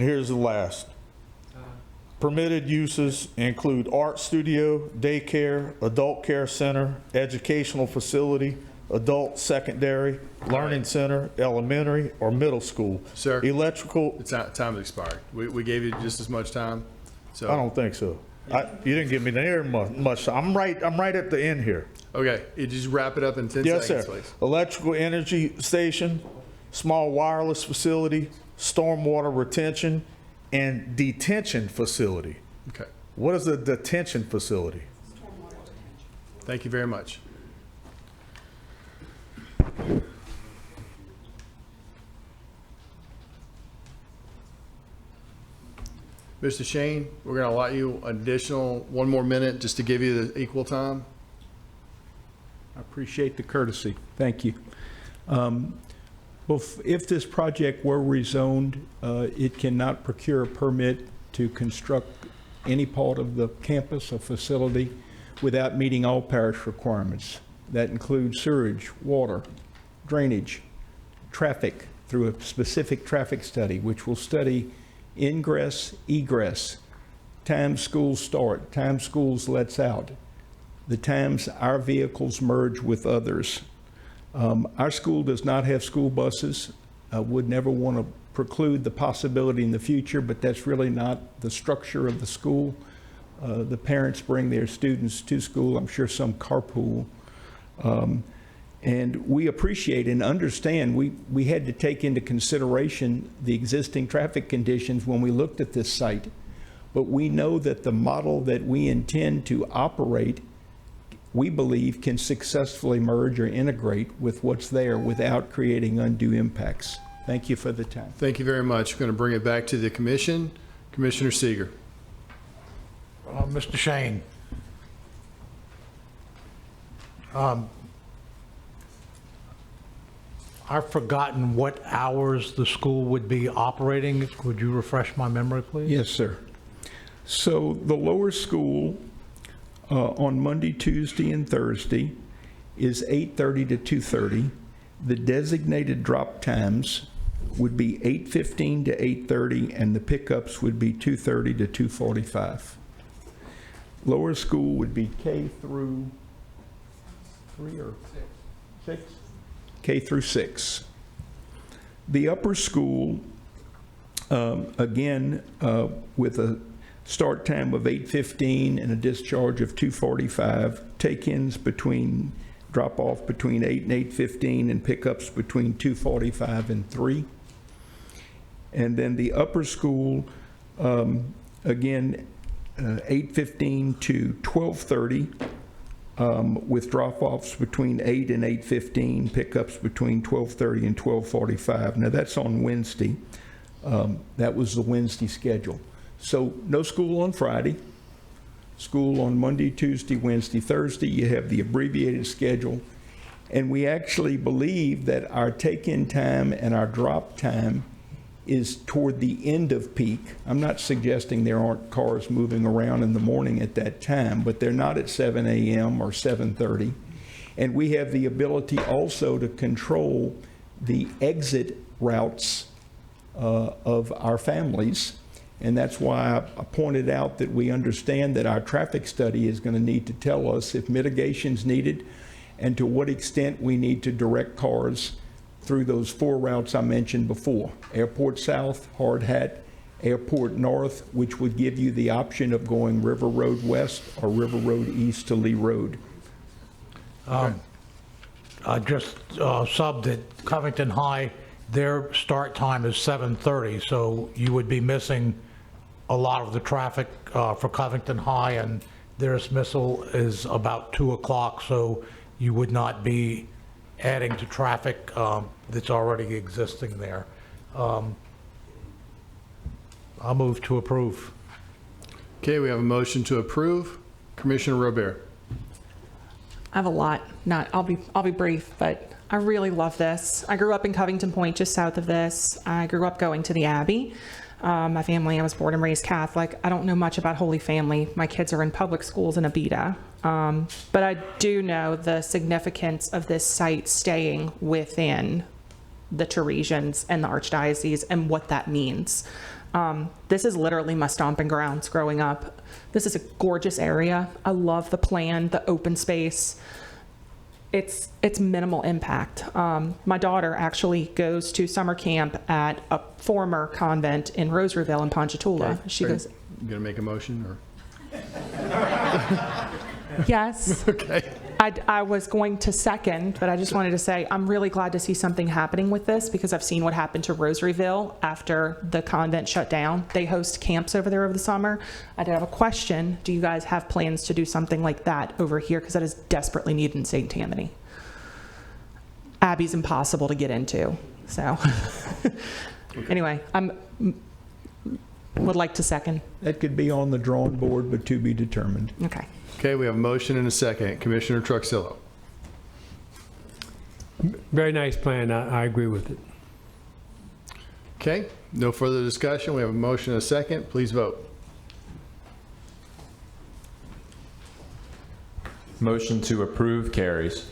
here's the last. Permitted uses include art studio, daycare, adult care center, educational facility, adult secondary, learning center, elementary, or middle school. Sir, electrical. Time has expired. We gave you just as much time. So I don't think so. You didn't give me near much. I'm right at the end here. Okay, you just wrap it up in 10 Yes, seconds, sir. please. Electrical energy station, small wireless facility, stormwater retention, and detention facility. Okay. What is a detention facility? Thank you very much. Mr. Shane, we're going to allot you additional 1 more minute just to give you the equal time. I appreciate the courtesy. Thank you. Well, if this project were rezoned, it cannot procure a permit to construct any part of the campus or facility without meeting all parish requirements. That includes sewage, water, drainage, traffic through a specific traffic study, which will study ingress, egress, time schools start, time schools lets out, the times our vehicles merge with others. Our school does not have school buses. Would never want to preclude the possibility in the future, but that's really not the structure of the school. The parents bring their students to school. I'm sure some carpool. And we appreciate and understand we had to take into consideration the existing traffic conditions when we looked at this site. But we know that the model that we intend to operate, we believe, can successfully merge or integrate with what's there without creating undue impacts. Thank you for the time. Thank you very much. We're going to bring it back to the commission. Commissioner Seeger. Mr. Shane, I've forgotten what hours the school would be operating. Would you refresh my memory, please? Yes, sir. So the lower school on Monday, Tuesday, and Thursday is 8:30 to 2:30. The designated drop times would be 8:15 to 8:30, and the pickups would be 2:30 to 2:45. Lower school would be K through 3 or 6? K through 6. The upper school, again, with a start time of 8:15 and a discharge of 2:45, take-ins between, drop-off between 8 and 8:15, and pickups between 2:45 and 3. And then the upper school, again, 8:15 to 12:30, with drop-offs between 8 and 8:15, pickups between 12:30 and 12:45. Now, that's on Wednesday. That was the Wednesday schedule. So no school on Friday, school on Monday, Tuesday, Wednesday, Thursday. You have the abbreviated schedule. And we actually believe that our take-in time and our drop time is toward the end of peak. I'm not suggesting there aren't cars moving around in the morning at that time, but they're not at 7 a.m. or 7:30. And we have the ability also to control the exit routes of our families. And that's why I pointed out that we understand that our traffic study is going to need to tell us if mitigation's needed and to what extent we need to direct cars through those 4 routes I mentioned before. Airport South, Hard Hat, Airport North, which would give you the option of going River Road West or River Road East to Lee Road. I just subbed at Covington High. Their start time is 7:30, so you would be missing a lot of the traffic for Covington High, and their dismissal is about 2 o'clock, so you would not be adding to traffic that's already existing there. I'll move to approve. Okay, we have a motion to approve. Commissioner Robert. I have a lot. I'll be brief, but I really love this. I grew up in Covington Point, just south of this. I grew up going to the Abbey. My family, I was born and raised Catholic. I don't know much about Holy Family. My kids are in public schools in Abita. But I do know the significance of this site staying within the Teresians and the Archdiocese and what that means. This is literally my stomping grounds growing up. This is a gorgeous area. I love the plan, the open space. It's minimal impact. My daughter actually goes to summer camp at a former convent in Rosaryville in Ponchatoula. Okay. She goes, You gonna make a motion or? yes. Okay. I was going to second, but I just wanted to say I'm really glad to see something happening with this because I've seen what happened to Rosaryville after the convent shut down. They host camps over there over the summer. I did have a question. Do you guys have plans to do something like that over here? Because that is desperately needed in St. Tammany. Abbey's impossible to get into. So anyway, would like to second. That could be on the drawing board, but to be determined. Okay. Okay, we have a motion and a second. Commissioner Truxillo. Very nice plan. I agree with it. Okay, no further discussion. We have a motion and a second. Please vote. Motion to approve carries.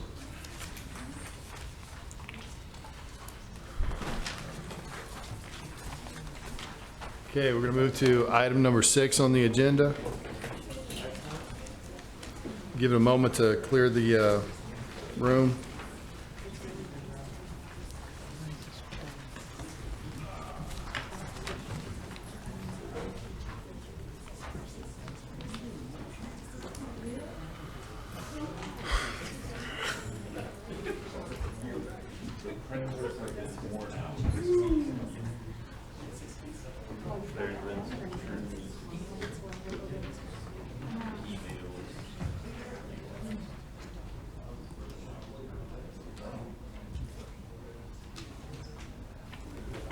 Okay, we're going to move to item number 6 on the agenda. Give it a moment to clear the room.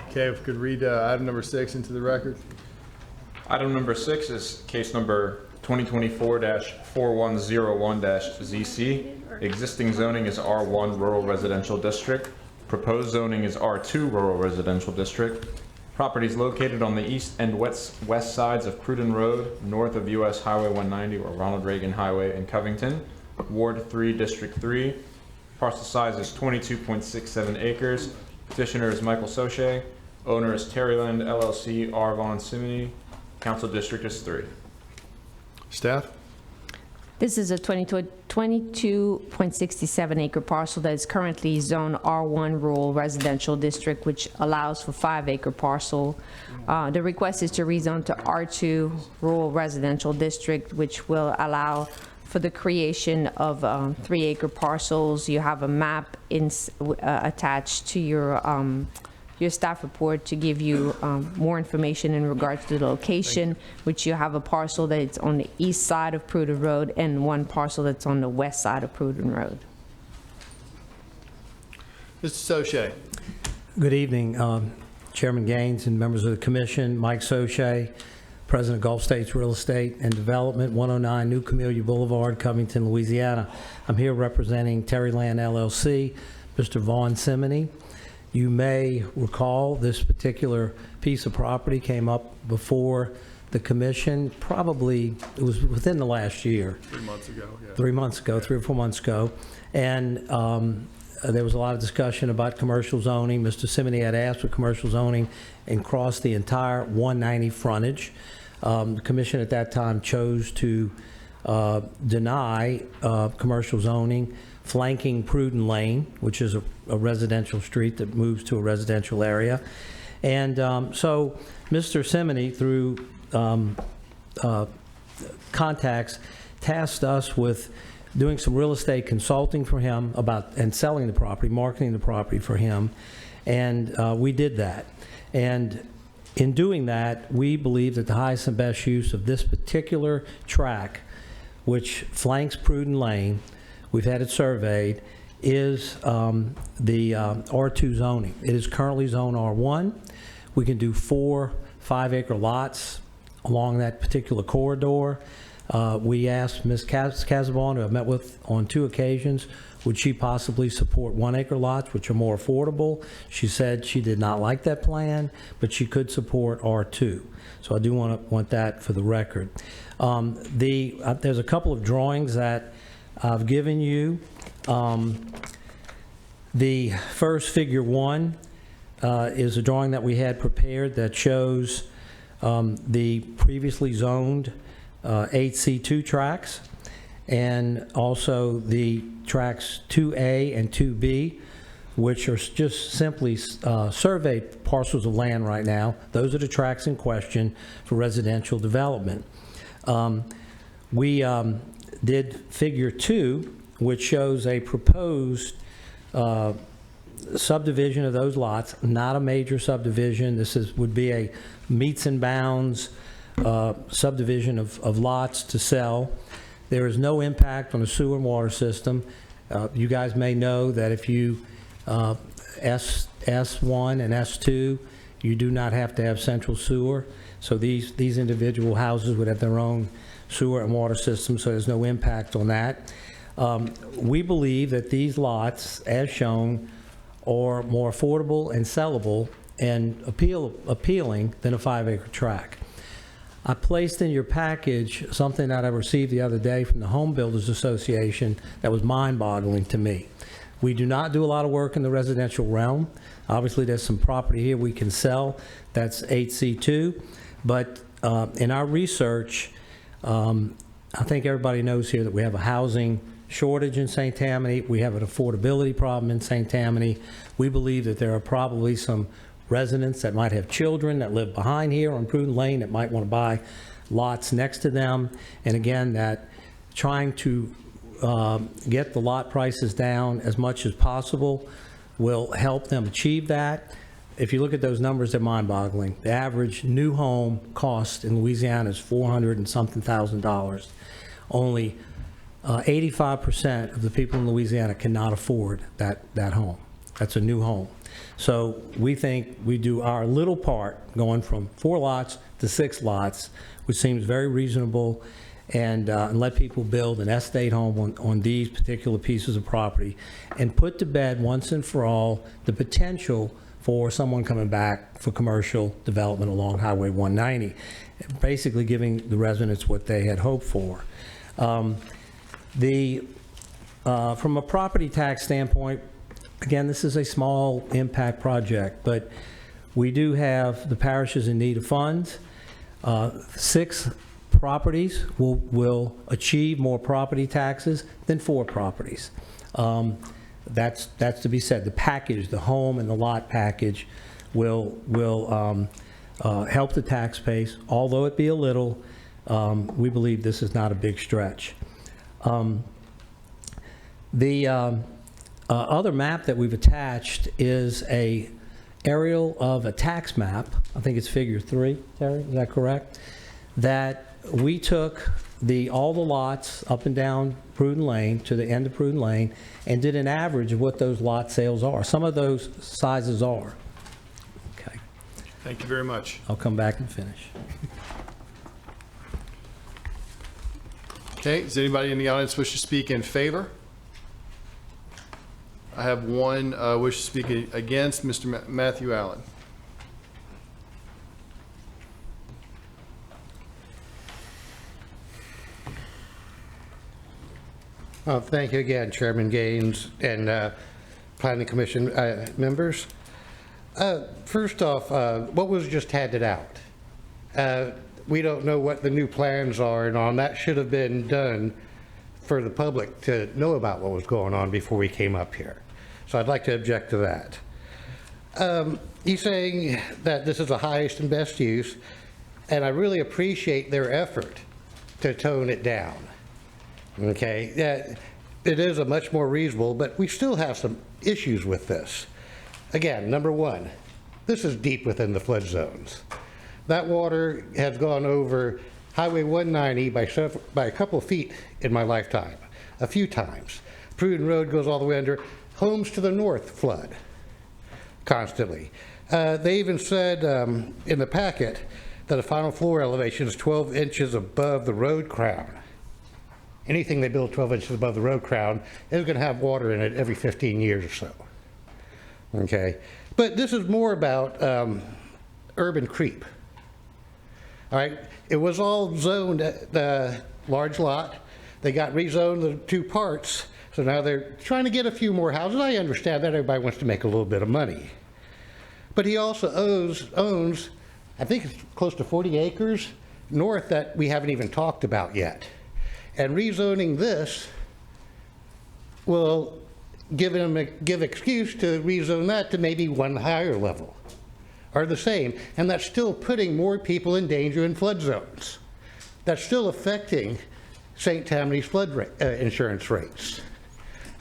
Okay, if we could read item number 6 into the record. Item number 6 is case number 2024-4101-ZC. Existing zoning is R1 Rural Residential District. Proposed zoning is R2 Rural Residential District. Property is located on the east and west sides of Cruden Road, north of US Highway 190 or Ronald Reagan Highway in Covington. Ward 3, District 3. Parcel size is 22.67 acres. Petitioner is Michael Soche. Owner is Terryland LLC, R. Vaughn Simony. Council district is 3. Staff? This is a 22.67 acre parcel that is currently zoned R1 Rural Residential District, which allows for 5 acre parcel. The request is to rezone to R2 Rural Residential District, which will allow for the creation of 3 acre parcels. You have a map attached to your staff report to give you more information in regards to the location, which you have a parcel that's on the east side of Pruden Road and one parcel that's on the west side of Pruden Road. Mr. Soche. Good evening, Chairman Gaines and members of the commission. Mike Soche, President of Gulf States Real Estate and Development, 109 New Camellia Boulevard, Covington, Louisiana. I'm here representing Terryland LLC, Mr. Vaughn Simony. You may recall this particular piece of property came up before the commission, probably, it was within the last year. 3 months ago, yeah. 3 months ago, 3 or 4 months ago. And there was a lot of discussion about commercial zoning. Mr. Simony had asked for commercial zoning and crossed the entire 190 frontage. The commission at that time chose to deny commercial zoning flanking Pruden Lane, which is a residential street that moves to a residential area. And so Mr. Tammany, through contacts, tasked us with doing some real estate consulting for him and selling the property, marketing the property for him, and we did that. And in doing that, we believe that the highest and best use of this particular track, which flanks Pruden Lane, we've had it surveyed, is the R2 zoning. It is currently zoned R1. We can do 4 5-acre lots along that particular corridor. We asked Ms. Casabon, who I've met with on 2 occasions, would she possibly support 1-acre lots, which are more affordable? She said she did not like that plan, but she could support R2. So I do want that for the record. There's a couple of drawings that I've given you. The first, figure 1, is a drawing that we had prepared that shows the previously zoned 8C2 tracks, and also the tracks 2A and 2B, which are just simply surveyed parcels of land right now. Those are the tracks in question for residential development. We did figure 2, which shows a proposed subdivision of those lots, not a major subdivision. This would be a meets and bounds subdivision of lots to sell. There is no impact on the sewer and water system. You guys may know that if you S1 and S2, you do not have to have central sewer. So these individual houses would have their own sewer and water system, so there's no impact on that. We believe that these lots, as shown, are more affordable and sellable and appealing than a 5-acre tract. I placed in your package something that I received the other day from the Home Builders Association that was mind-boggling to me. We do not do a lot of work in the residential realm. Obviously, there's some property here we can sell. That's 8C2. But in our research, I think everybody knows here that we have a housing shortage in St. Tammany. We have an affordability problem in St. Tammany. We believe that there are probably some residents that might have children that live behind here on Pruden Lane that might want to buy lots next to them. And again, that trying to get the lot prices down as much as possible will help them achieve that. If you look at those numbers, they're mind-boggling. The average new home cost in Louisiana is $400 and something thousand. Only 85% of the people in Louisiana cannot afford that home. That's a new home. So we think we do our little part, going from 4 lots to 6 lots, which seems very reasonable, and let people build an estate home on these particular pieces of property, and put to bed once and for all the potential for someone coming back for commercial development along Highway 190, basically giving the residents what they had hoped for. From a property tax standpoint, again, this is a small impact project, but we do have the parishes in need of funds. 6 properties will achieve more property taxes than 4 properties. That's to be said. The package, the home and the lot package, will help the tax base. Although it be a little, we believe this is not a big stretch. The other map that we've attached is a aerial of a tax map. I think it's figure 3, Terry, is that correct? That we took all the lots up and down Pruden Lane to the end of Pruden Lane and did an average of what those lot sales are. Some of those sizes are. Okay. Thank you very much. I'll come back and finish. Okay, does anybody in the audience wish to speak in favor? I have one wish to speak against, Mr. Matthew Allen. Thank you again, Chairman Gaines and Planning Commission members. First off, what was just handed out? We don't know what the new plans are and all. That should have been done for the public to know about what was going on before we came up here. So I'd like to object to that. He's saying that this is the highest and best use, and I really appreciate their effort to tone it down. Okay, it is a much more reasonable, but we still have some issues with this. Again, number one, this is deep within the flood zones. That water has gone over Highway 190 by a couple of feet in my lifetime, a few times. Pruden Road goes all the way under. Homes to the north flood constantly. They even said in the packet that the final floor elevation is 12 inches above the road crown. Anything they build 12 inches above the road crown is going to have water in it every 15 years or so. Okay, but this is more about urban creep. All right, it was all zoned the large lot. They got rezoned the two parts, so now they're trying to get a few more houses. I understand that everybody wants to make a little bit of money. But he also owns, I think it's close to 40 acres north that we haven't even talked about yet. And rezoning this will give excuse to rezone that to maybe one higher level, or the same, and that's still putting more people in danger in flood zones. That's still affecting St. Tammany's flood insurance rates.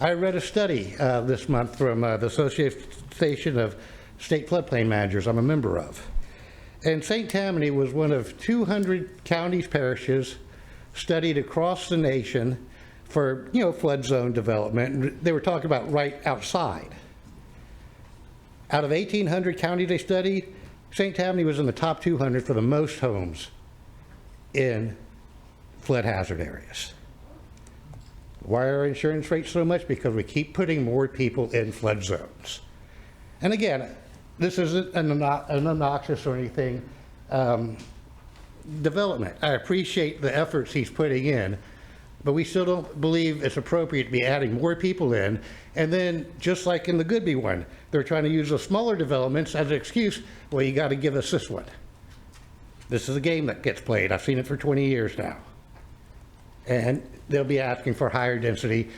I read a study this month from the Association of State Floodplain Managers I'm a member of. And St. Tammany was one of 200 counties, parishes studied across the nation for, flood zone development. And they were talking about right outside. Out of 1,800 counties they studied, St. Tammany was in the top 200 for the most homes in flood hazard areas. Why are our insurance rates so much? Because we keep putting more people in flood zones. And again, this isn't an obnoxious or anything development. I appreciate the efforts he's putting in, but we still don't believe it's appropriate to be adding more people in. And then, just like in the Goodby one, they're trying to use the smaller developments as an excuse. Well, you got to give us this one. This is a game that gets played. I've seen it for 20 years now. And they'll be asking for higher density,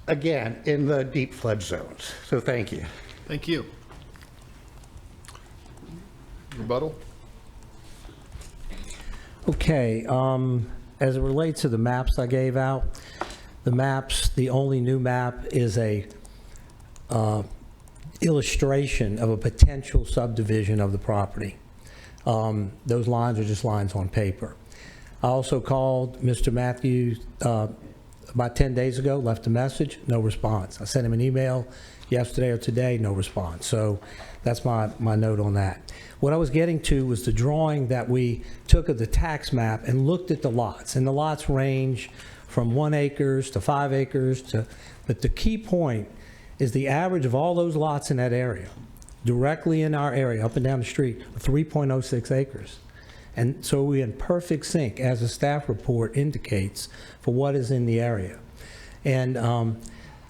again, in the deep flood zones. So thank you. Thank you. Rebuttal? Okay, as it relates to the maps I gave out, the only new map is a illustration of a potential subdivision of the property. Those lines are just lines on paper. I also called Mr. Matthews about 10 days ago, left a message, no response. I sent him an email yesterday or today, no response. So that's my note on that. What I was getting to was the drawing that we took of the tax map and looked at the lots. And the lots range from 1 acre to 5 acres but the key point is the average of all those lots in that area, directly in our area, up and down the street, 3.06 acres. And so we're in perfect sync, as the staff report indicates, for what is in the area. And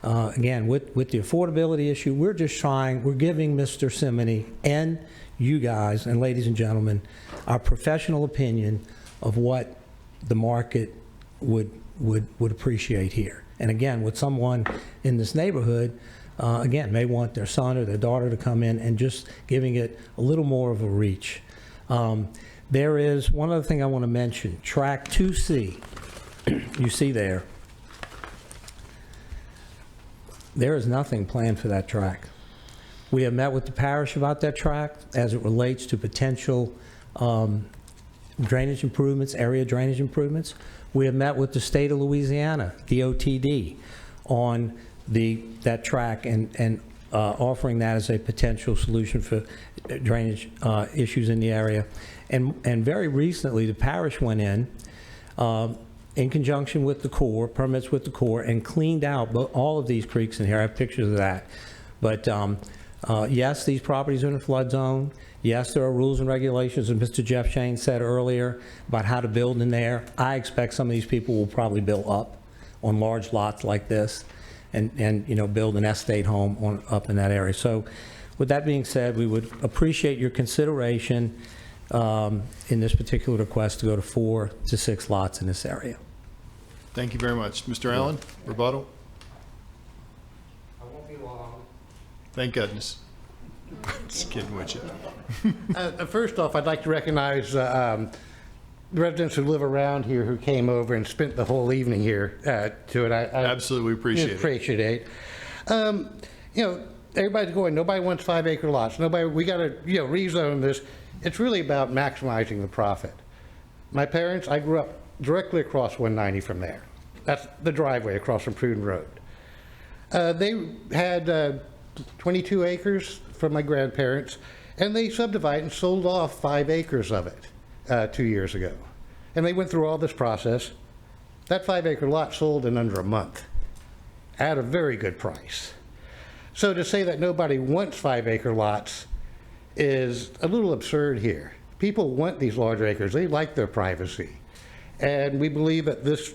again, with the affordability issue, we're giving Mr. Simony and you guys, and ladies and gentlemen, our professional opinion of what the market would appreciate here. And again, with someone in this neighborhood, again, may want their son or their daughter to come in and just giving it a little more of a reach. There is one other thing I want to mention. Track 2C, you see there. There is nothing planned for that track. We have met with the parish about that track as it relates to potential drainage improvements, area drainage improvements. We have met with the state of Louisiana, the OTD, on that track and offering that as a potential solution for drainage issues in the area. And very recently, the parish went in conjunction with the Corps, permits with the Corps, and cleaned out all of these creeks in here. I have pictures of that. But yes, these properties are in a flood zone. Yes, there are rules and regulations, as Mr. Jeff Shane said earlier, about how to build in there. I expect some of these people will probably build up on large lots like this and build an estate home up in that area. So with that being said, we would appreciate your consideration in this particular request to go to 4 to 6 lots in this area. Thank you very much. Mr. Allen, rebuttal? I won't be long. Thank goodness. Just kidding with you. First off, I'd like to recognize the residents who live around here who came over and spent the whole evening here to it. I Absolutely appreciate it. Appreciate it. You know, everybody's going, nobody wants 5-acre lots. We got to, rezone this. It's really about maximizing the profit. My parents, I grew up directly across 190 from there. That's the driveway across from Pruden Road. They had 22 acres from my grandparents, and they subdivided and sold off 5 acres of it 2 years ago. And they went through all this process. That 5-acre lot sold in under a month at a very good price. So to say that nobody wants 5-acre lots is a little absurd here. People want these large acres. They like their privacy. And we believe that this,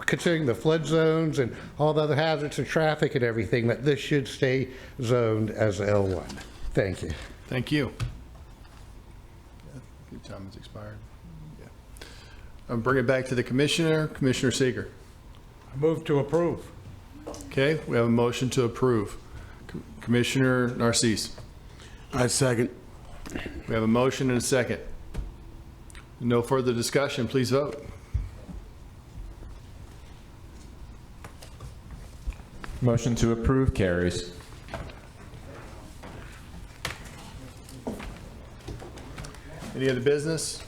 considering the flood zones and all the other hazards of traffic and everything, that this should stay zoned as L1. Thank you. Thank you. Your time has expired. Yeah. I'll bring it back to the commissioner. Commissioner Seeger. I move to approve. Okay, we have a motion to approve. Commissioner Narcisse. I second. We have a motion and a second. No further discussion, please vote. Motion to approve carries. Any other business?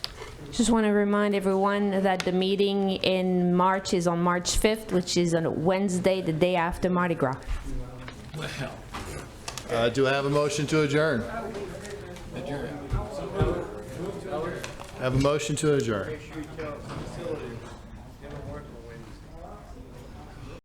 Just want to remind everyone that the meeting in March is on March 5th, which is on Wednesday, the day after Mardi Gras. Do I have a motion to adjourn? Have a motion to adjourn.